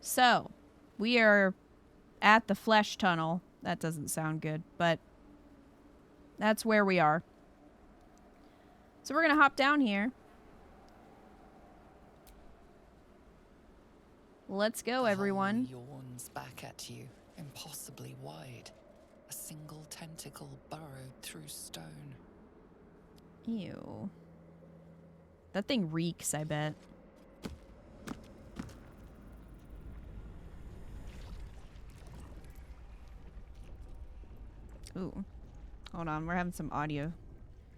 So, we are at the flesh tunnel. That doesn't sound good, but that's where we are. So we're going to hop down here. Let's go, everyone. The hole yawns back at you, impossibly wide. A single tentacle burrowed through stone. Ew. That thing reeks, I bet. Ooh. Hold on, we're having some audio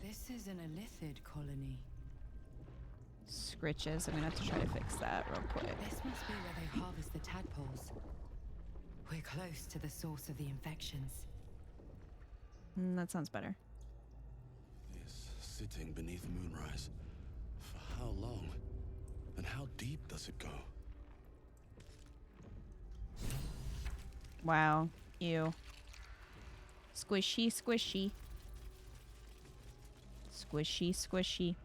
This is an Illithid colony. scritches. I'm gonna have to try to fix that real quick. This must be where they harvest the tadpoles. We're close to the source of the infections. That sounds better. Is sitting beneath moonrise. For how long? And how deep does it go? Wow. Ew. Squishy, squishy. Squishy, squishy.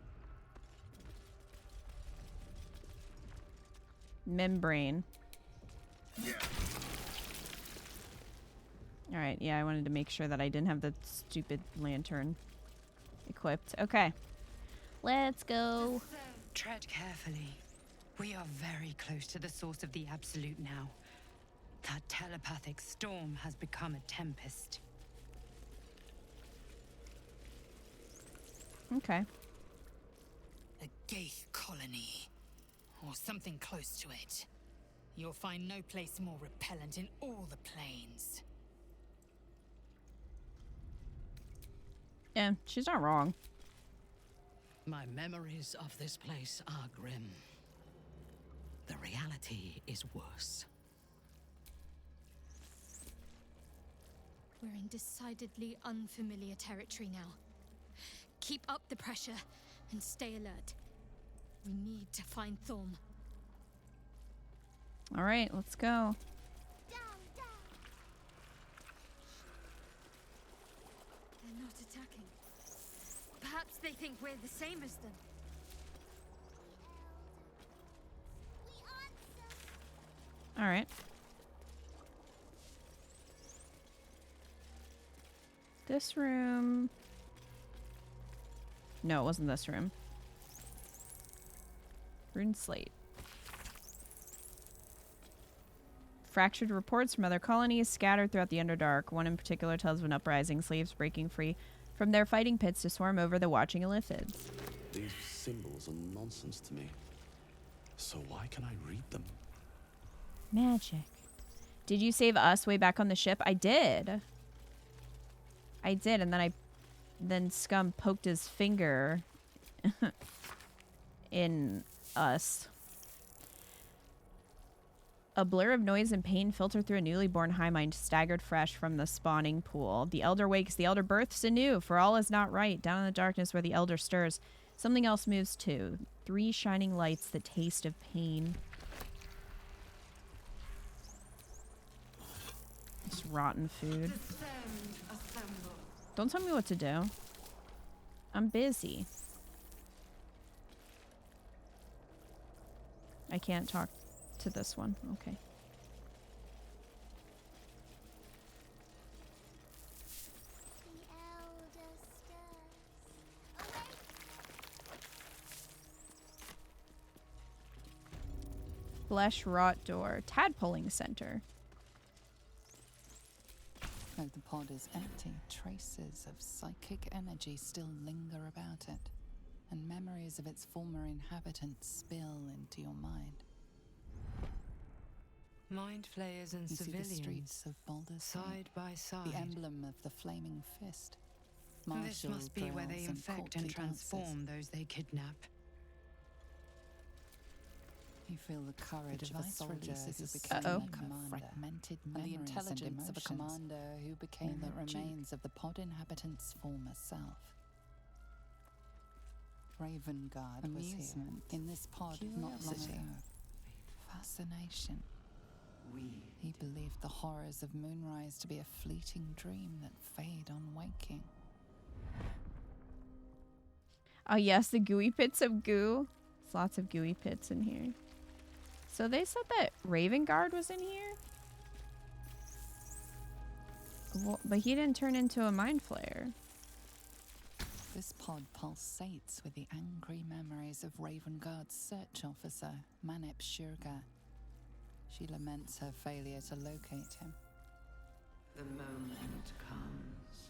Membrane. Alright, yeah, I wanted to make sure that I didn't have the stupid lantern equipped. Okay. Let's go. Tread carefully. We are very close to the source of the Absolute now. That telepathic storm has become a tempest. Okay. A Gaith colony, or something close to it. You'll find no place more repellent in all the plains. Yeah, she's not wrong. My memories of this place are grim. The reality is worse. We're in decidedly unfamiliar territory now. Keep up the pressure and stay alert. We need to find Thorm. All right, let's go. They're not attacking. Perhaps they think we're the same as them. All right. This room. No, it wasn't this room. Rune slate. Fractured reports from other colonies scattered throughout the Underdark. One in particular tells of an uprising, slaves breaking free from their fighting pits to swarm over the watching Illithids. These symbols are nonsense to me. So why can I read them? Magic. Did you save us way back on the ship? I did. And then Scum poked his finger in us. A blur of noise and pain filtered through a newly born high mind, staggered fresh from the spawning pool. The elder wakes, the elder births anew, for all is not right. Down in the darkness where the elder stirs, something else moves too. 3 shining lights that taste of pain. It's rotten food. Don't tell me what to do. I'm busy. I can't talk to this one. Okay. Flesh rot door. Tadpoling center. Though the pod is empty, traces of psychic energy still linger about it, and memories of its former inhabitants spill into your mind. Mind flayers and You see the civilians, streets of Baldur, side by side. the emblem of the flaming fist. This must be where they infect and transform those they kidnap. You feel the courage of a soldier who became Uh-oh. a commander, fragmented memories and the intelligence of a commander who became the remains of the pod inhabitant's former self. Ravengard was here, in this pod not long ago. Fascination. He believed the horrors of Moonrise to be a fleeting dream that fade on waking. Oh yes, the gooey pits of goo. There's lots of gooey pits in here. So they said that Raven Guard was in here? Well, but he didn't turn into a mind flayer. This pod pulsates with the angry memories of Raven Guard's search officer, Manep Shurga. She laments her failure to locate him. The moment comes.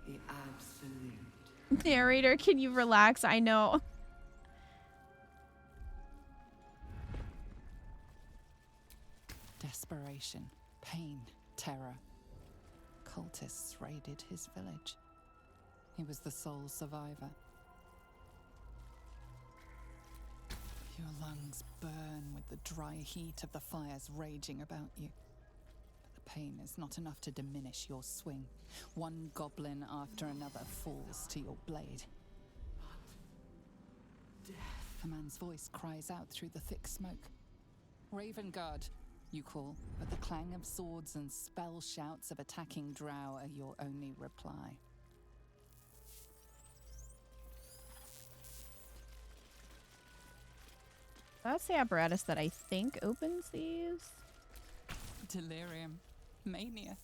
The absolute. Narrator, can you relax? I know. Desperation, pain, terror. Cultists raided his village. He was the sole survivor. Your lungs burn with the dry heat of the fires raging about you. But the pain is not enough to diminish your swing. One goblin after another falls to your blade. A man's voice cries out through the thick smoke. Raven Guard, you call, but the clang of swords and spell shouts of attacking drow are your only reply. That's the apparatus that I think opens these. Delirium, mania,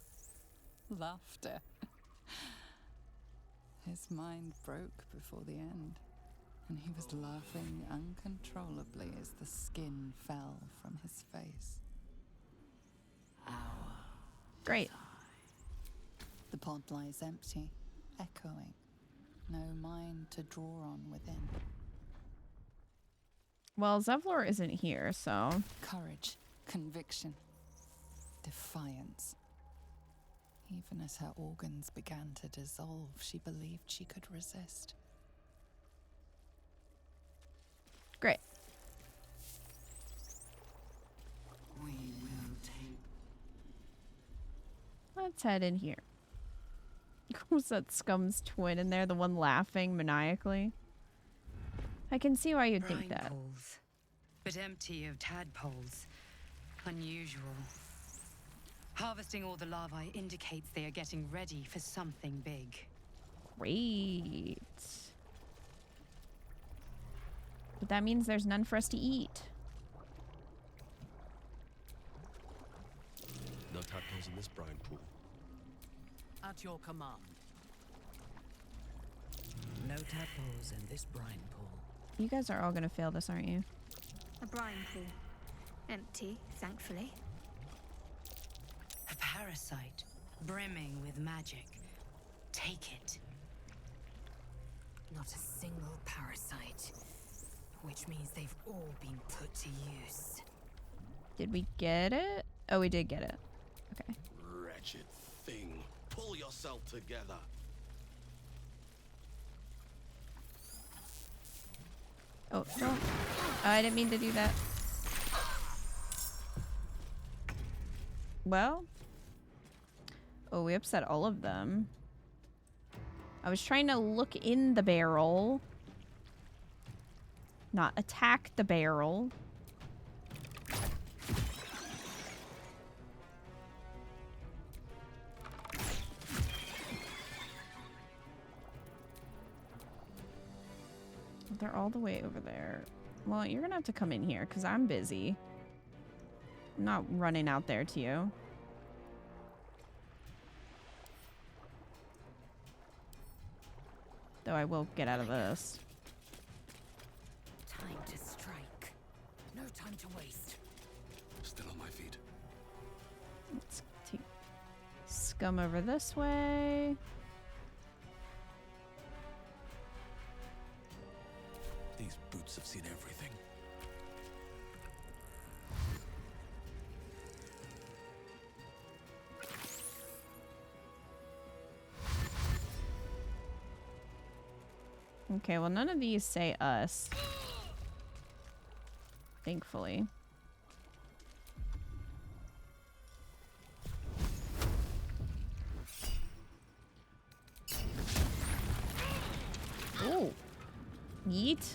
laughter. His mind broke before the end, and he was laughing uncontrollably as the skin fell from his face. Great. The pod lies empty, echoing. No mind to draw on within. Well, Zevlor isn't here, so... Courage, conviction, defiance. Even as her organs began to dissolve, she believed she could resist. Great. We will take. Let's head in here. Who's that Scum's twin in there? The one laughing maniacally? I can see why you'd think Brine that. pools, but empty of tadpoles. Unusual. Harvesting all the larvae indicates they are getting ready for something big. Great. But that means there's none for us to eat. No tadpoles in this brine pool. At your command. No tadpoles in this brine pool. You guys are all gonna fail this, aren't you? A brine pool. Empty, thankfully. A parasite, brimming with magic. Take it. Not a single parasite. Which means they've all been put to use. Did we get it? Oh, we did get it. Okay. Wretched thing. Pull yourself together. Oh, don't. Oh, I didn't mean to do that. Well. Oh, we upset all of them. I was trying to look in the barrel. Not attack the barrel. They're all the way over there. Well, you're gonna have to come in here because I'm busy. I'm not running out there to you. Though I will get out of this. Time to strike. No time to waste. Still on my feet. Let's take Scum over this way. These boots have seen everything. Okay, well, none of these say us. Thankfully. Ooh. Yeet.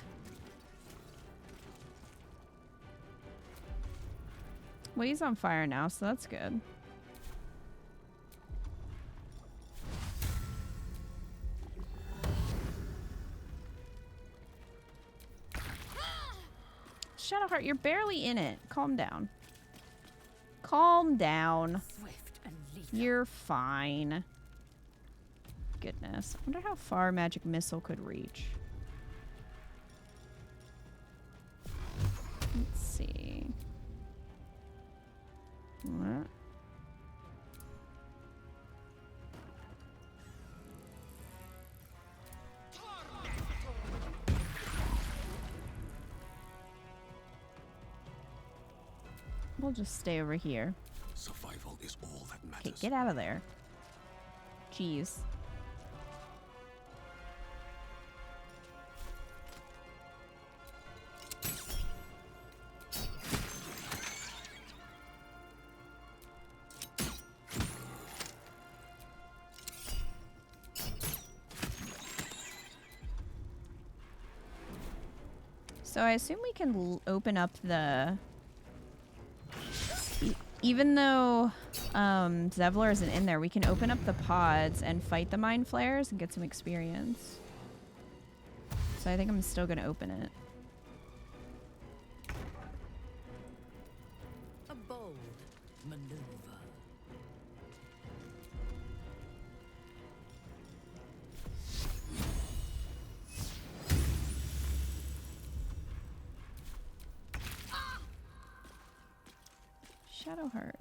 Well, he's on fire now, so that's good. Shadow Shadowheart, you're barely in it. Calm down. Calm down. Swift and lethal. You're fine. Goodness. I wonder how far Magic Missile could reach. Let's see. What? We'll just stay over here. Survival is all that Okay, matters. get out of there. Jeez. So I assume we can open up the... Even though Zevlor isn't in there, we can open up the pods and fight the mind flayers and get some experience. So I think I'm still going to open it. A bold maneuver. Shadowheart.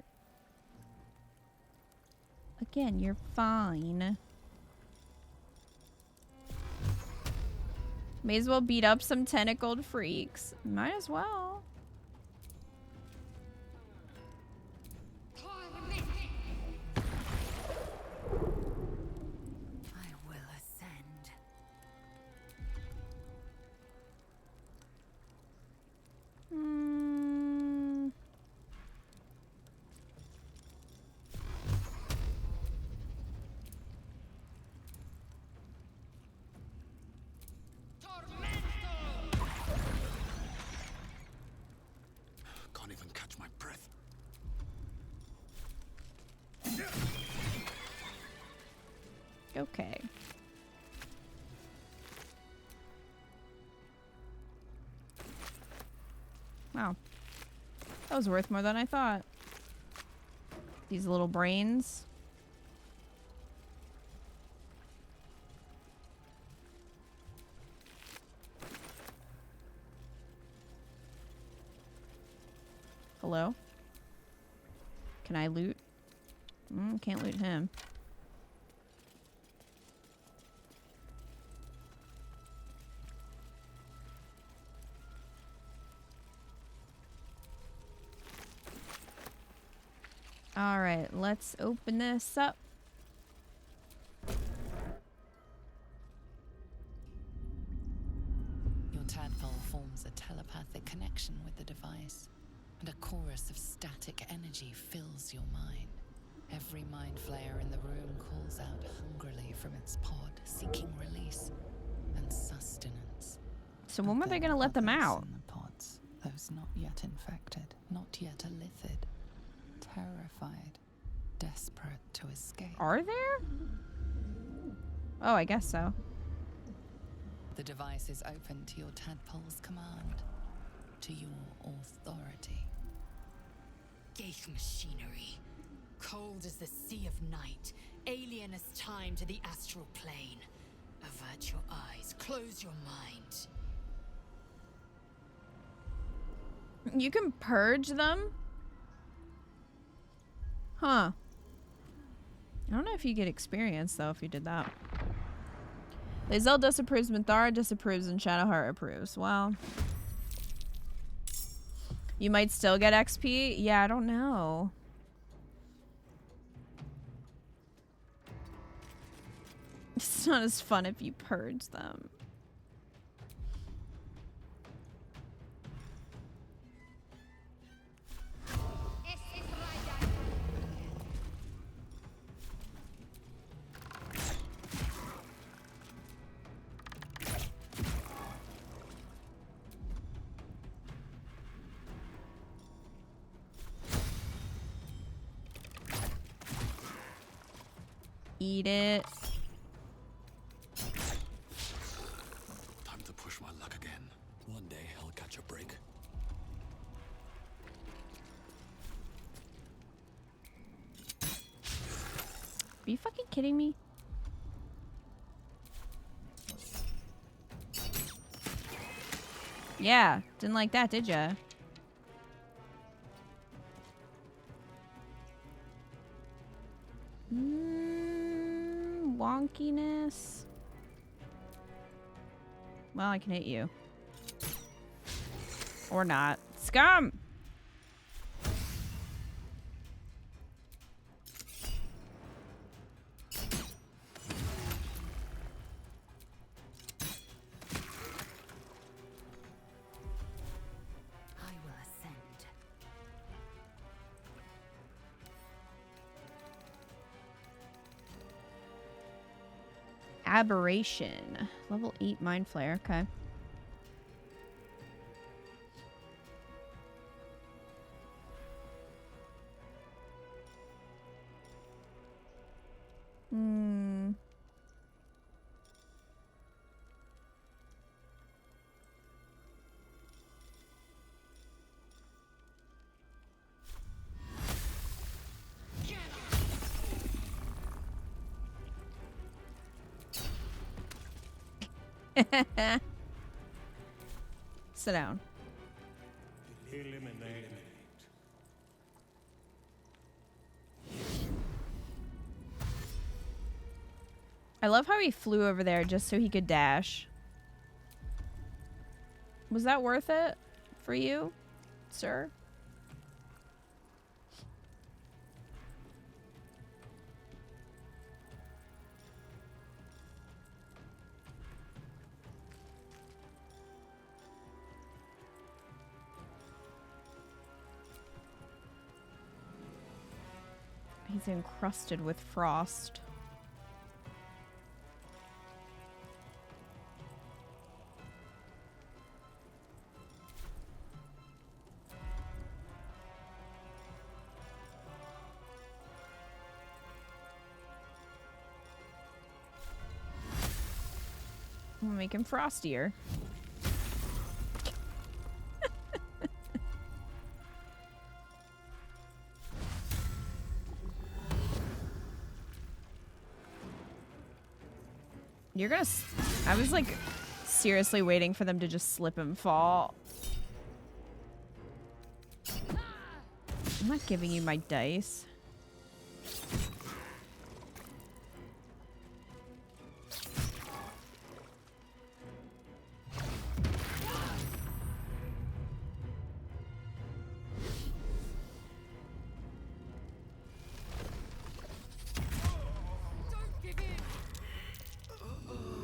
Again, you're fine. May as well beat up some tentacled freaks. Might as well. I will ascend. Can't even catch my breath. Okay. Wow. That was worth more than I thought. These little brains. Hello? Can I loot? Can't loot him. Alright, let's open this up. Your tadpole forms a telepathic connection with the device, and a chorus of static energy fills your mind. Every mind flayer in the room calls out hungrily from its pod, seeking release and sustenance. So when were they But gonna let them others out? in the pods, those not yet infected, not yet elithid, terrified, desperate to escape. Are there? Oh, I guess so. The device is open to your tadpole's command, to your authority. Geich machinery. Cold as the sea of night. Alien as time to the astral plane. Avert your eyes. Close your mind. You can purge them? Huh. I don't know if you get experience, though, if you did that. Lae'zel disapproves, Minthara disapproves, and Shadowheart approves. Well. You might still get XP? Yeah, I don't know. It's not as fun if you purge them. Eat it. Time to push my luck again. One day I'll catch a break. Are you fucking kidding me? Yeah, didn't like that, did ya? Wonkiness. Well, I can hit you. Or not. Scum! I will ascend. Aberration. Level 8 Mind Flare. Okay. Sit down. Eliminate. I love how he flew over there just so he could dash. Was that worth it for you, sir? He's encrusted with frost. I'm gonna make him frostier. You're gonna... I was like seriously waiting for them to just slip and fall. I'm not giving you my dice.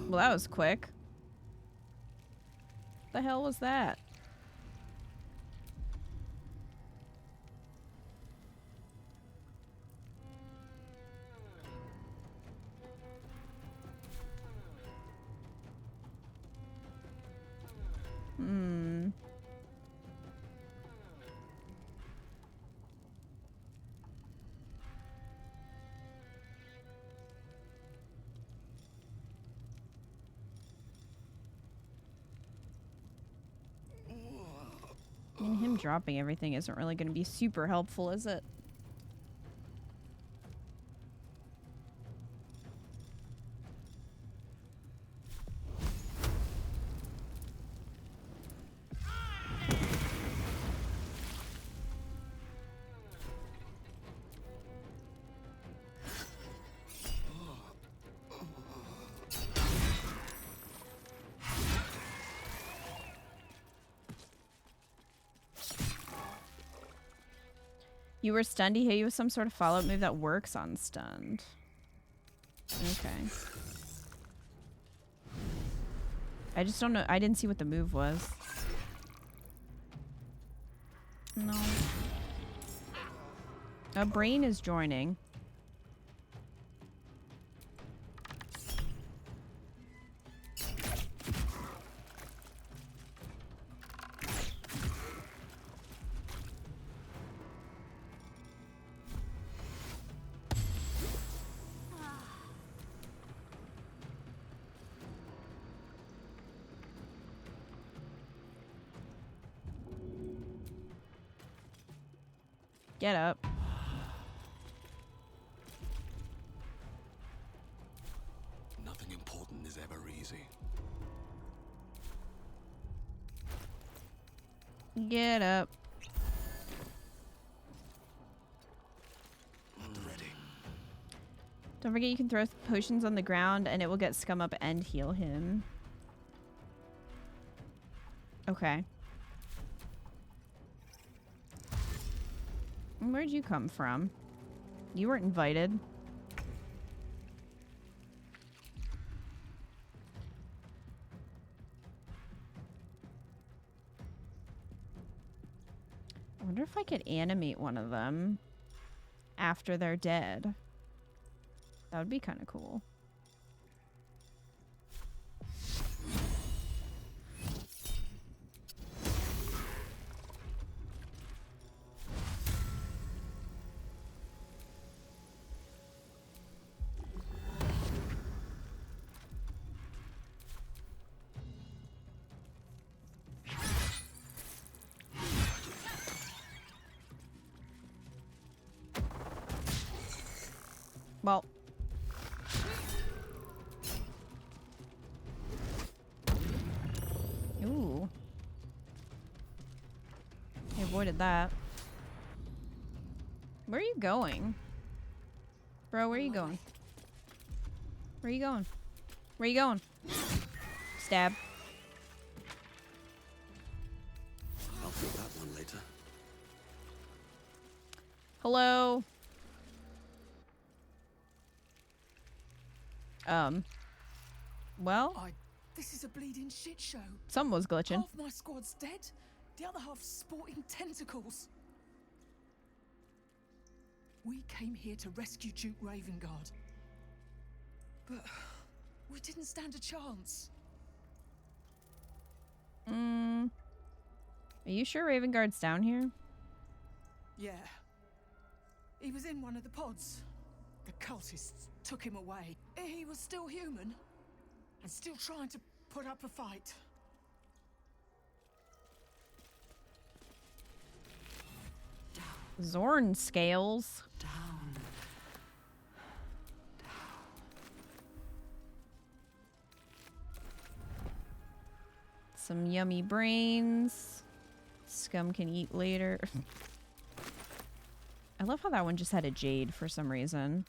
Well, that was quick. What the hell was that? I mean, him dropping everything isn't really going to be super helpful, is it? You were stunned. He hit you with some sort of follow-up move that works on stunned. Okay. I just don't know. I didn't see what the move was. No. A brain is joining. Get up. easy. Get up. Ready. Don't forget you can throw potions on the ground and it will get Scum up and heal him. Okay. Where'd you come from? You weren't invited. I wonder if I could animate one of them after they're dead. That would be kind of cool. Well. Ooh. I avoided that. Where are you going? Bro, where are you going? Where are you going? Where are you going? Stab. I'll feel that one later. Hello? Well, This is a bleeding shit show. something was glitching. Half my squad's dead, the other half sporting tentacles. We came here to rescue Duke Ravengard, but we didn't stand a chance. Are you sure Ravengard's down here? Yeah. He was in one of the pods. The cultists took him away. He was still human and still trying to put up a fight. Zorn scales. Down. Some yummy brains. Scum can eat later. I love how that one just had a jade for some reason.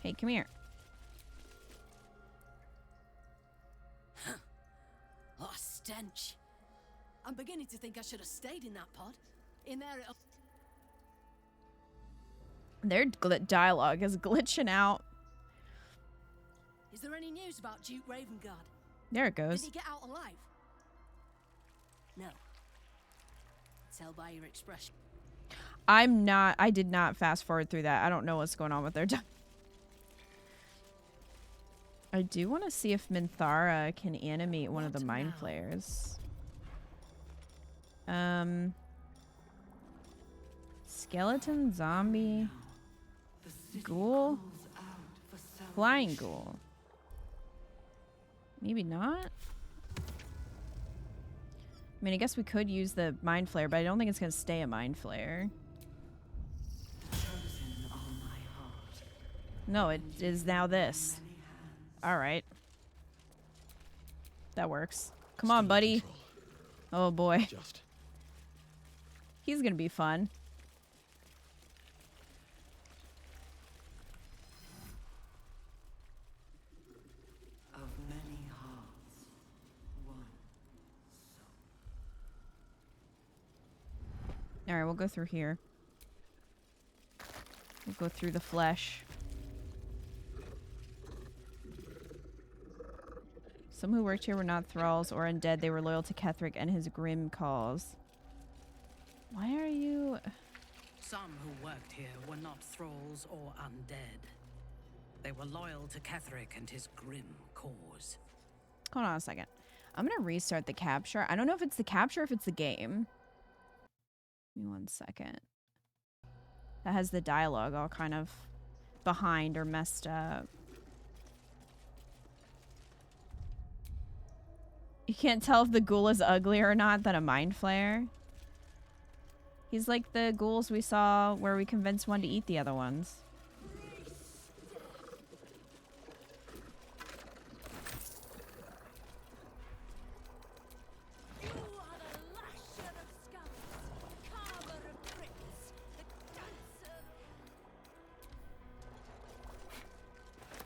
Hey, come here. Oh, stench. I'm beginning to think I should have stayed in that pod. In there it'll... Their dialogue is glitching out. Is there any news about Duke Ravengard? There it Did goes. he get out alive? No. Tell by your expression. I did not fast forward through that. I don't know what's going on with their I do want to see if Minthara can animate one of the mind flayers. Skeleton, zombie, ghoul, flying ghoul. Maybe not? I mean, I guess we could use the mind flayer, but I don't think it's going to stay a mind flayer. No, it is now this. Alright. That works. Come on, buddy. Oh boy. He's gonna be fun. Of many hearts, one soul. Alright, we'll go through here. We'll go through the flesh. Some who worked here were not thralls or undead. They were loyal to Ketheric and his grim cause. Why are you... Some who worked here were not thralls or undead. They were loyal to Ketheric and his grim cause. Hold on a second. I'm gonna restart the capture. I don't know if it's the capture or if it's the game. Give me 1 second. That has the dialogue all kind of behind or messed up. You can't tell if the ghoul is uglier or not than a mind flayer. He's like the ghouls we saw where we convinced one to eat the other ones.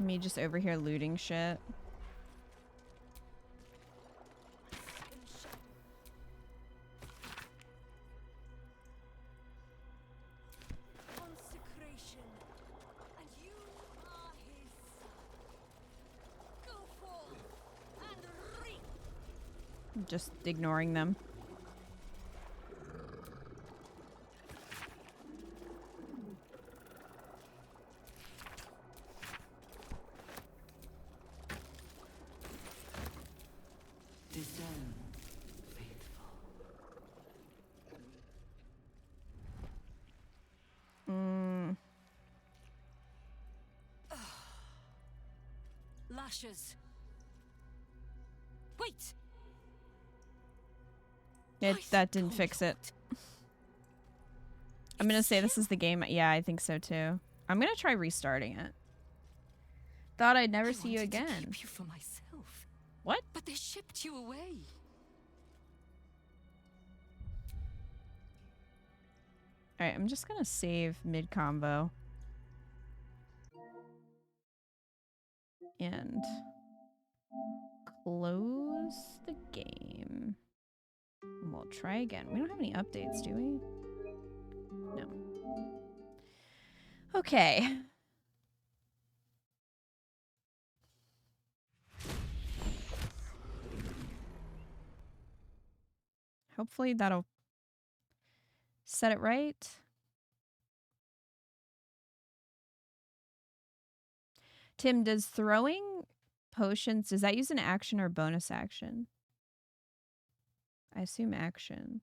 Me just over here looting shit. Just ignoring them. Discern, faithful. Lashes. Wait. That didn't fix it. I'm gonna say this is the game. Yeah, I think so too. I'm gonna try restarting it. Thought I'd never see you again. To keep you for myself. What? But they shipped you away. Alright, I'm just gonna save mid-combo. And close the game. And we'll try again. We don't have any updates, do we? No. Okay. Hopefully that'll set it right. Tim, does throwing potions, does that use an action or bonus action? I assume action.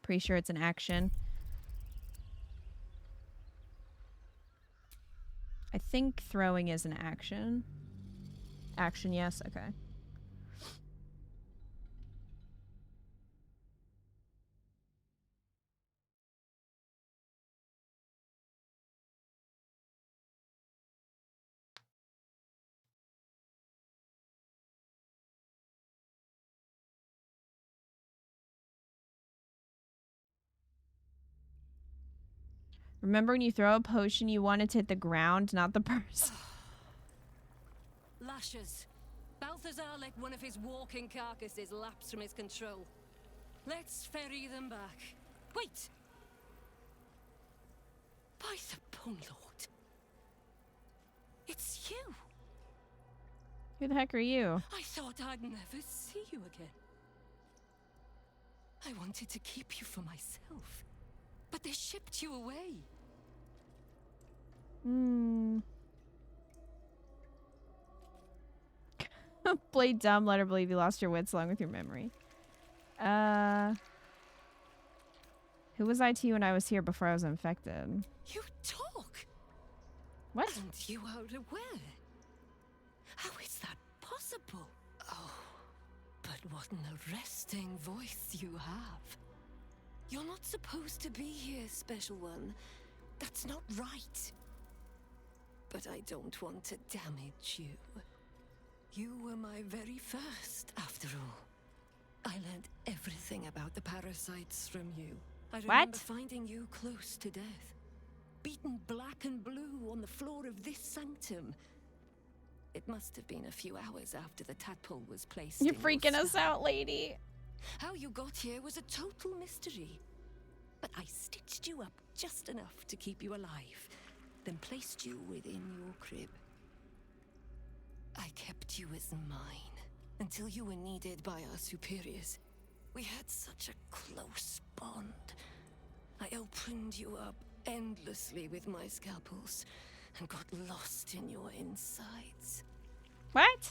Pretty sure it's an action. I think throwing is an action. Action, yes. Okay. Remember when you throw a potion, you want it to hit the ground, not the person. Lashes. Balthazar let one of his walking carcasses lapse from his control. Let's ferry them back. Wait! By the Bone Lord. It's you! Who the heck are you? I thought I'd never see you again. I wanted to keep you for myself. But they shipped you away. Play dumb, let her believe you lost your wits along with your memory. Who was I to you when I was here before I was infected? You talk! What? And you are aware. How is that possible? Oh, but what an arresting voice you have. You're not supposed to be here, Special One. That's not right. But I don't want to damage you. You were my very first, after all. I learned everything about the parasites from you. I remember finding you close to death. Beaten black and blue on the floor of this sanctum. It must have been a few hours after the tadpole was placed. You're freaking us out, lady. How you got here was a total mystery. But I stitched you up just enough to keep you alive, then placed you within your crib. I kept you as mine until you were needed by our superiors. We had such a close bond. I opened you up endlessly with my scalpels and got lost in your insides. What?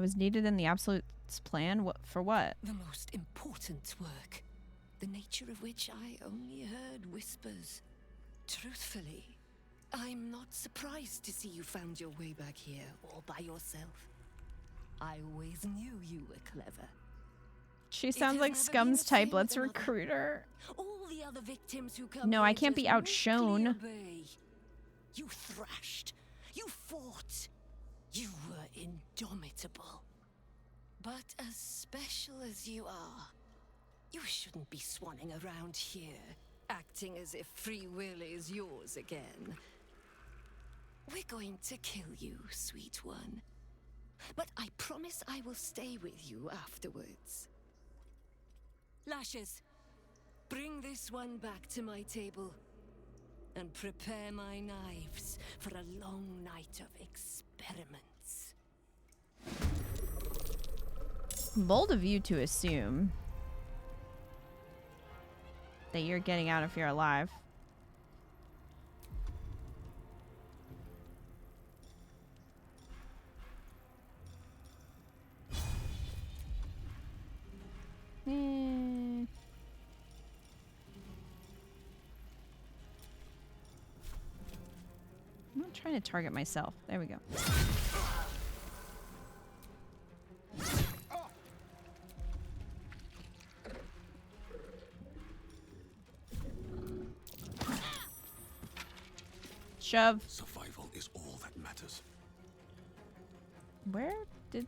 was needed in the Absolute's plan? What for what? The most important work, the nature of which I only heard whispers. Truthfully, I'm not surprised to see you found your way back here all by yourself. I always knew you were clever. She sounds like Scum's type. Let's recruit her. All the other victims who come No, I can't be outshone. You thrashed. You fought. You were indomitable. But as special as you are, you shouldn't be swanning around here, acting as if free will is yours again. We're going to kill you, sweet one. But I promise I will stay with you afterwards. Lashes, bring this one back to my table. And prepare my knives for a long night of experiments. Bold of you to assume that you're getting out if you're alive. I'm not trying to target myself. There we go. Shove. Survival is all that matters. Where did...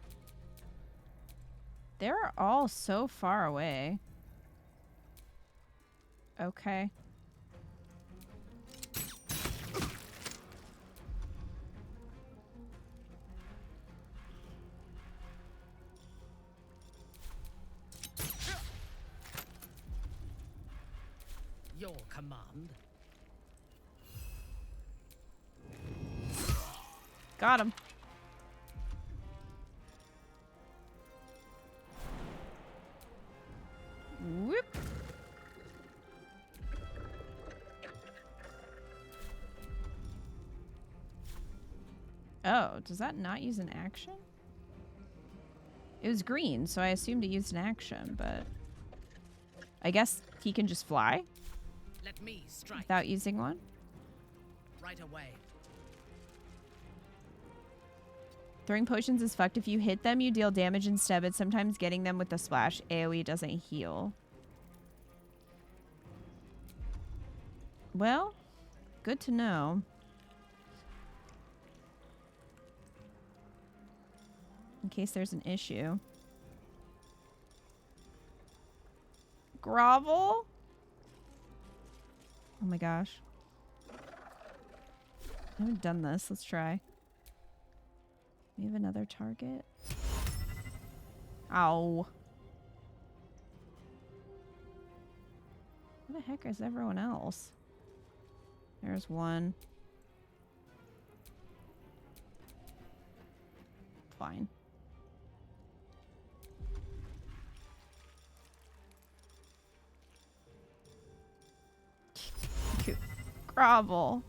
They're all so far away. Okay. Your command. Got him. Whoop. Oh, does that not use an action? It was green, so I assumed it used an action, but I guess he can just fly Let me strike. without using one. Right away. Throwing potions is fucked. If you hit them, you deal damage instead, but sometimes getting them with the splash AoE doesn't heal. Well, good to know. In case there's an issue. Grovel? Oh my gosh. I haven't done this. Let's try. We have another target. Ow. Where the heck is everyone else? There's one. Fine. Grovel.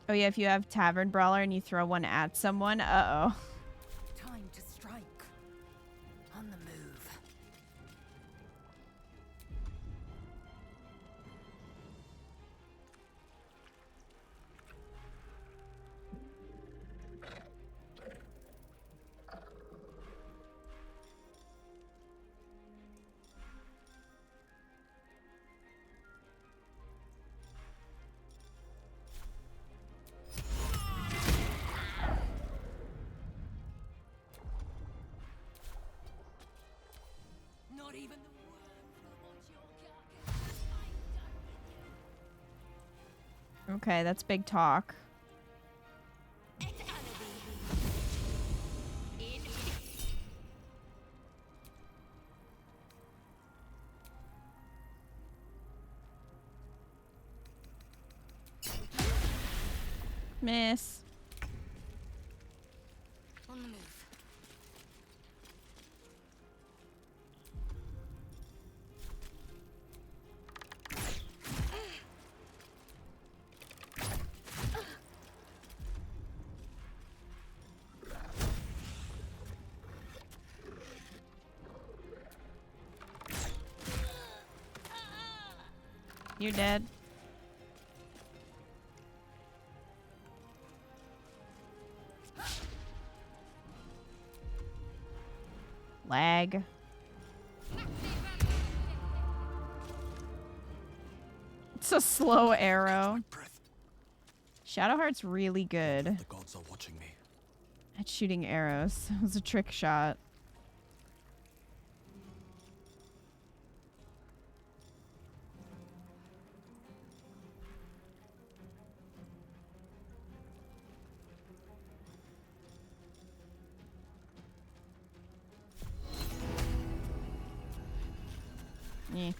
Oh yeah, if you have Tavern Brawler and you throw one at someone, uh-oh. Time to strike. On the move. Not even the worm will watch your carcass. I'm done with you. Okay, that's big talk. Miss. On the move. You're dead. Lag. It's a slow arrow. Shadowheart's really good The gods are watching me. at shooting arrows. It was a trick shot. Yeah.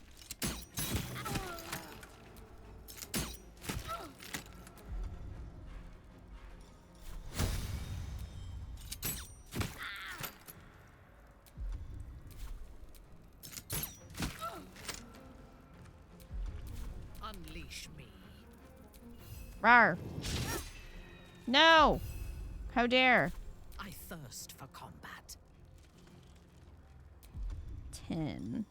Unleash me. Rawr. No! How dare? I thirst for combat. 10.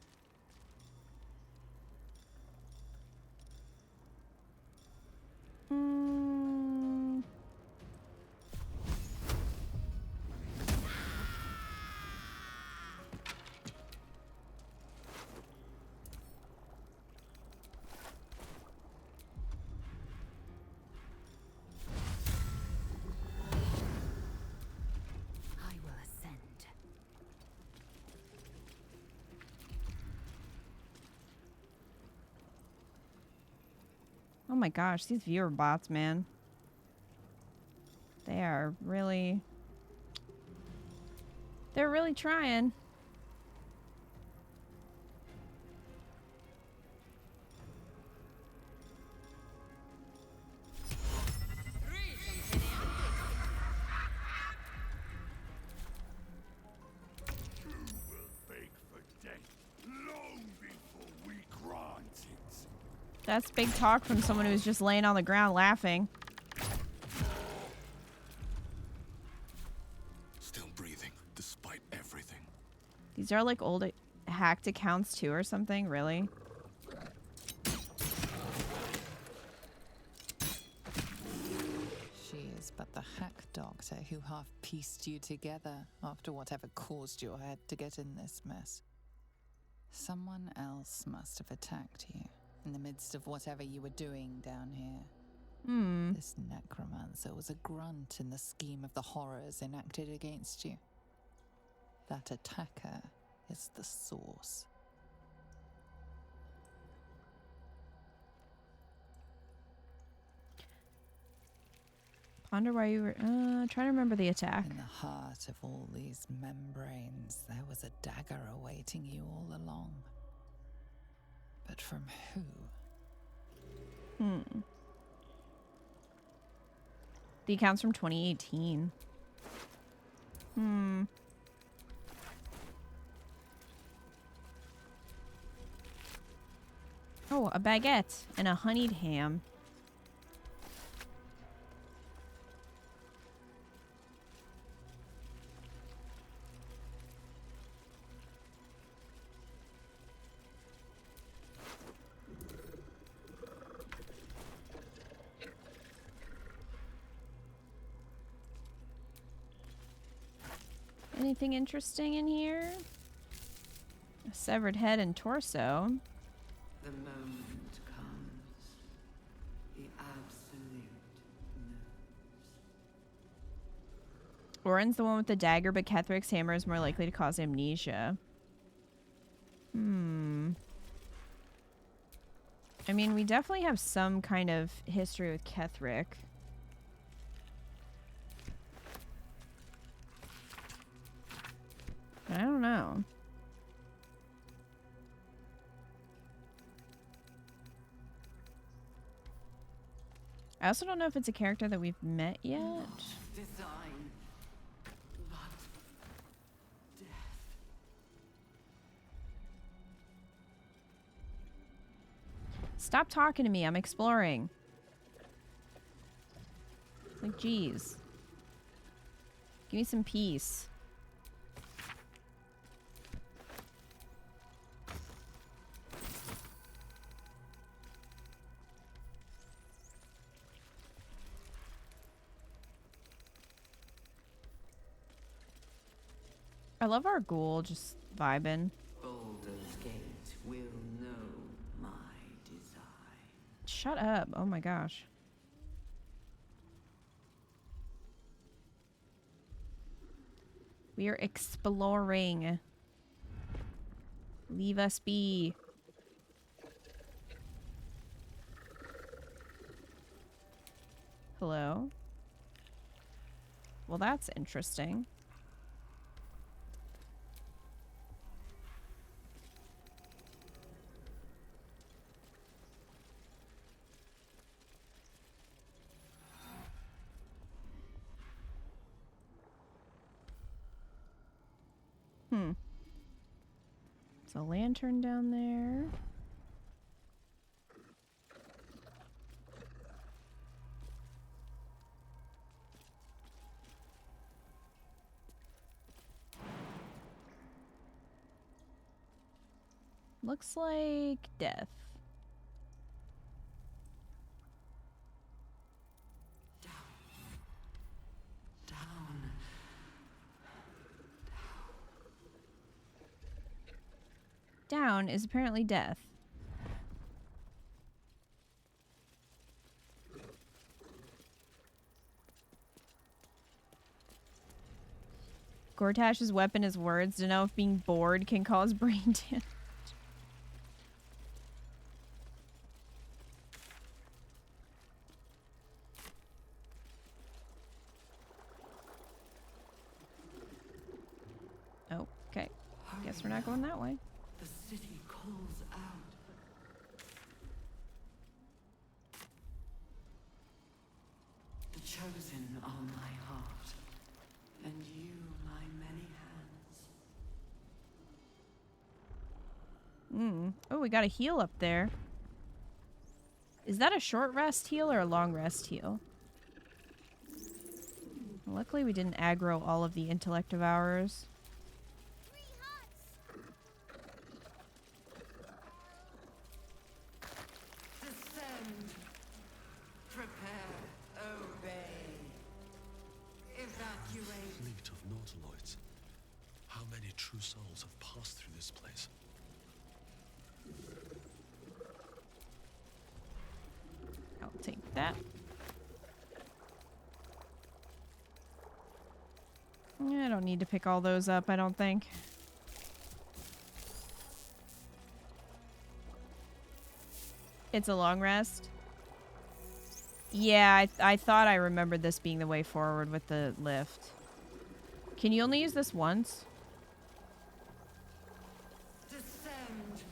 Mm. I will ascend. Oh my gosh, these viewer bots, man. They are really... They're really trying. That's big talk from someone who's just laying on the ground laughing. Still breathing, despite everything. These are like old hacked accounts too or something, really? She is but the hack doctor who half pieced you together after whatever caused your head to get in this mess. Someone else must have attacked you in the midst of whatever you were doing down here. Hmm. This necromancer was a grunt in the scheme of the horrors enacted against you. That attacker is the source. Ponder why you were... trying to remember the attack. In the heart of all these membranes, there was a dagger awaiting you all along. But from who? The account's from 2018. Oh, a baguette and a honeyed ham. Anything interesting in here? A severed head and torso. The moment comes. The absolute knows. Orin's the one with the dagger, but Ketheric's hammer is more likely to cause amnesia. I mean, we definitely have some kind of history with Ketheric. But I don't know. I also don't know if it's a character that we've met yet. Design. But death. Stop talking to me. I'm exploring. Like, geez. Give me some peace. I love our ghoul just vibing. Baldur's Gate will know my design. Shut up. Oh my gosh. We are exploring. Leave us be. Hello? Well, that's interesting. Hmm. There's a lantern down there. Looks like death. Down. Down is apparently death. Gortash's weapon is words to know if being bored can cause brain damage. Oh, okay. Guess we're not going that way. The city calls out. The chosen are my heart, and you my many hands. Oh, we got a heal up there. Is that a short rest heal or a long rest heal? Luckily we didn't aggro all of the intellect of ours. Descend. Prepare. Obey. Evacuate. Fleet of nautiloids. How many true souls have passed through this place? I'll take that. I don't need to pick all those up, I don't think. It's a long rest. Yeah, I thought I remembered this being the way forward with the lift. Can you only use this once? Descend.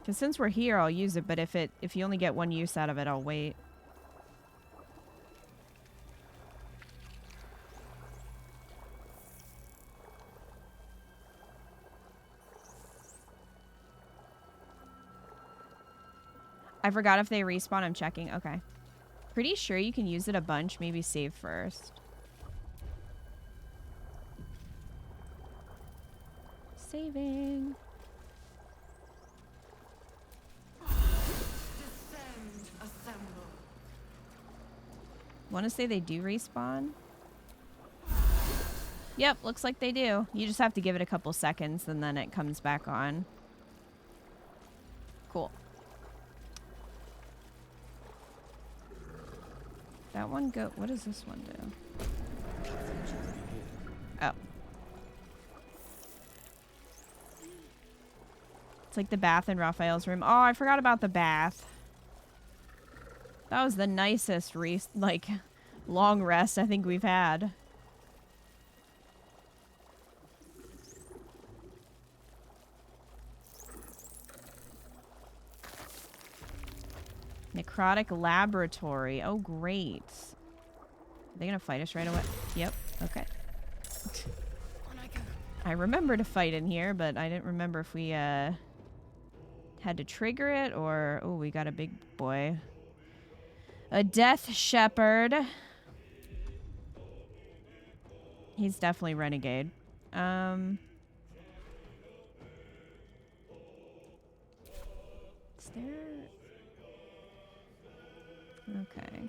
Because since we're here, I'll use it, but if you only get one use out of it, I'll wait. I forgot if they respawn. I'm checking. Okay. Pretty sure you can use it a bunch. Maybe save first. Saving. Descend. Assemble. Want to say they do respawn? Yep, looks like they do. You just have to give it a couple seconds and then it comes back on. Cool. That one go. What does this one do? Oh. It's like the bath in Raphael's room. Oh, I forgot about the bath. That was the nicest long rest I think we've had. Necrotic laboratory. Oh, great. Are they gonna fight us right away? Yep. Okay. I remember to fight in here, but I didn't remember if we had to trigger it or... Oh, we got a big boy. A death shepherd. He's definitely renegade. Is there... Okay.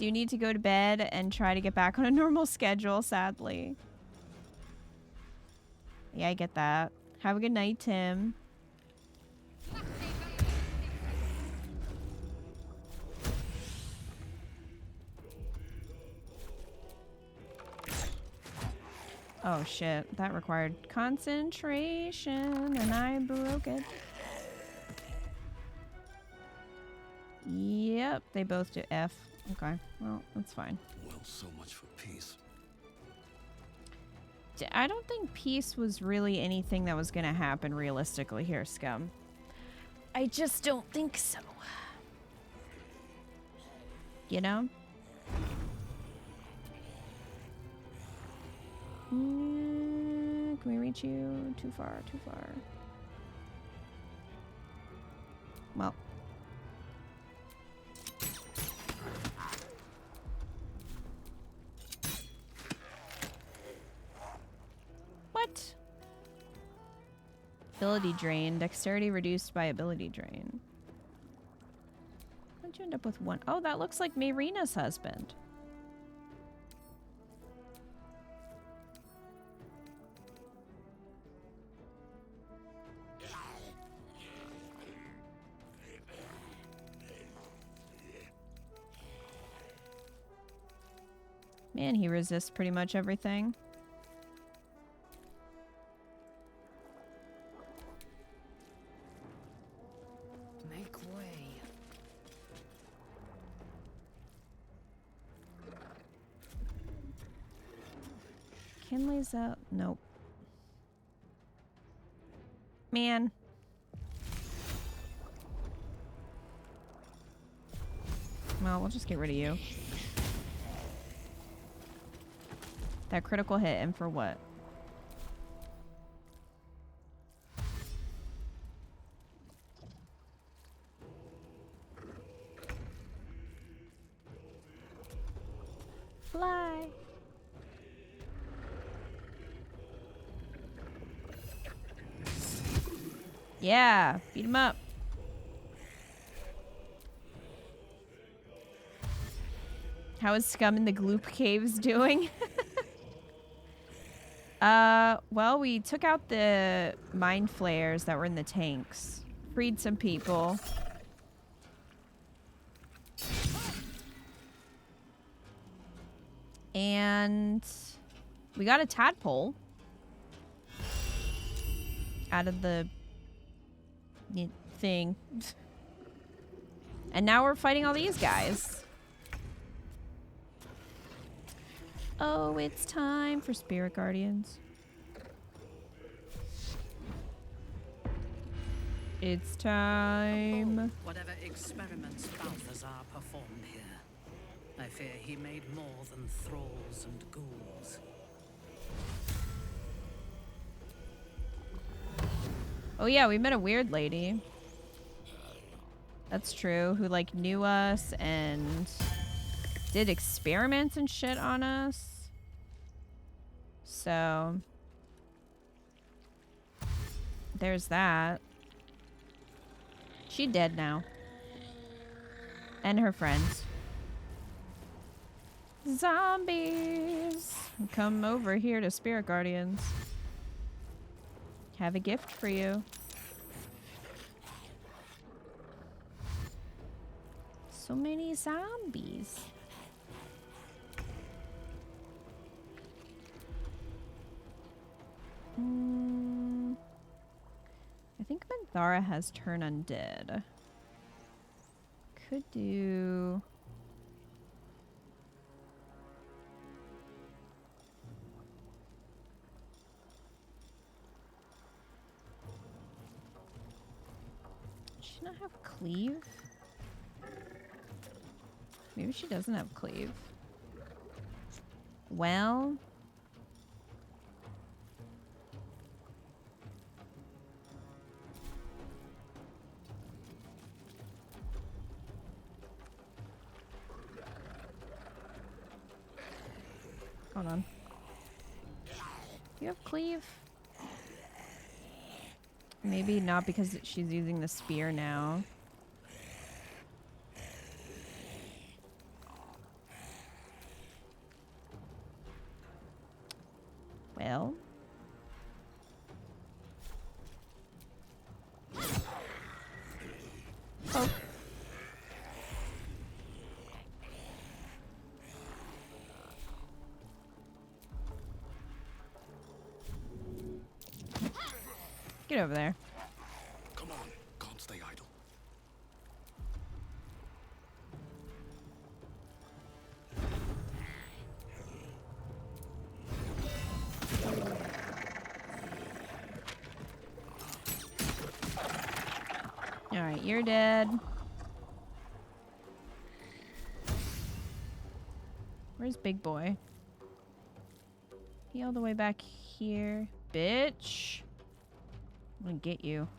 do need to go to bed and try to get back on a normal schedule, sadly. Yeah, I get that. Have a good night, Tim. Oh shit, that required concentration and I broke it. Yep, they both do F. Okay, well, that's fine. Well, so much for peace. I don't think peace was really anything that was going to happen realistically here, Scum. I just don't think so. You know? Can we reach you? Too far, too far. Well. What? Ability drain. Dexterity reduced by ability drain. How'd you end up with one? Oh, that looks like Marina's husband. Man, he resists pretty much everything. Make way. Kinley's out. Nope. Man. Well, we'll just get rid of you. That critical hit, and for what? Fly. Yeah, beat him up. How is Scum in the Gloop Caves doing? Well, we took out the mind flayers that were in the tanks. Freed some people. And we got a tadpole out of the thing. And now we're fighting all these guys. Oh, it's time for Spirit Guardians. It's time. Whatever experiments Balthazar performed here, I fear he made more than thralls and ghouls. Oh yeah, we met a weird lady. That's true, who like knew us and did experiments and shit on us. So there's that. She dead now. And her friends. Zombies! Come over here to Spirit Guardians. Have a gift for you. So many zombies. I think Manthara has turn undead. Could do... Does she not have cleave? Maybe she doesn't have cleave. Well... Hold on. You have cleave? Maybe not because she's using the spear now. Well. Oh. Get over there. Come on, can't stay idle. Alright, you're dead. Where's Big Boy? He all the way back here. Bitch! I'm gonna get you.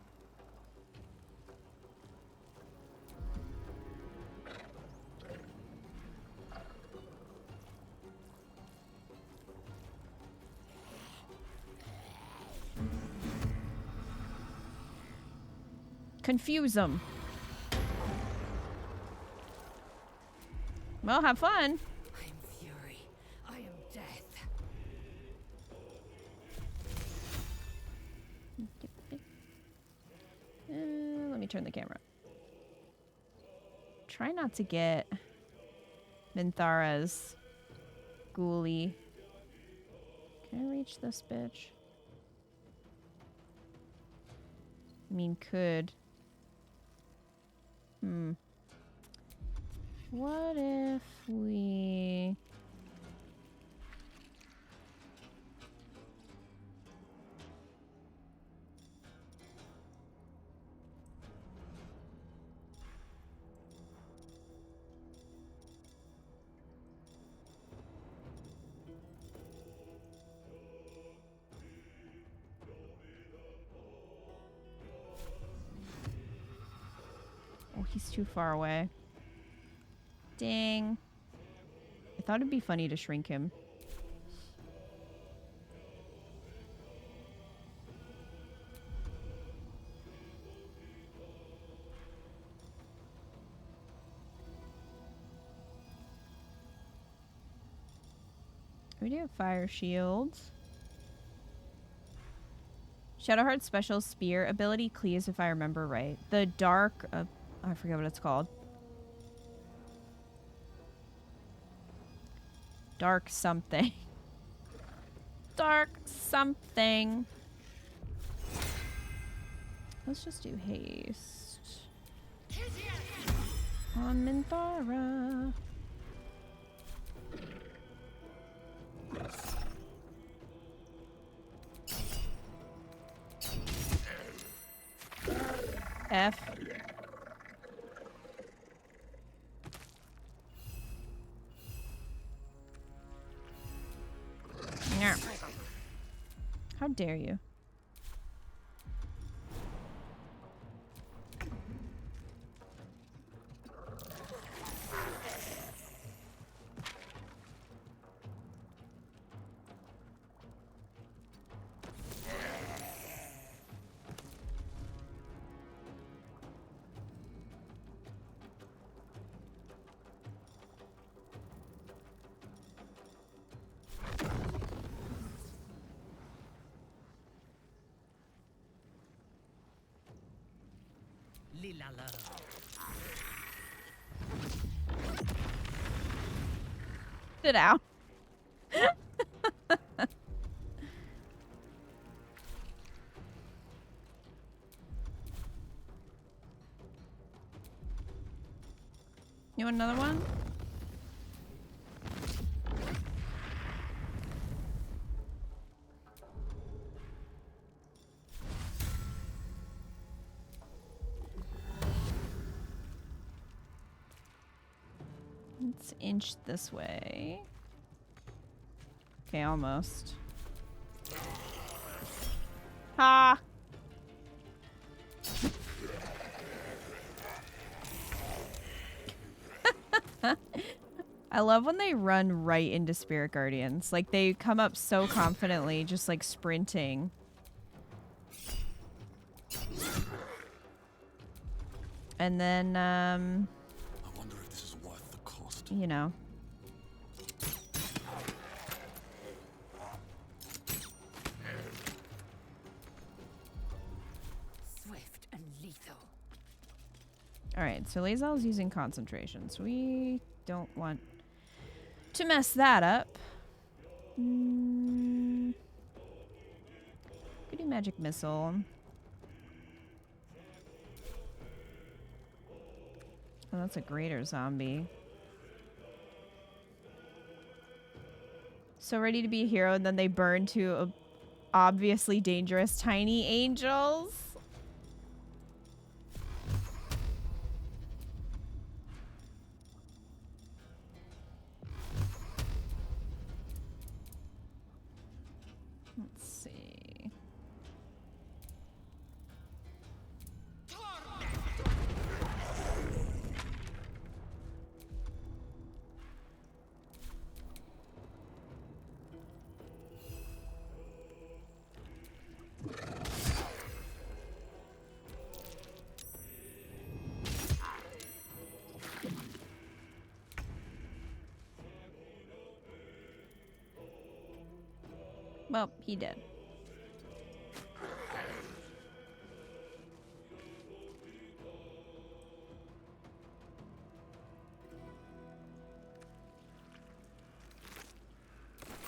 Confuse them. Well, have fun. I am fury. I am death. Let me turn the camera. Try not to get Minthara's ghoulie. Can I reach this bitch? I mean, could. What if we... Oh, he's too far away. Dang. I thought it'd be funny to shrink him. We do have fire shields. Shadowheart's special spear ability cleaves, if I remember right. The dark... I forget what it's called. Dark something. Dark something. Let's just do haste. On Minthara. F. How dare you? Sit out. You want another one? Let's inch this way. Okay, almost. Ha! I love when they run right into Spirit Guardians. Like, they come up so confidently, just like sprinting. And then, I wonder if this is worth the cost. you know. Alright, so Lae'zel's using concentration, so we don't want to mess that up. Could do magic missile. Oh, that's a greater zombie. So ready to be a hero, and then they burn to obviously dangerous tiny angels. Let's see. Well, he did.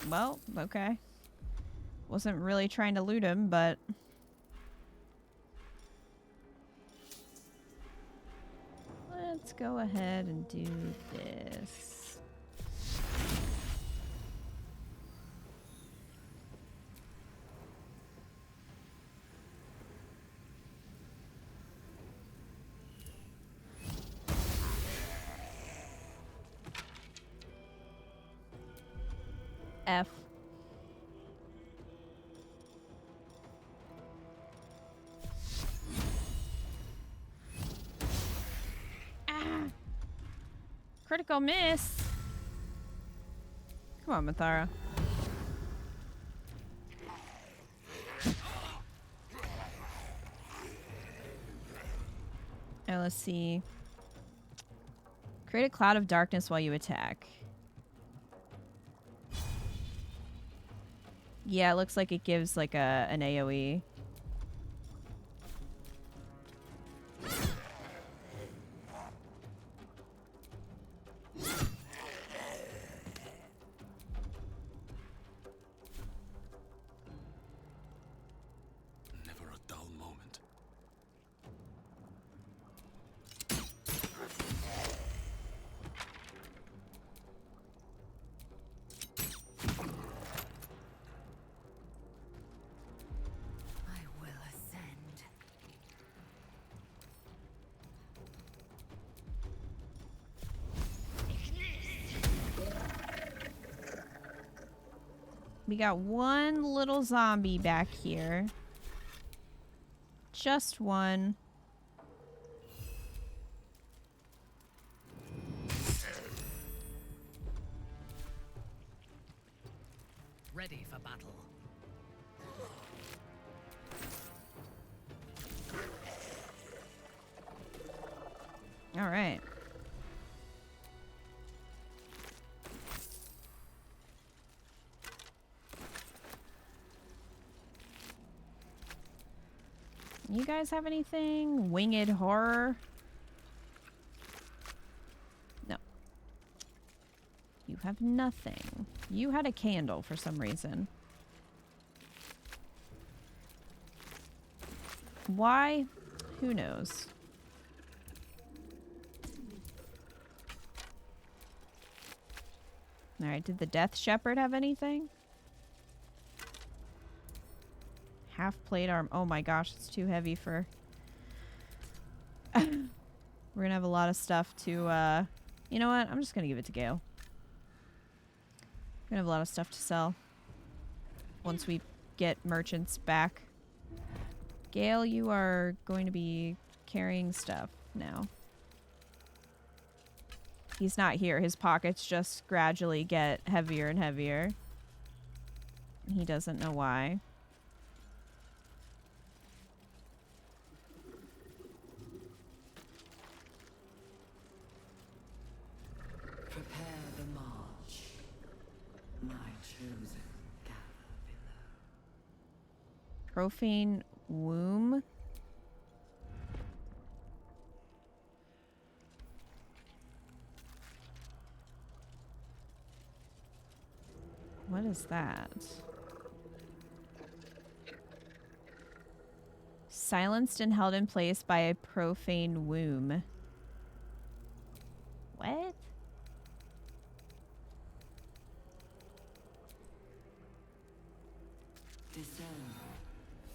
Well, okay. Wasn't really trying to loot him, but... Let's go ahead and do this. F. Ah. Critical miss. Come on, Mathara. Now let's see. Create a cloud of darkness while you attack. Yeah, it looks like it gives like an AoE. Never a dull moment. We got one little zombie back here. Just one. Ready for battle. All right. You guys have anything? Winged horror? No. You have nothing. You had a candle for some reason. Why? Who knows? Alright, did the Death Shepherd have anything? Half plate arm. Oh my gosh, it's too heavy for... We're gonna have a lot of stuff to, You know what? I'm just gonna give it to Gale. We're gonna have a lot of stuff to sell. Once we get merchants back. Gale, you are going to be carrying stuff now. He's not here. His pockets just gradually get heavier and heavier. He doesn't know why. Prepare the march. My chosen gather below. Profane womb. What is that? Silenced and held in place by a profane womb. What? Discern,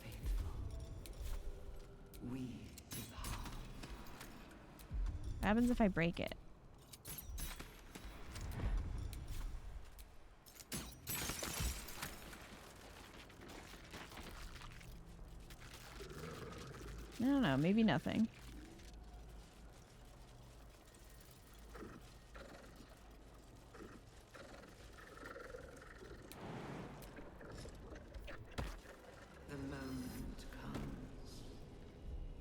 faithful. We depart. What happens if I break it? I don't know, maybe nothing. The moment comes.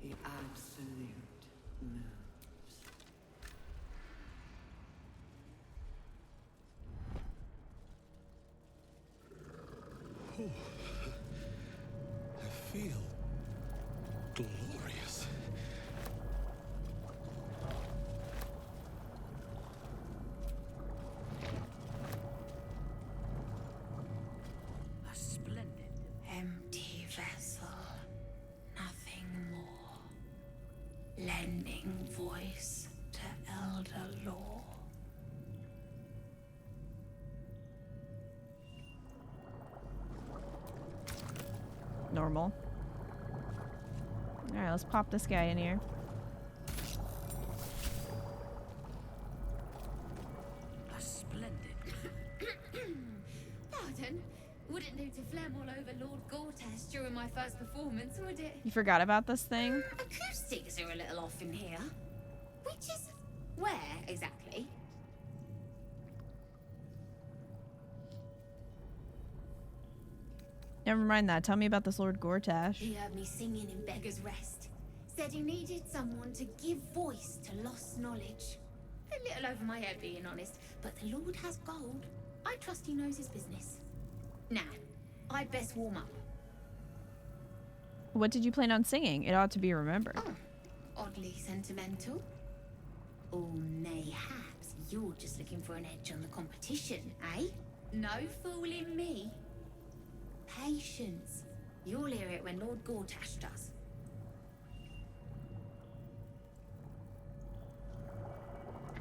The absolute moves. I feel glorious. A splendid. Empty vessel, nothing more. Lending voice to elder law. Normal. Alright, let's pop this guy in here. A splendid. Pardon? Wouldn't do to phlegm all over Lord Gortash during my first performance, would it? You forgot about this thing? Acoustics are a little off in here. Which is where exactly? Never mind that. Tell me about this Lord Gortash. He heard me singing in Beggar's Rest. Said he needed someone to give voice to lost knowledge. A little over my head, being honest, but the Lord has gold. I trust he knows his business. Now, I'd best warm up. What did you plan on singing? It ought to be remembered. Oh, oddly sentimental. Or mayhaps you're just looking for an edge on the competition, eh? No fooling me. Patience. You'll hear it when Lord Gortash does.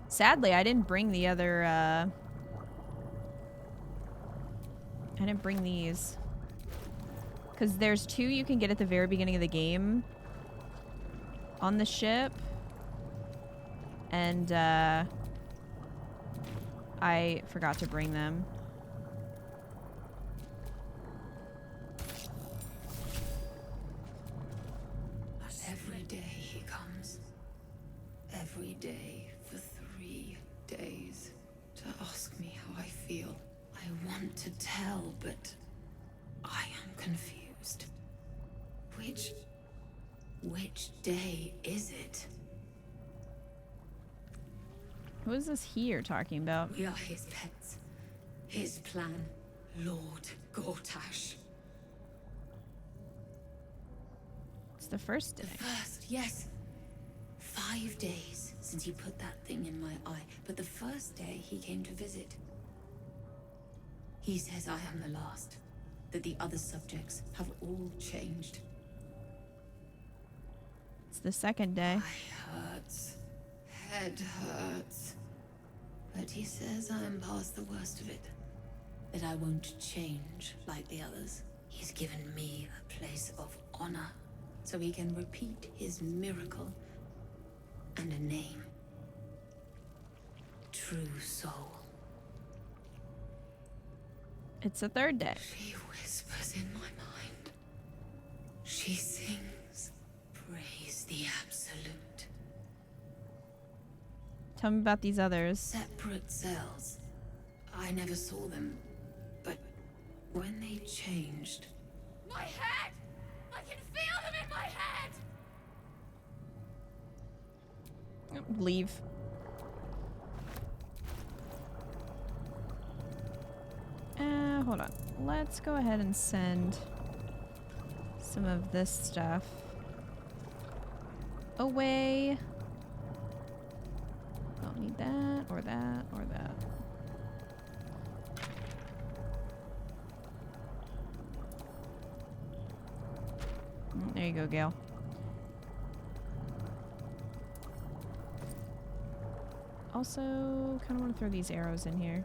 Sadly, I didn't bring the other, I didn't bring these. Because there's two you can get at the very beginning of the game on the ship. And, I forgot to bring them. Every day he comes. Every day for 3 days to ask me how I feel. I want to tell, but I am confused. Which day is it? Who is this he you're talking about? We are his pets. His plan. Lord Gortash. It's the first day. The first, yes. 5 days since you put that thing in my eye, but the first day he came to visit. He says I am the last, that the other subjects have all changed. It's the second day. Eye hurts, head hurts, but he says I am past the worst of it, that I won't change like the others. He's given me a place of honor, so he can repeat his miracle and a name. True soul. It's the third day. She whispers in my mind. She sings, praise the absolute. Tell me about these others. Separate cells. I never saw them, but when they changed... My head! I can feel them in my head! Leave. Hold on. Let's go ahead and send some of this stuff away. Don't need that, or that, or that. There you go, Gale. Also, kind of want to throw these arrows in here.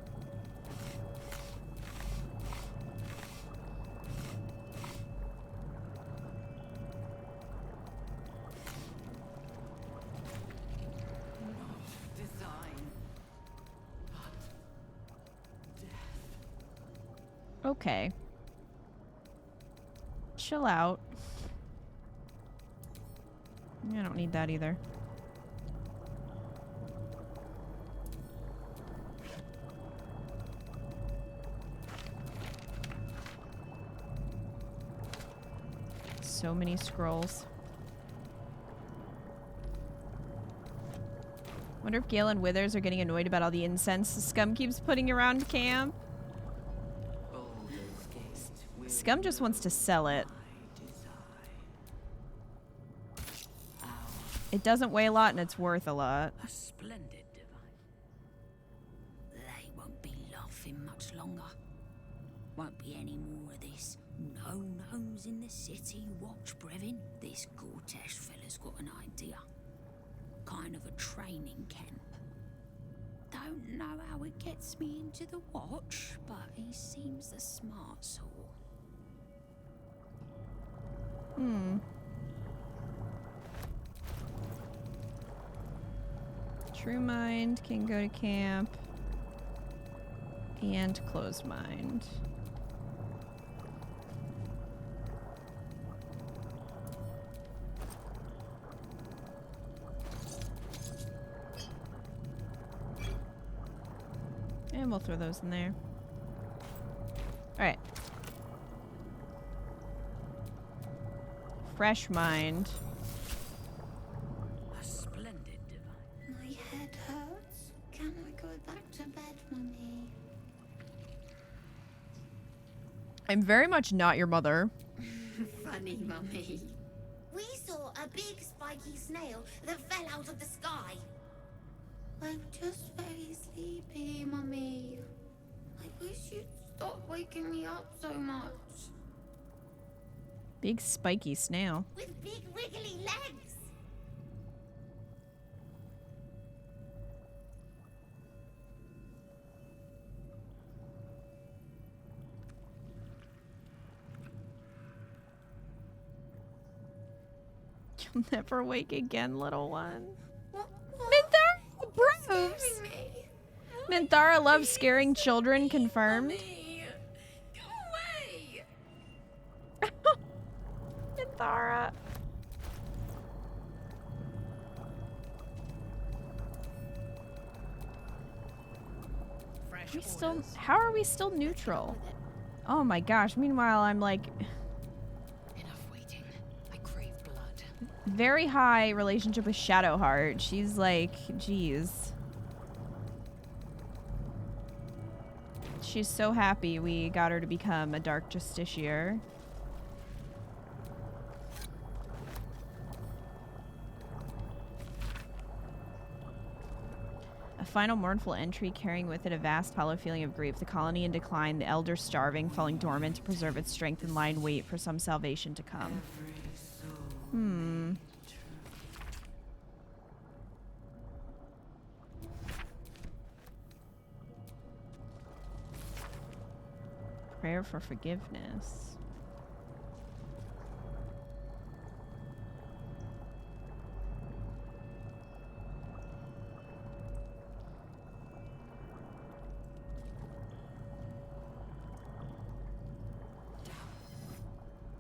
Okay. Chill out. I don't need that either. So many scrolls. Wonder if Gale and Withers are getting annoyed about all the incense Scum keeps putting around camp. Scum just wants to sell it. It doesn't weigh a lot and it's worth a lot. A splendid device. They won't be laughing much longer. Won't be any more of this. No gnomes in the city. Watch, Brevin. This Gortash fella's got an idea. Kind of a training camp. Don't know how it gets me into the watch, but he seems the smart sort. True Mind can go to camp. And Closed Mind. And we'll throw those in there. Alright. Fresh Mind. A splendid device. My head hurts. Can I go back to bed, Mummy? I'm very much not your mother. Funny, Mummy. We saw a big spiky snail that fell out of the sky. I'm just very sleepy, Mummy. I wish you'd stop waking me up so much. Big spiky snail. With big wiggly legs. You'll never wake again, little one. What? Minthara approves. Minthara loves scaring children, confirmed. Go away! Minthara. Fresh We still, orders. how are we still neutral? Oh my gosh. Meanwhile, I'm like Enough waiting. I crave blood. very high relationship with Shadowheart. She's like, geez. She's so happy we got her to become a Dark Justiciar. A final mournful entry carrying with it a vast hollow feeling of grief. The colony in decline, the elder starving, falling dormant to preserve its strength and lie in wait for some salvation to come. Prayer for forgiveness.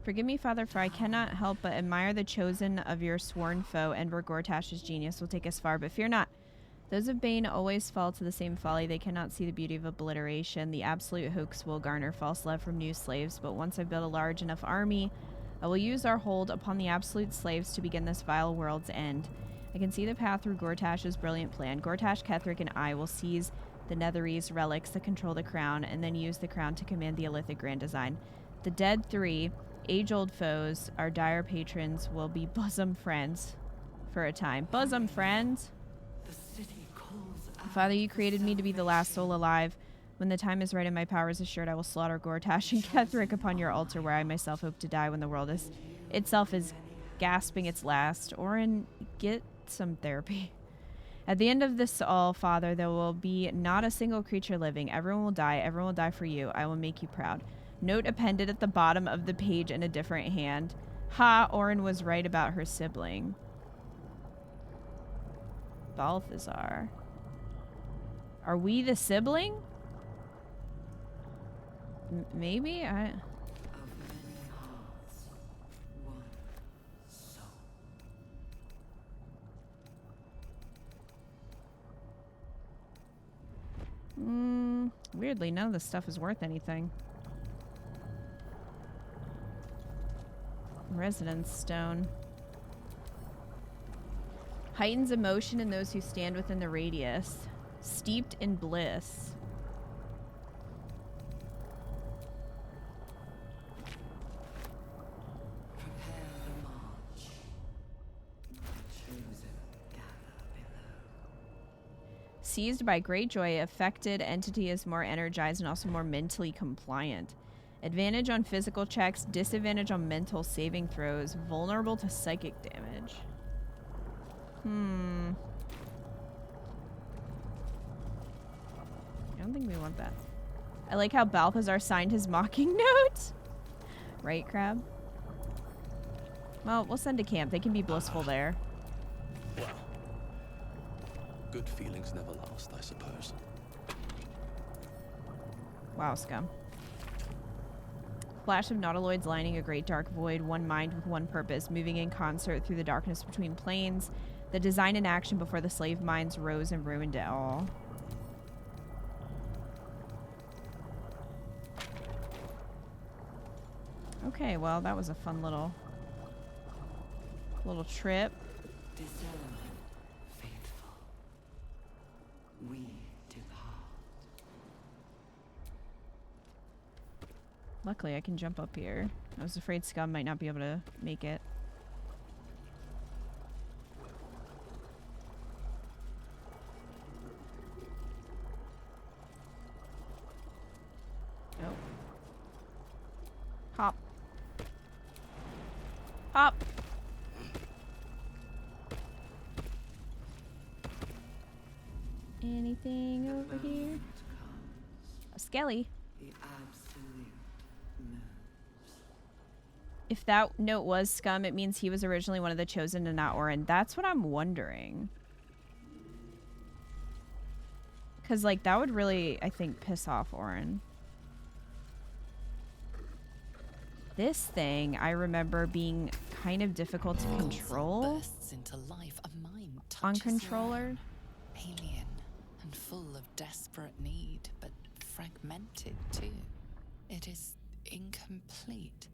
Forgive me, Father, for I cannot help but admire the chosen of your sworn foe. Enver Gortash's genius will take us far, but fear not. Those of Bane always fall to the same folly. They cannot see the beauty of obliteration. The absolute hoax will garner false love from new slaves, but once I've built a large enough army, I will use our hold upon the absolute slaves to begin this vile world's end. I can see the path through Gortash's brilliant plan. Gortash, Ketheric, and I will seize the Netherese relics that control the crown, and then use the crown to command the Elithic grand design. The dead three, age-old foes, our dire patrons, will be bosom friends for a time. Bosom friends? The city calls out. Father, you created me to be the last soul alive. When the time is right and my power is assured, I will slaughter Gortash and Ketheric upon your altar, where I myself hope to die when the world is itself is gasping its last. Orin, get some therapy. At the end of this all, Father, there will be not a single creature living. Everyone will die. Everyone will die for you. I will make you proud. Note appended at the bottom of the page in a different hand. Ha, Orin was right about her sibling. Balthazar. Are we the sibling? Maybe? Weirdly, none of this stuff is worth anything. Resonance stone. Heightens emotion in those who stand within the radius. Steeped in bliss. Prepare the march. Chosen gather below. Seized by great joy, affected entity is more energized and also more mentally compliant. Advantage on physical checks, disadvantage on mental saving throws, vulnerable to psychic damage. I don't think we want that. I like how Balthazar signed his mocking note. Right, Crab? Well, we'll send to camp. They can be blissful there. Well, good feelings never last, I suppose. Wow, scum. Flash of nautiloids lining a great dark void, one mind with one purpose, moving in concert through the darkness between planes. The design and action before the slave minds rose and ruined it all. Okay, well, that was a fun little trip. Discern, faithful. We depart. Luckily, I can jump up here. I was afraid Scum might not be able to make it. Oh. Hop. Hop. Anything over here? A skelly. The absolute moves. If that note was Scum, it means he was originally one of the chosen and not Orin. That's what I'm wondering. Because, like, that would really, I think, piss off Orin. This thing, I remember being kind of difficult to control Bursts into life, a mind on touches controller. alien and full of desperate need, but fragmented too. It is incomplete.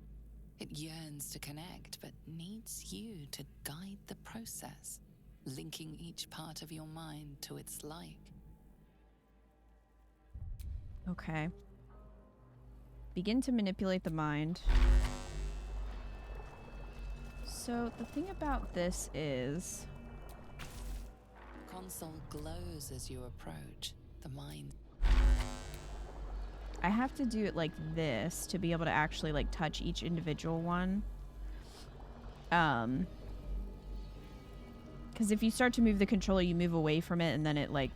It yearns to connect, but needs you to guide the process, linking each part of your mind to its like. Okay. Begin to manipulate the mind. So the thing about this is... Console glows as you approach. The mind... I have to do it like this to be able to actually like touch each individual one. Because if you start to move the controller, you move away from it and then it like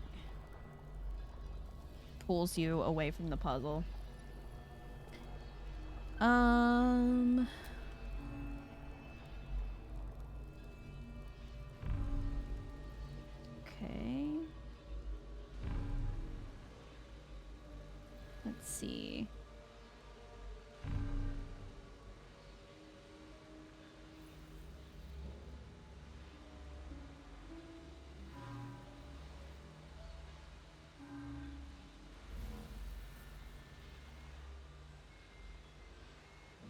pulls you away from the puzzle. Okay. Let's see.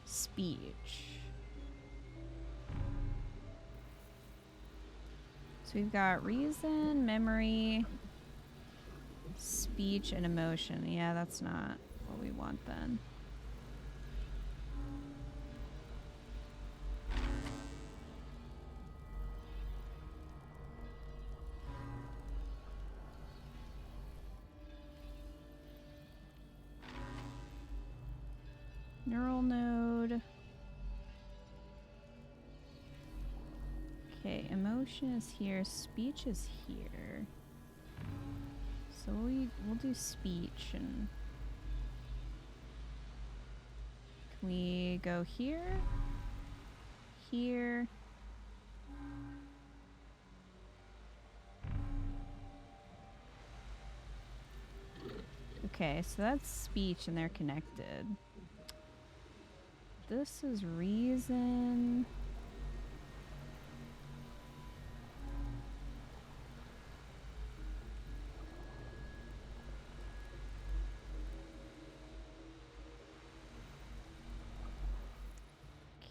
Speech. So we've got reason, memory, speech, and emotion. Yeah, that's not what we want then. Neural node. Okay, emotion is here, speech is here. So we'll do speech, and can we go here? Here. Okay, so that's speech and they're connected. This is reason.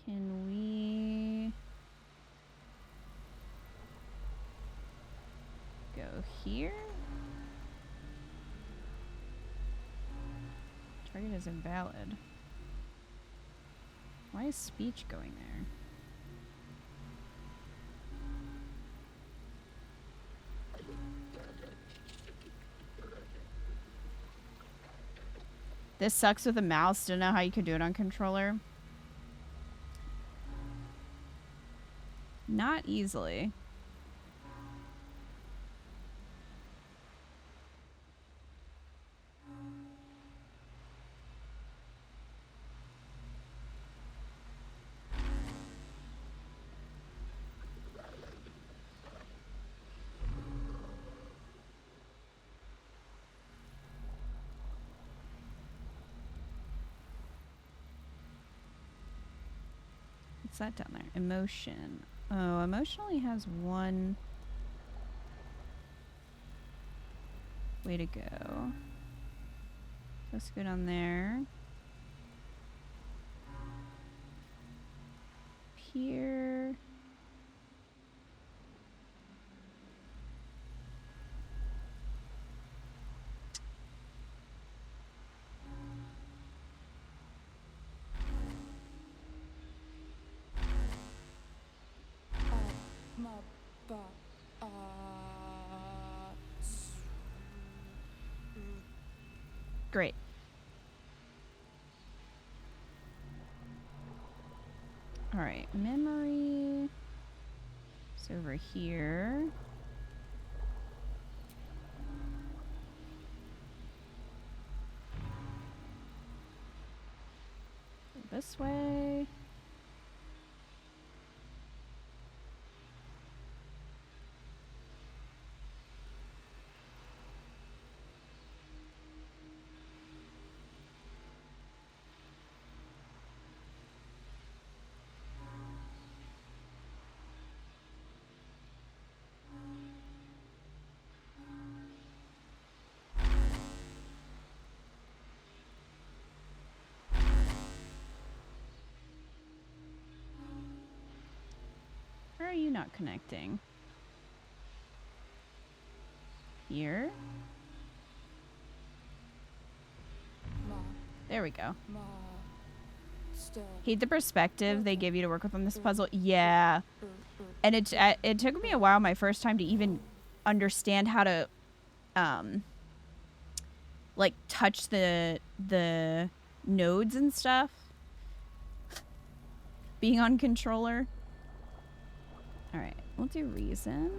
Can we go here? Target is invalid. Why is speech going there? This sucks with a mouse. Don't know how you could do it on controller. Not easily. What's that down there? Emotion. Oh, emotion only has one way to go. Let's go down there. Here. Great. All right, memory. It's over here. This way. Where are you not connecting? Here? There we go. Hate the perspective they give you to work with on this puzzle. Yeah. And it took me a while my first time to even understand how to like touch the nodes and stuff. Being on controller. All right, we'll do reason.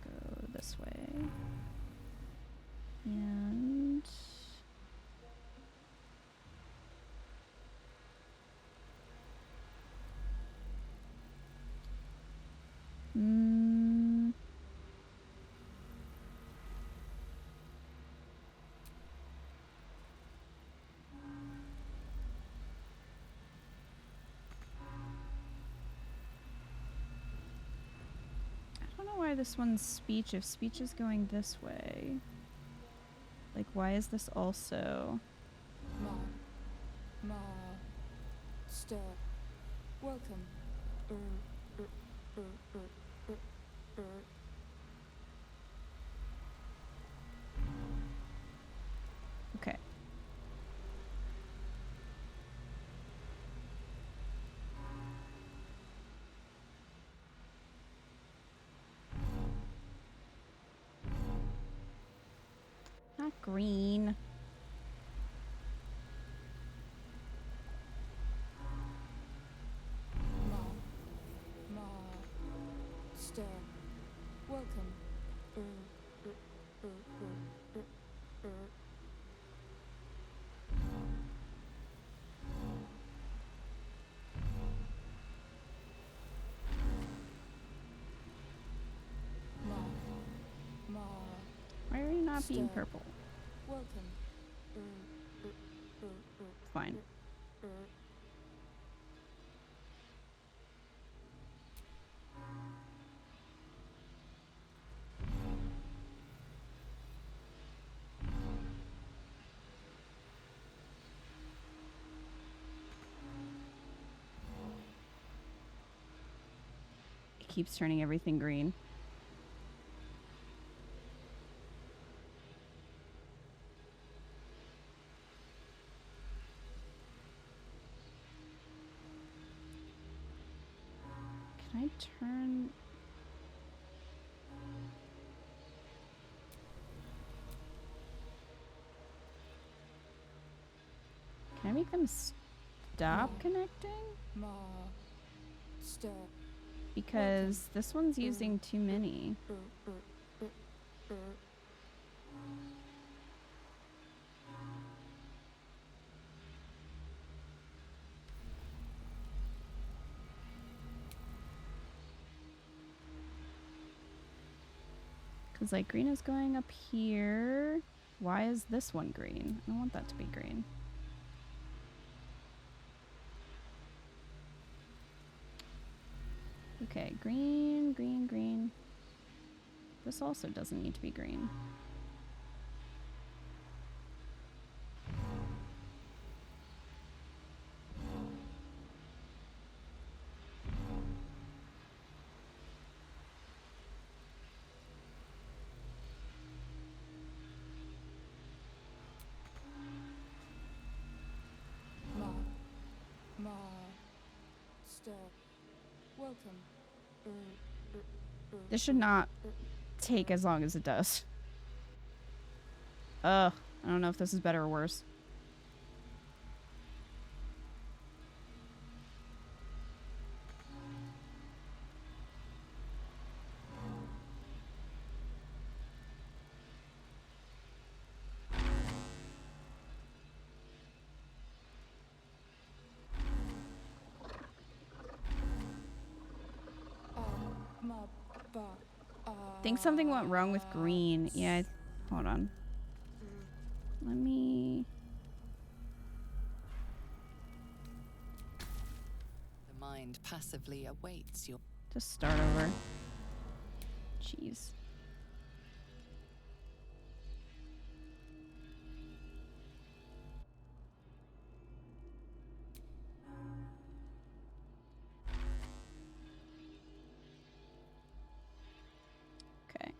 Go this way. And I don't know why this one's speech if speech is going this way. Like, why is this also? Welcome. Okay. Not green. Stir. Welcome. Why are you not being purple? Welcome. Fine. It keeps turning everything green. Can I turn... Can I make them stop connecting? Because this one's using too many. Because, like, green is going up here. Why is this one green? I don't want that to be green. Okay, green, green, green. This also doesn't need to be green. Welcome. This should not take as long as it does. Ugh. I don't know if this is better or worse. I think something went wrong with green. Yeah, hold on. Let me... The mind passively awaits your... Just start over. Jeez. Okay.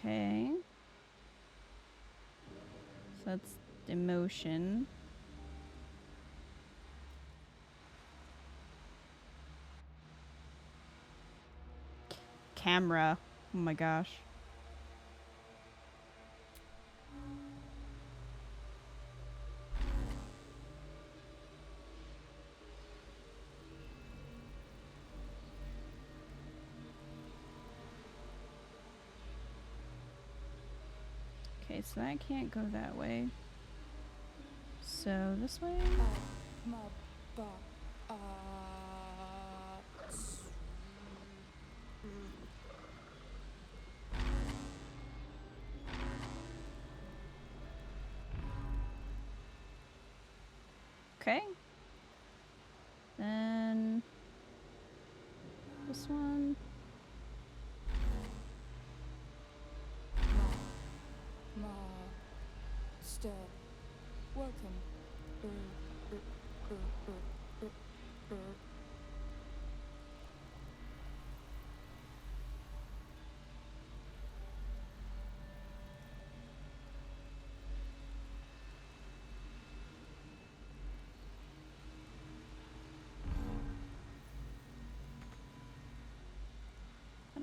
Okay. So that's emotion. Camera. Oh my gosh. Okay, so that can't go that way. So this way? Okay. Then this one. Stir. Welcome.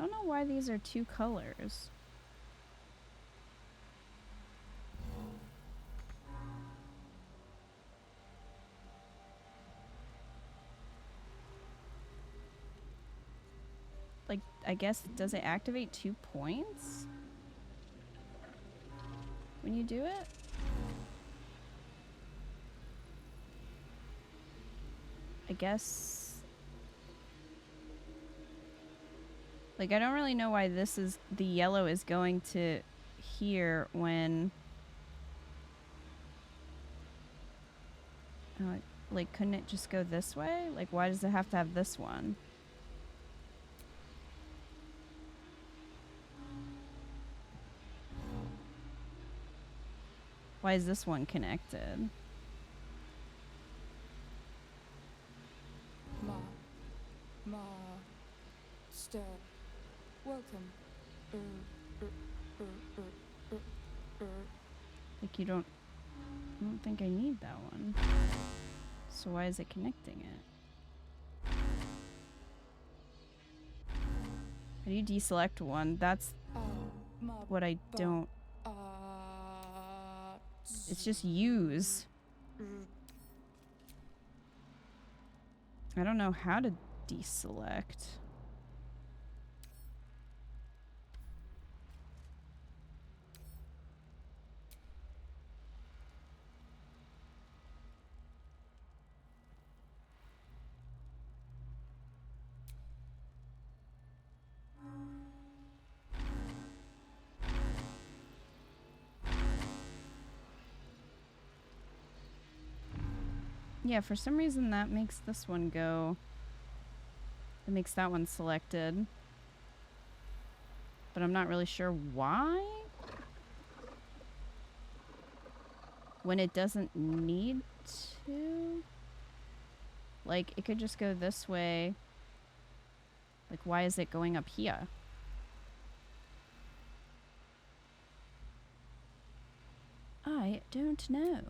I don't know why these are two colors. Like, I guess, does it activate 2 points when you do it? I guess. Like, I don't really know why this is, the yellow is going to here when, like, couldn't it just go this way? Like, why does it have to have this one? Why is this one connected? Master, welcome. Like, I don't think I need that one. So why is it connecting it? How do you deselect one? That's what I don't. It's just use. I don't know how to deselect. Yeah, for some reason that makes this one go. It makes that one selected. But I'm not really sure why. When it doesn't need to. Like, it could just go this way. Like, why is it going up here? I don't know.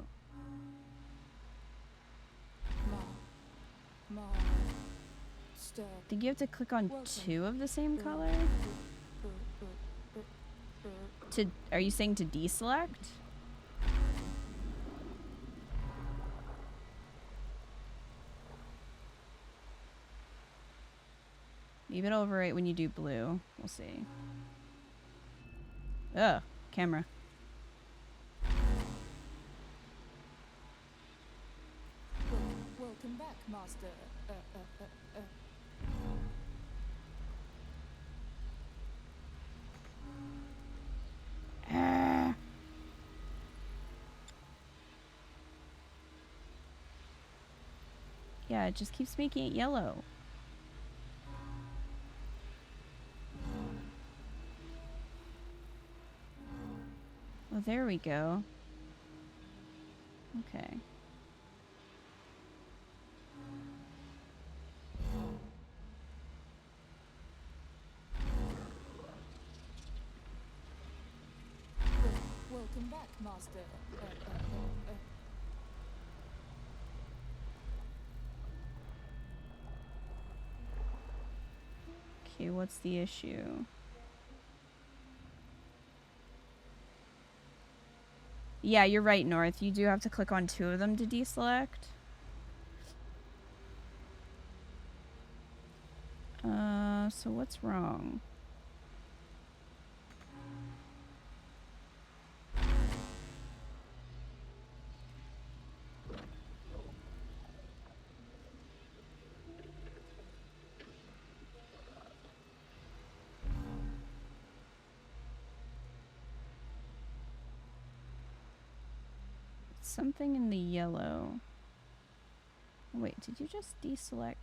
I think you have to click on 2 of the same color? Are you saying to deselect? Maybe it'll overwrite when you do blue. We'll see. Ugh, camera. Welcome back, Master. Yeah, it just keeps making it yellow. Oh, there we go. Okay. Welcome back, Master. Okay, what's the issue? Yeah, you're right, North. You do have to click on 2 of them to deselect. So what's wrong? Something in the yellow. Wait, did you just deselect?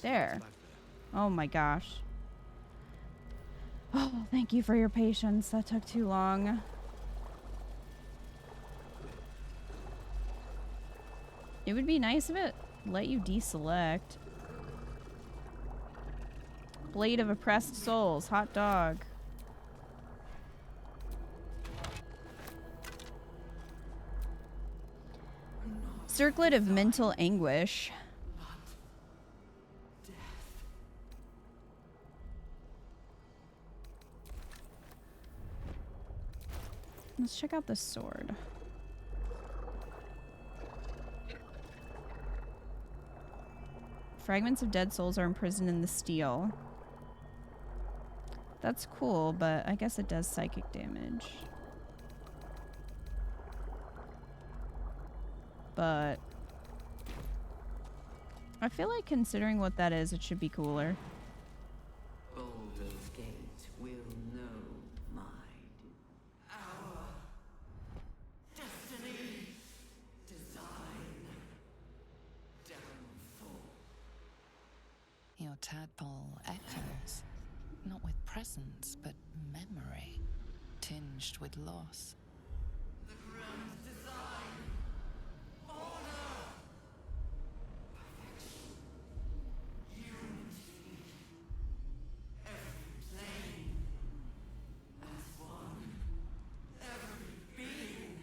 There. Oh my gosh. Oh, thank you for your patience. That took too long. It would be nice if it let you deselect. Blade of Oppressed Souls. Hot dog. Circlet of Mental Anguish. Let's check out the sword. Fragments of dead souls are imprisoned in the steel. That's cool, but I guess it does psychic damage. But I feel like considering what that is, it should be cooler. Baldur's Gate will know my our destiny, design, downfall. Your tadpole echoes, not with presence, but memory, tinged with loss. The grand design, order, perfection, unity, every plane as one, every being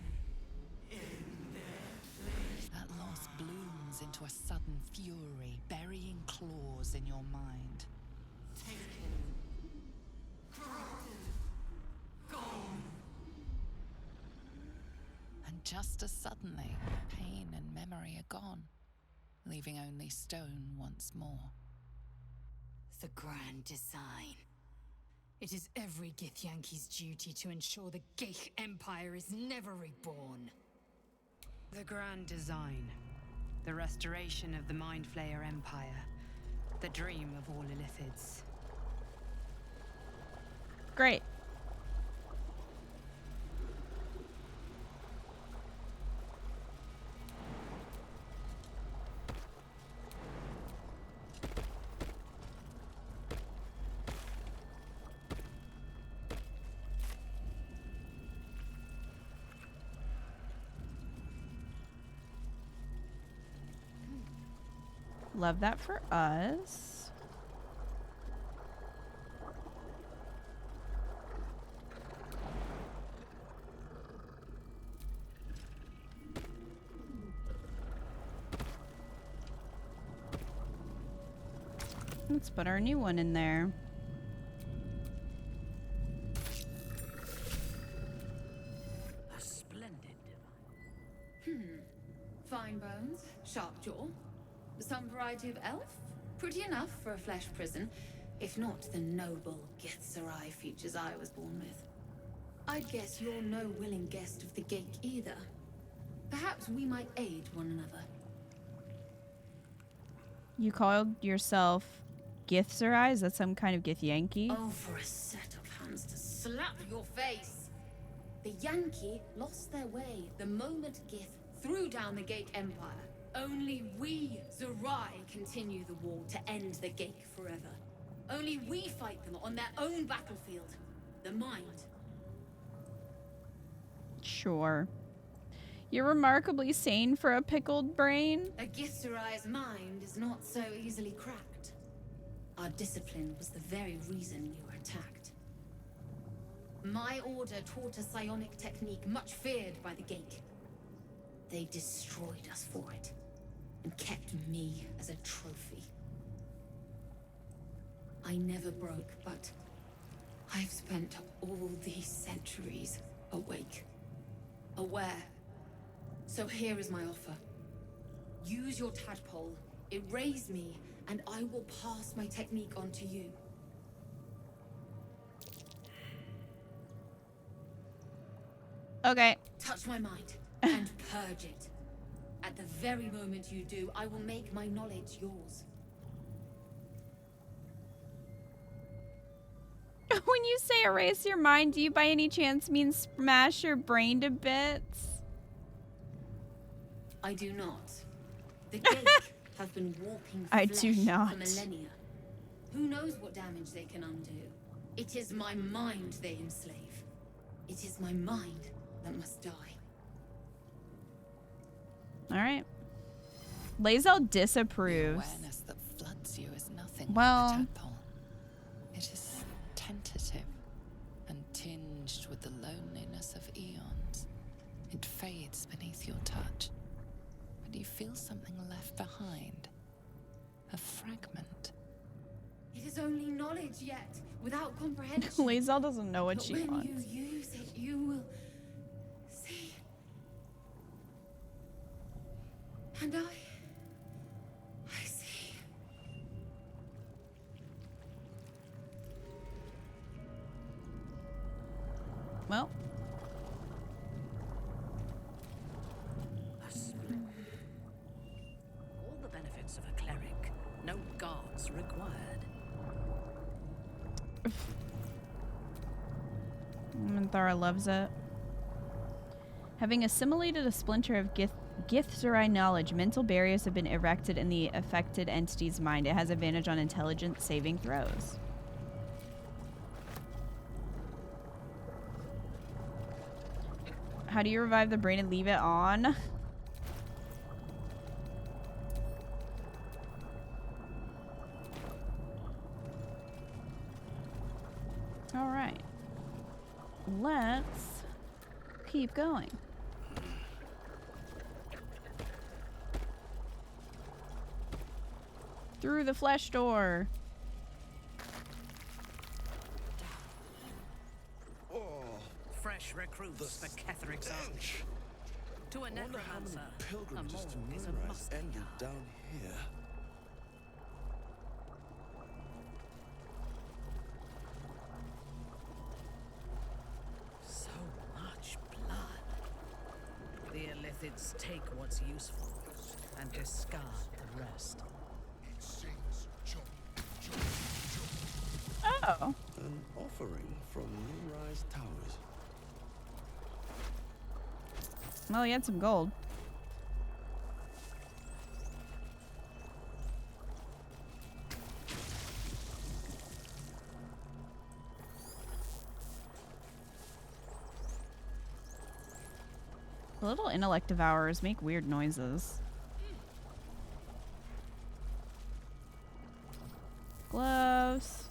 in their place. That loss blooms into a sudden fury, burying claws in your mind. Taken, corrupted, gone. And just as suddenly, pain and memory are gone, leaving only stone once more. The grand design. It is every Githyanki's duty to ensure the Geich Empire is never reborn. The grand design. The restoration of the Mind Flayer Empire. The dream of all Illithids. Great. Love that for us. Let's put our new one in there. A splendid Hmm. Fine bones, sharp jaw. Some variety of elf? Pretty enough for a flesh prison, if not the noble Githzerai features I was born with. I'd guess you're no willing guest of the Geich either. Perhaps we might aid one another. You called yourself Githzerai? Is that some kind of Githyanki? Oh, for a set of hands to slap your face! The Yankee lost their way the moment Gith threw down the Geich Empire. Only we, Zerai, continue the war to end the Geich forever. Only we fight them on their own battlefield. The mind. Sure. You're remarkably sane for a pickled brain. A Githzerai's mind is not so easily cracked. Our discipline was the very reason you were attacked. My order taught a psionic technique much feared by the Geich. They destroyed us for it, and kept me as a trophy. I never broke, but I've spent all these centuries awake, aware. So here is my offer. Use your tadpole, erase me, and I will pass my technique on to you. Okay. Touch my mind, and purge it. At the very moment you do, I will make my knowledge yours. When you say erase your mind, do you by any chance mean smash your brain to bits? I do not. The Geich have been walking I flesh do not. for millennia. Who knows what damage they can undo? It is my mind they enslave. It is my mind that must die. Alright. Lae'zel disapproves. The awareness that floods you is nothing Well, like the tadpole. It is tentative and tinged with the loneliness of eons. It fades beneath your touch, but you feel something left behind. A fragment. It is only knowledge yet, without comprehension. Lae'zel doesn't know what But she when wants. you use it, you will And I see. Well. All the benefits of a cleric. No guards required. Minthara loves it. Having assimilated a splinter of Githzerai knowledge, mental barriers have been erected in the affected entity's mind. It has advantage on intelligence saving throws. How do you revive the brain and leave it on? All right. Let's keep going. Through the flesh door. Oh, Fresh recruits for Ketheric's army. To a I wonder how many necromancer, a pilgrimages to morgue is a Moonrise must. ended down here. So much blood. The Illithids take what's useful and discard the rest. Oh. An offering from Moonrise Towers. Well, he had some gold. The little intellect devourers make weird noises. Gloves.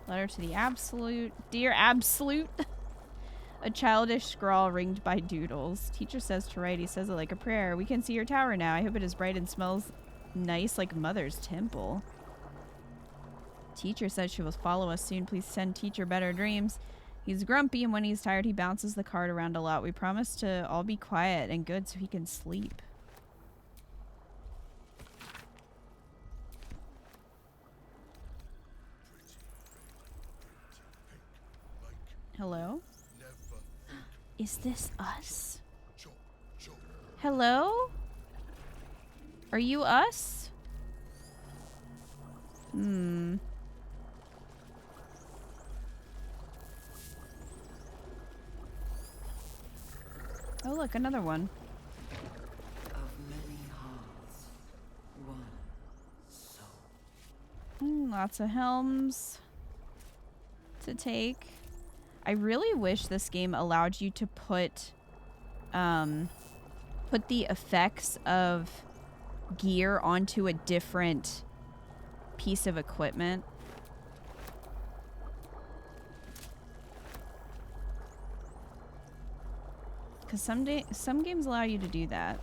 Letter to the Absolute. Dear Absolute. A childish scrawl ringed by doodles. Teacher says to write. He says it like a prayer. We can see your tower now. I hope it is bright and smells nice like Mother's temple. Teacher says she will follow us soon. Please send teacher better dreams. He's grumpy, and when he's tired, he bounces the cart around a lot. We promise to all be quiet and good so he can sleep. Hello? Is this us? Hello? Are you us? Hmm. Oh, look, another one. Of many hearts, one soul. Lots of helms to take. I really wish this game allowed you to put the effects of gear onto a different piece of equipment. Because some games allow you to do that.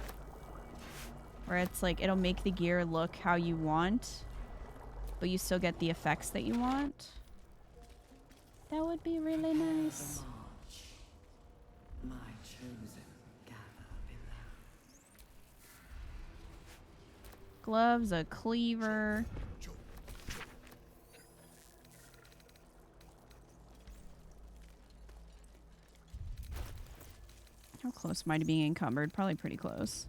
Where it's like, it'll make the gear look how you want, but you still get the effects that you want. That would be really nice. My chosen gather below. Gloves, a cleaver. How close am I to being encumbered? Probably pretty close.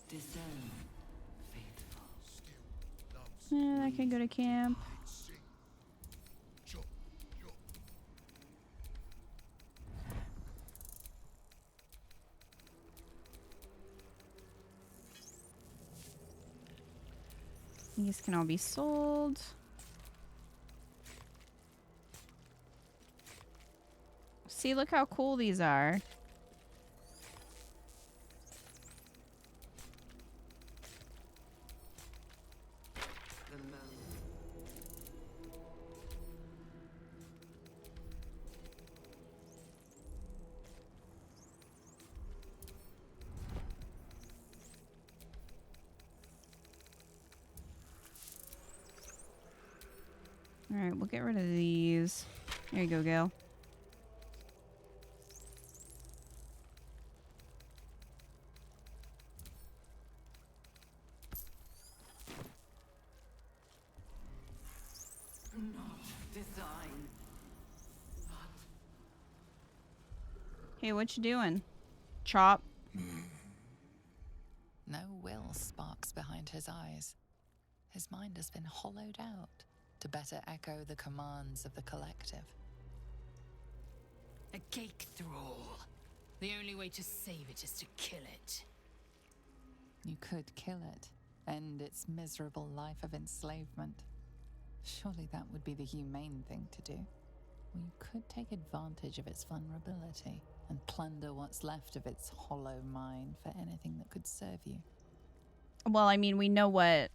Discern, faithful. Yeah, I can go to camp. These can all be sold. See, look how cool these are. Alright, we'll get rid of these. There you go, Gale. Not design. Hey, what you doing? Chop. No will sparks behind his eyes. His mind has been hollowed out to better echo the commands of the collective. A geek thrall. The only way to save it is to kill it. You could kill it, end its miserable life of enslavement. Surely that would be the humane thing to do. Or you could take advantage of its vulnerability and plunder what's left of its hollow mind for anything that could serve you. Well, I mean, we know what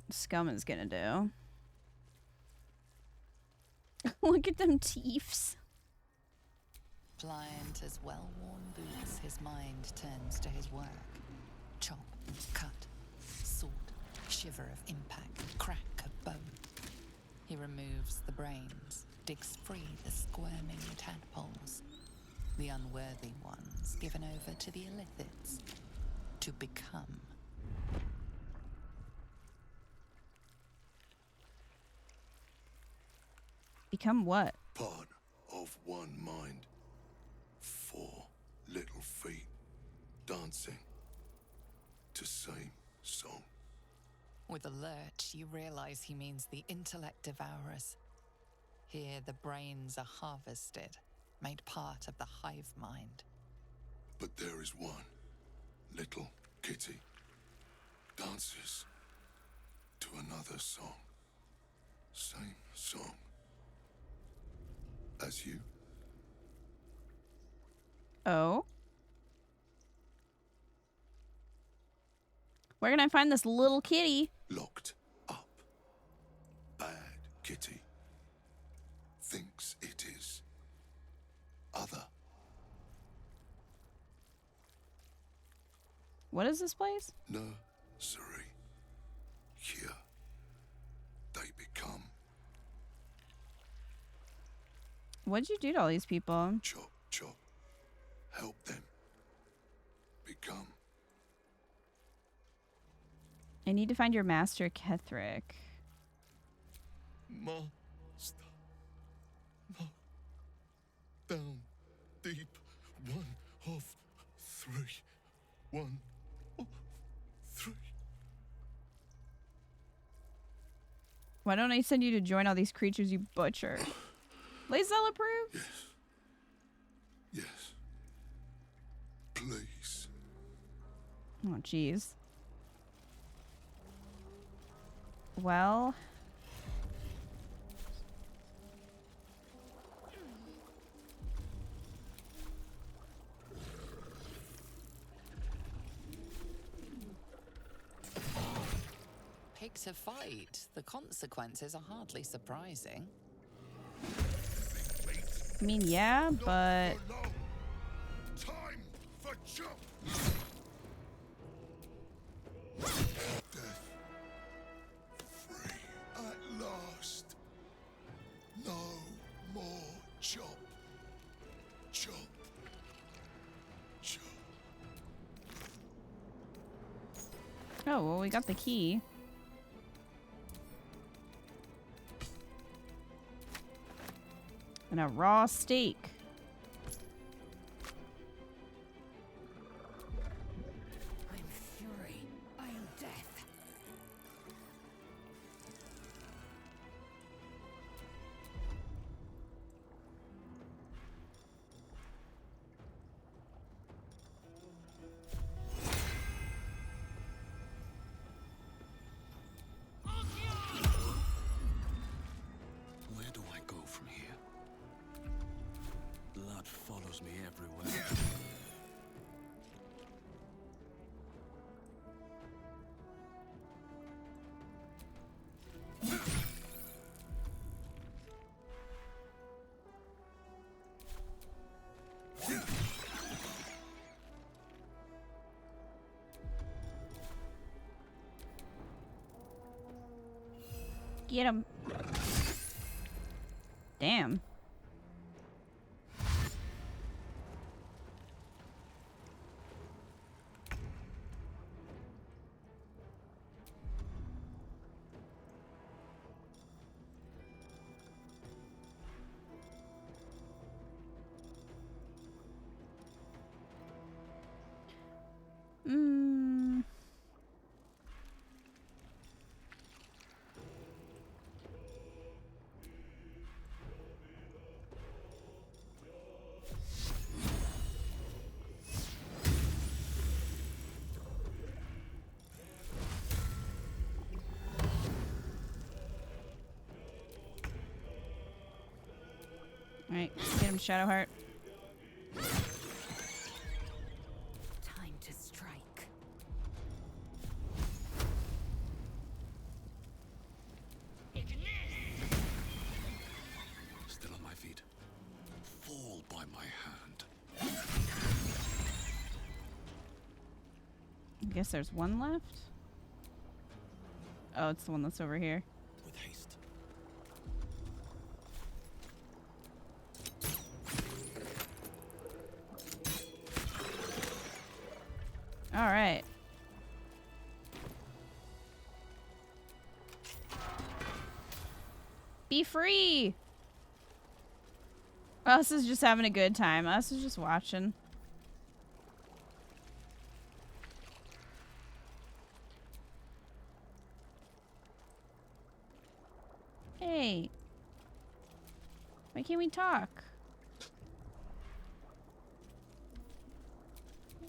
Scum is gonna do. Look at them teeths. Pliant as well-worn boots, his mind turns to his work. Chop, cut, sort, shiver of impact, crack of bone. He removes the brains, digs free the squirming tadpoles, the unworthy ones given over to the illithids, to become. Become what? Part of one mind. 4 little feet dancing to same song. With a lurch, you realize he means the intellect devourers. Here, the brains are harvested, made part of the hive mind. But there is one little kitty dances to another song. Same song as you. Oh? Where can I find this little kitty? Locked up. Bad kitty. Thinks it is other. What is this place? Nursery. Here they become. What'd you do to all these people? Chop, chop. Help them become. I need to find your master, Ketheric. Master. No. Down deep. 1 of 3. 1 of 3. Why don't I send you to join all these creatures you butcher? Lae'zel approved? Yes. Yes. Please. Oh, jeez. Well... Pick to fight. The consequences are hardly surprising. I mean, yeah, but... Time for jump. Death. Free at last. No more chop. Chop. Chop. Oh, well, we got the key. And a raw steak. I'm fury. I am death. Where do I go from here? Get him. Damn. Alright, get him, Shadowheart. Time to strike. Still on my feet. Fall by my hand. I guess there's one left. Oh, it's the one that's over here. With haste. All right. Be free. Us is just having a good time. Us is just watching. Hey. Why can't we talk?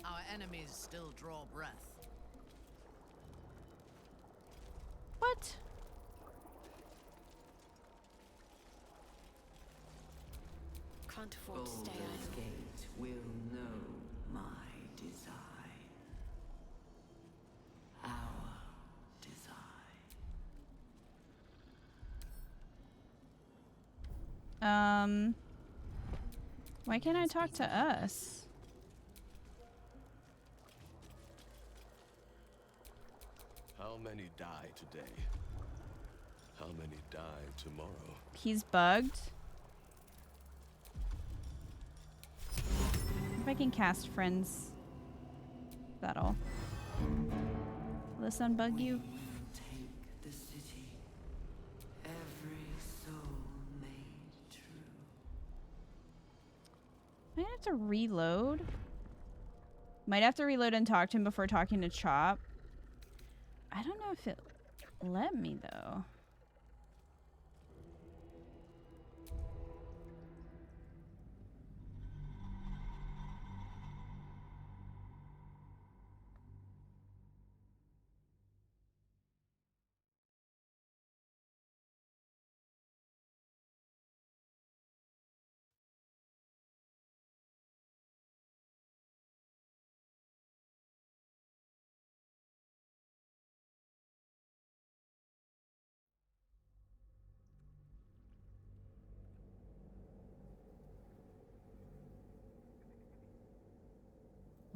Our enemies still draw breath. What? Can't afford to stay Baldur's idle. Gate will know my design. Our design. Why can't I talk to us? How many die today? How many die tomorrow? He's bugged. If I can cast friends, that'll. Will this unbug you? Take the city. Every soul made true. Might have to reload. Might have to reload and talk to him before talking to Chop. I don't know if it let me though.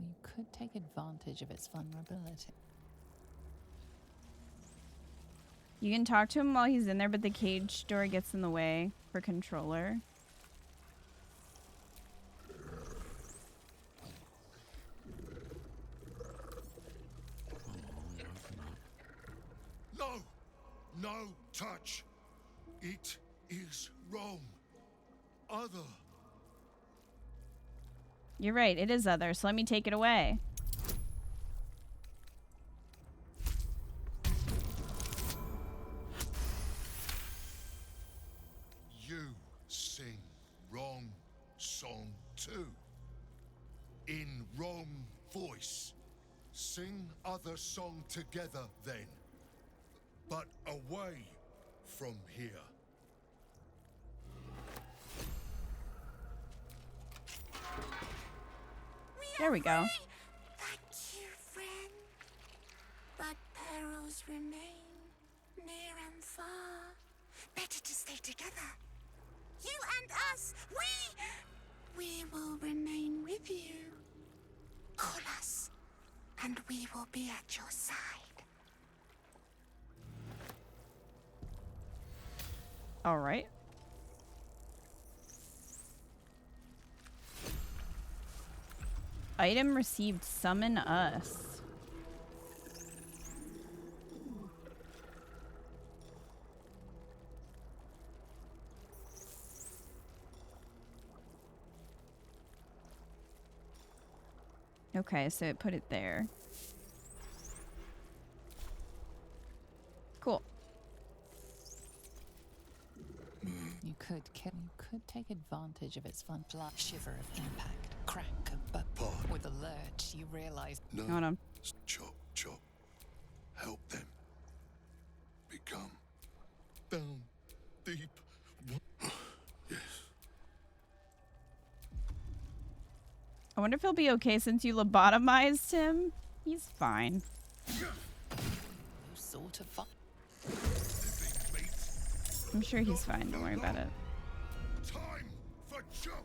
We could take advantage of its vulnerability. You can talk to him while he's in there, but the cage door gets in the way for controller. No! No touch! It is wrong. Other. You're right, it is other, so let me take it away. You sing wrong song too. In wrong voice. Sing other song together then. But away from here. There we go. Thank you, friend. But perils remain, near and far. Better to stay together. You and us, we will remain with you. Call us, and we will be at your side. All right. Item received. Summon us. Okay, so it put it there. Cool. You could take advantage of its fun shiver of impact, crack of but with a lurch you realize. No. Hold on. Chop, chop. Help them. Become down deep. Yes. I wonder if he'll be okay since you lobotomized him. He's fine. Sort of fun. I'm sure he's fine. Don't worry about it. Time for chop.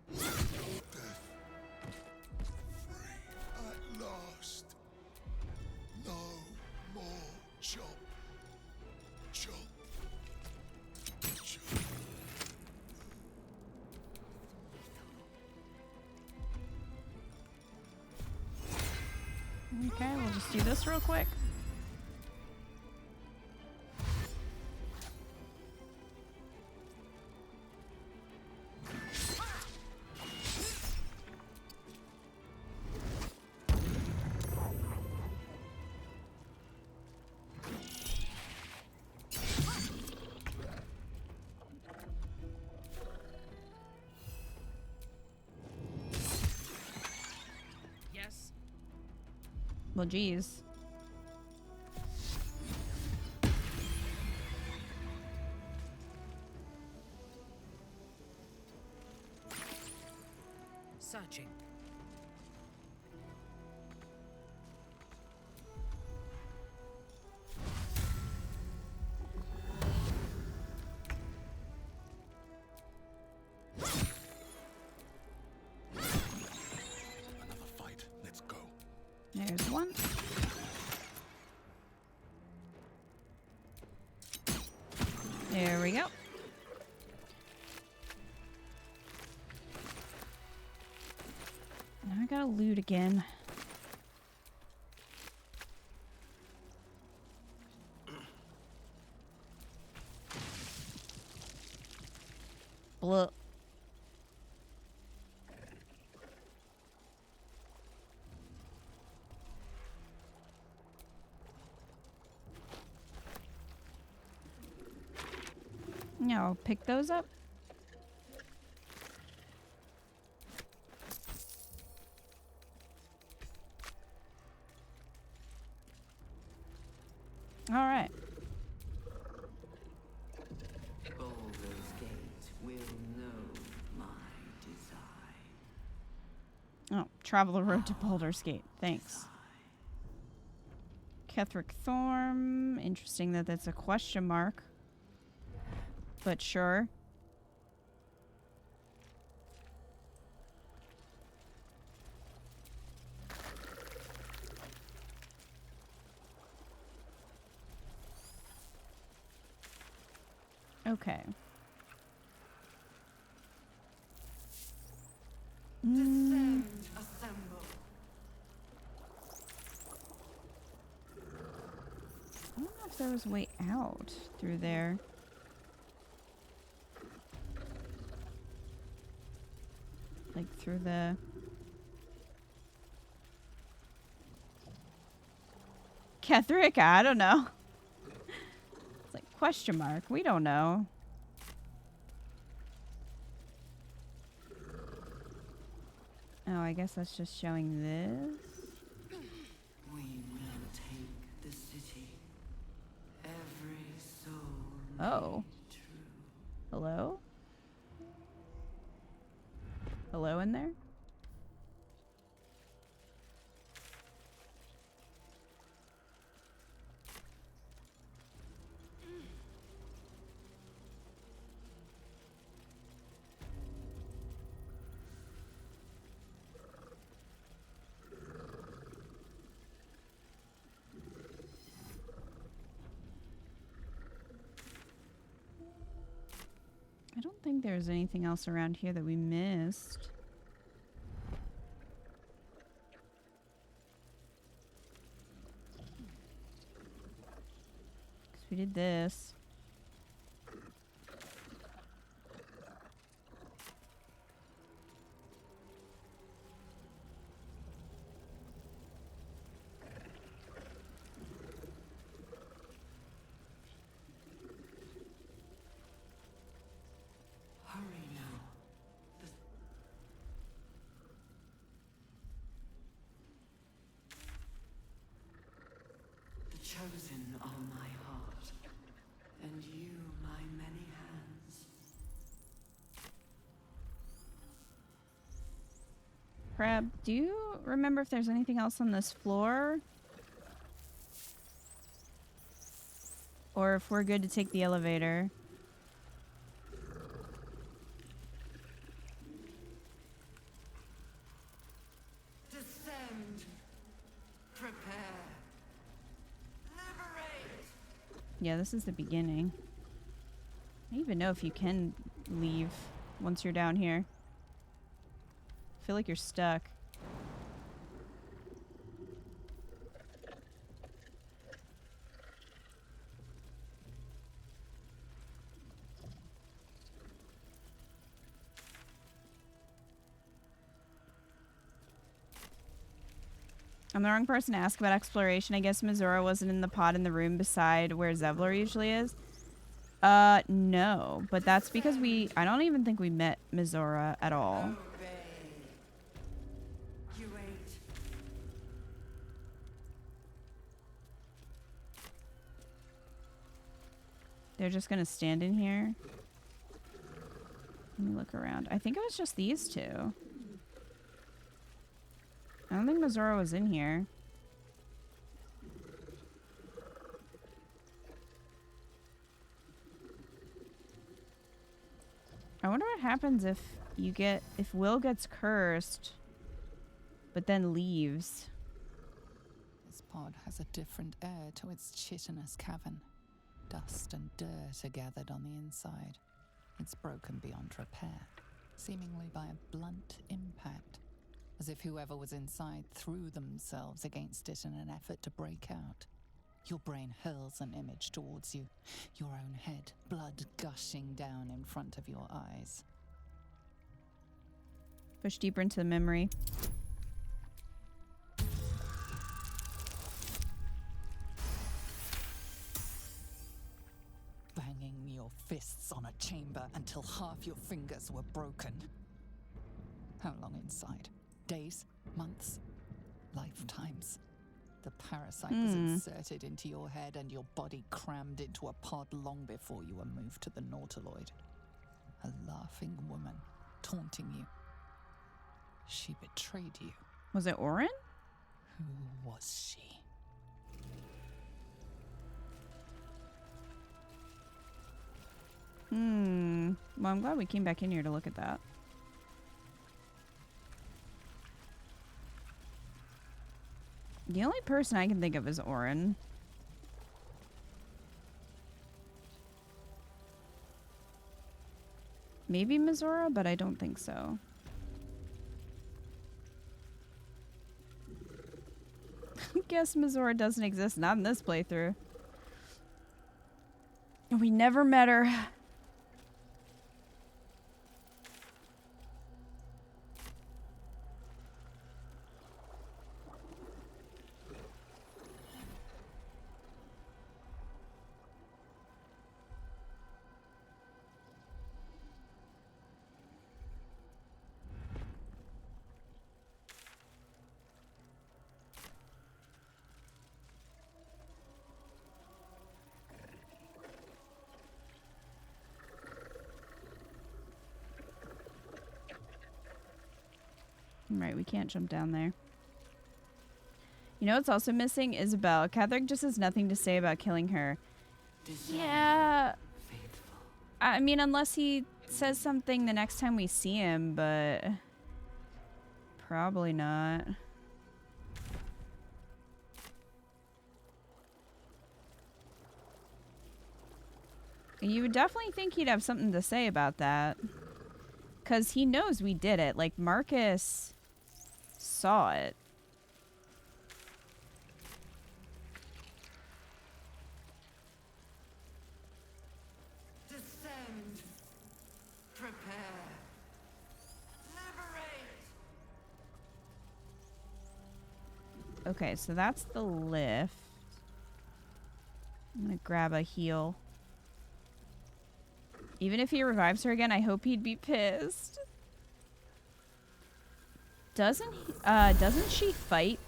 Death. Free at last. No more chop. Chop. Chop. Okay, we'll just do this real quick. Yes. Well, geez. Searching. Another fight. Let's go. There's one. There we go. Now I gotta loot again. Blah. Yeah, I'll pick those up. All right. Baldur's Gate will know my design. Oh, travel the road to Baldur's Gate. Thanks. Ketheric Thorm. Interesting that that's a question mark. But sure. Okay. Descend, assemble. I don't know if there was a way out through there. Like through the... Ketheric? I don't know. It's like question mark. We don't know. Oh, I guess that's just showing this. We will take the city. Every soul Oh. made true. Hello? Hello in there? I don't think there's anything else around here that we missed. 'Cause we did this. Hurry now. The chosen are my heart, and you my many hands. Crab, do you remember if there's anything else on this floor? Or if we're good to take the elevator? Descend. Prepare. Liberate. Yeah, this is the beginning. I don't even know if you can leave once you're down here. I feel like you're stuck. I'm the wrong person to ask about exploration. I guess Mizora wasn't in the pod in the room beside where Zevlor usually is. No. But that's because I don't even think we met Mizora at all. You wait. They're just gonna stand in here. Let me look around. I think it was just these two. I don't think Mizora was in here. I wonder what happens if Will gets cursed, but then leaves. This pod has a different air to its chitinous cavern. Dust and dirt are gathered on the inside. It's broken beyond repair, seemingly by a blunt impact, as if whoever was inside threw themselves against it in an effort to break out. Your brain hurls an image towards you, your own head, blood gushing down in front of your eyes. Push deeper into the memory. Banging your fists on a chamber until half your fingers were broken. How long inside? Days? Months? Lifetimes? The parasite was inserted into your head and your body crammed into a pod long before you were moved to the Nautiloid. A laughing woman, taunting you. She betrayed you. Was it Orin? Who was she? Well, I'm glad we came back in here to look at that. The only person I can think of is Orin. Maybe Mizora, but I don't think so. Guess Mizora doesn't exist, not in this playthrough. We never met her. Right, we can't jump down there. You know what's also missing? Isobel. Ketheric just has nothing to say about killing her. Yeah. I mean, unless he says something the next time we see him, but probably not. You would definitely think he'd have something to say about that. Because he knows we did it. Like, Marcus saw it. Descend. Prepare. Liberate. Okay, so that's the lift. I'm gonna grab a heal. Even if he revives her again, I hope he'd be pissed. Doesn't she fight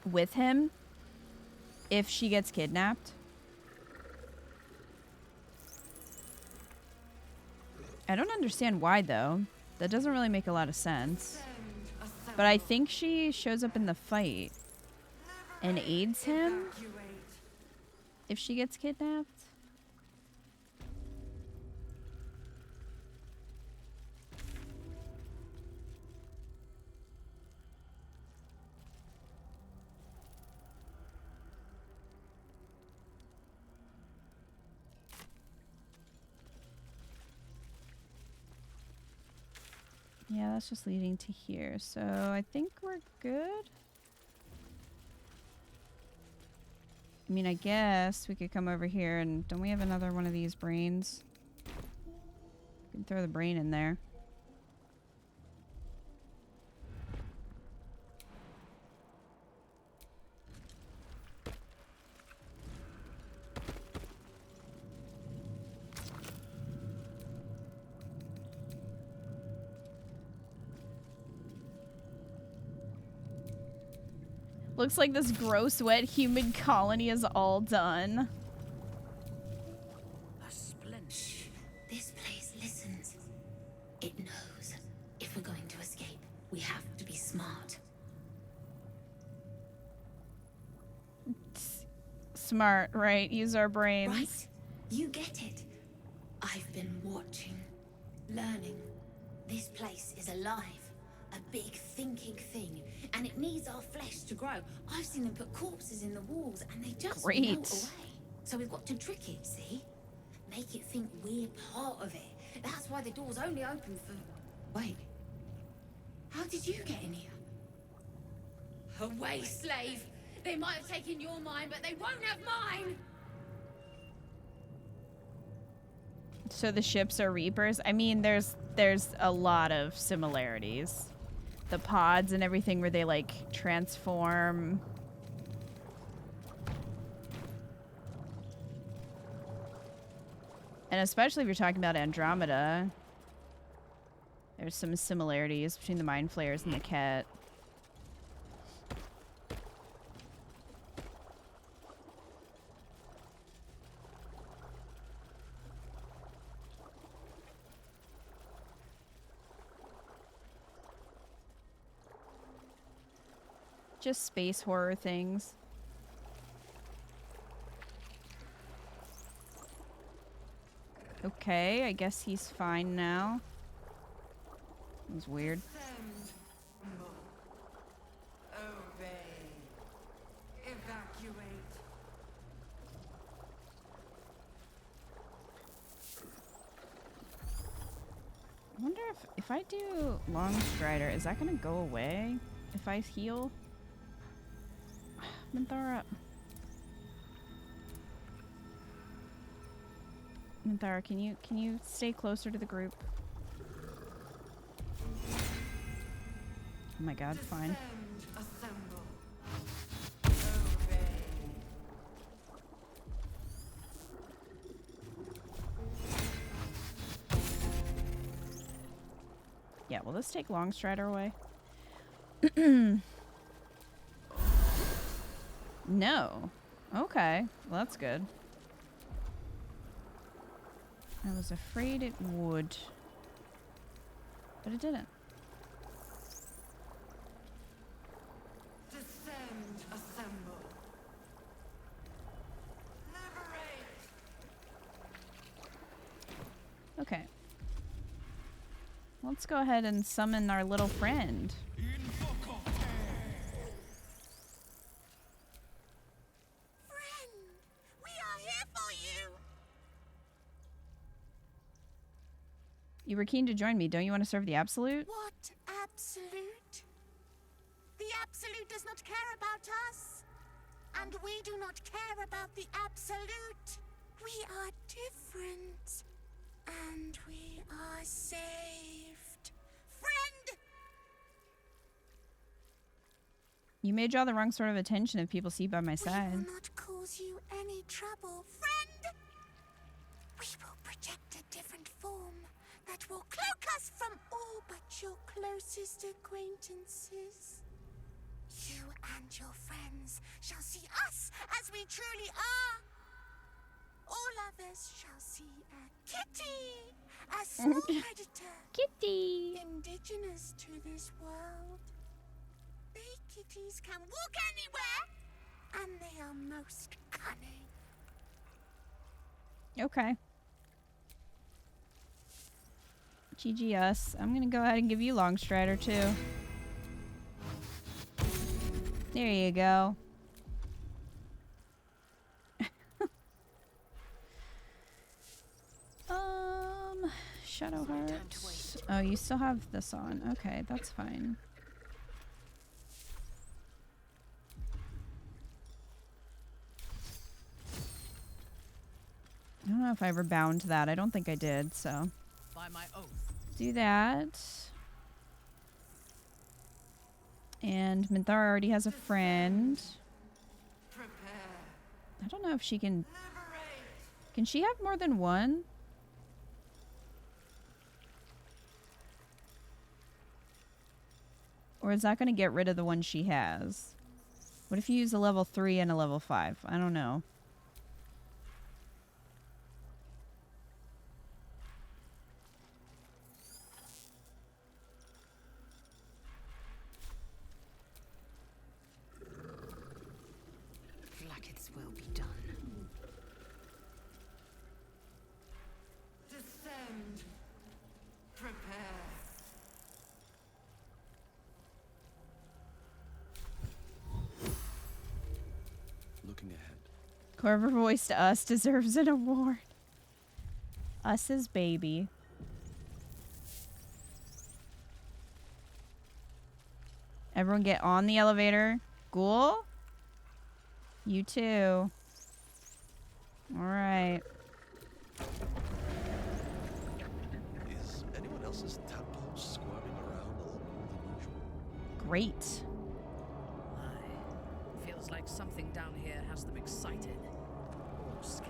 with him if she gets kidnapped? I don't understand why though. That doesn't really make a lot of sense. But I think she shows up in the fight and aids him if she gets kidnapped. Yeah, that's just leading to here. So I think we're good. I mean, I guess we could come over here and don't we have another one of these brains? We can throw the brain in there. Looks like this gross, wet human colony is all done. A splint. This place listens. It knows. If we're going to escape, we have to be smart. Smart, right? Use our brains. Right? You get it. I've been watching, learning. This place is alive. A big thinking thing, and it needs our flesh to grow. I've seen them put corpses in the walls, and they just melt away. So we've got to trick it, see? Make it think we're part of it. That's why the door's only open for... Wait. How did you get in here? Away, slave! They might have taken your mind, but they won't have mine! So the ships are Reapers? I mean, there's a lot of similarities. The pods and everything where they, like, transform. And especially if you're talking about Andromeda, there's some similarities between the Mind Flayers and the Ket. Just space horror things. Okay, I guess he's fine now. That was weird. Obey. Evacuate. I wonder if I do Long Strider, is that gonna go away if I heal? Minthara. Minthara, can you stay closer to the group? Oh my god, fine. Assemble. Yeah, will this take Long Strider away? No. Okay. Well, that's good. I was afraid it would. But it didn't. Descend, assemble. Liberate. Okay. Let's go ahead and summon our little friend. We are here for you! You were keen to join me. Don't you want to serve the Absolute? What Absolute? The Absolute does not care about us. And we do not care about the Absolute. We are different. And we are saved. Friend! You may draw the wrong sort of attention if people see you by my side. We will not cause you any trouble, friend. We will project a different form that will cloak us from all but your closest acquaintances. You and your friends shall see us as we truly are. All others shall see a kitty, a small predator. Kitty! Indigenous to this world. They kitties can walk anywhere, and they are most cunning. Okay. GG us. I'm gonna go ahead and give you Longstrider too. There you go. Shadowheart. Oh, you still have this on. Okay, that's fine. I don't know if I ever bound that. I don't think I did, so. By my oath. Do that. And Minthara already has a friend. I don't know if she can... Can she have more than one? Or is that going to get rid of the one she has? What if you use a level 3 and a level 5? I don't know. Blackets will be done. Descend. Prepare. Looking ahead. Whoever voiced us deserves an award. Us's baby. Everyone get on the elevator. Ghoul? You too. Alright. Is anyone else's tadpole squirming around a lot more than usual? Great. Feels like something down here has them excited or scared.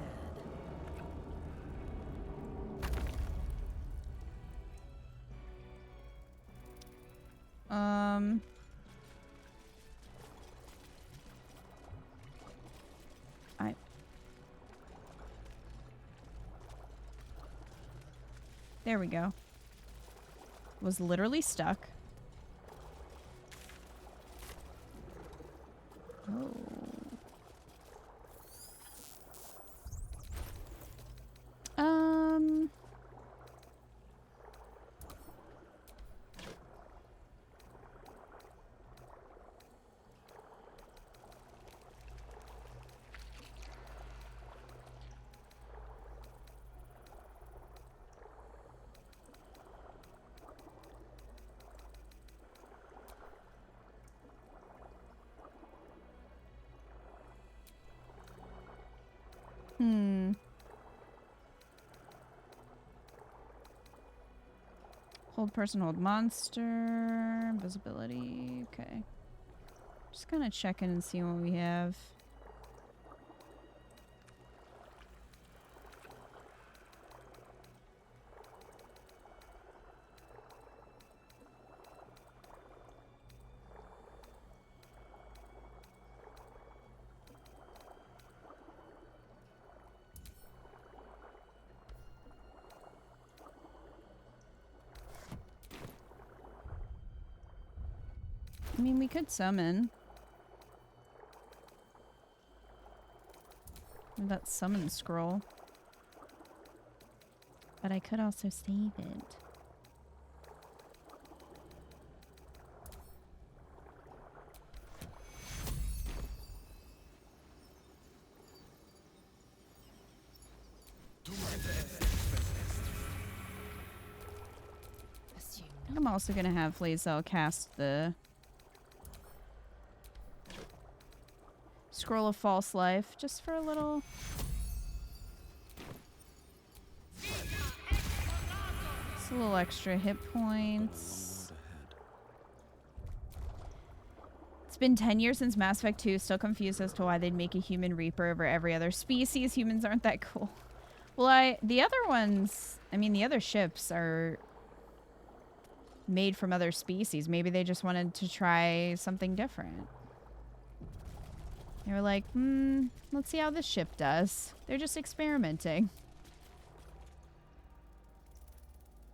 There we go. Was literally stuck. Oh. Hold person, hold monster. Visibility. Okay. Just kind of checking and seeing what we have. I mean, we could summon. With that summon scroll. But I could also save it. think I'm also gonna have Lae'zel cast the Scroll of False Life just for a little. Just a little extra hit points. It's been 10 years since Mass Effect 2. Still confused as to why they'd make a human Reaper over every other species. Humans aren't that cool. Well, the other ones, I mean, the other ships are made from other species. Maybe they just wanted to try something different. They were like, let's see how this ship does. They're just experimenting.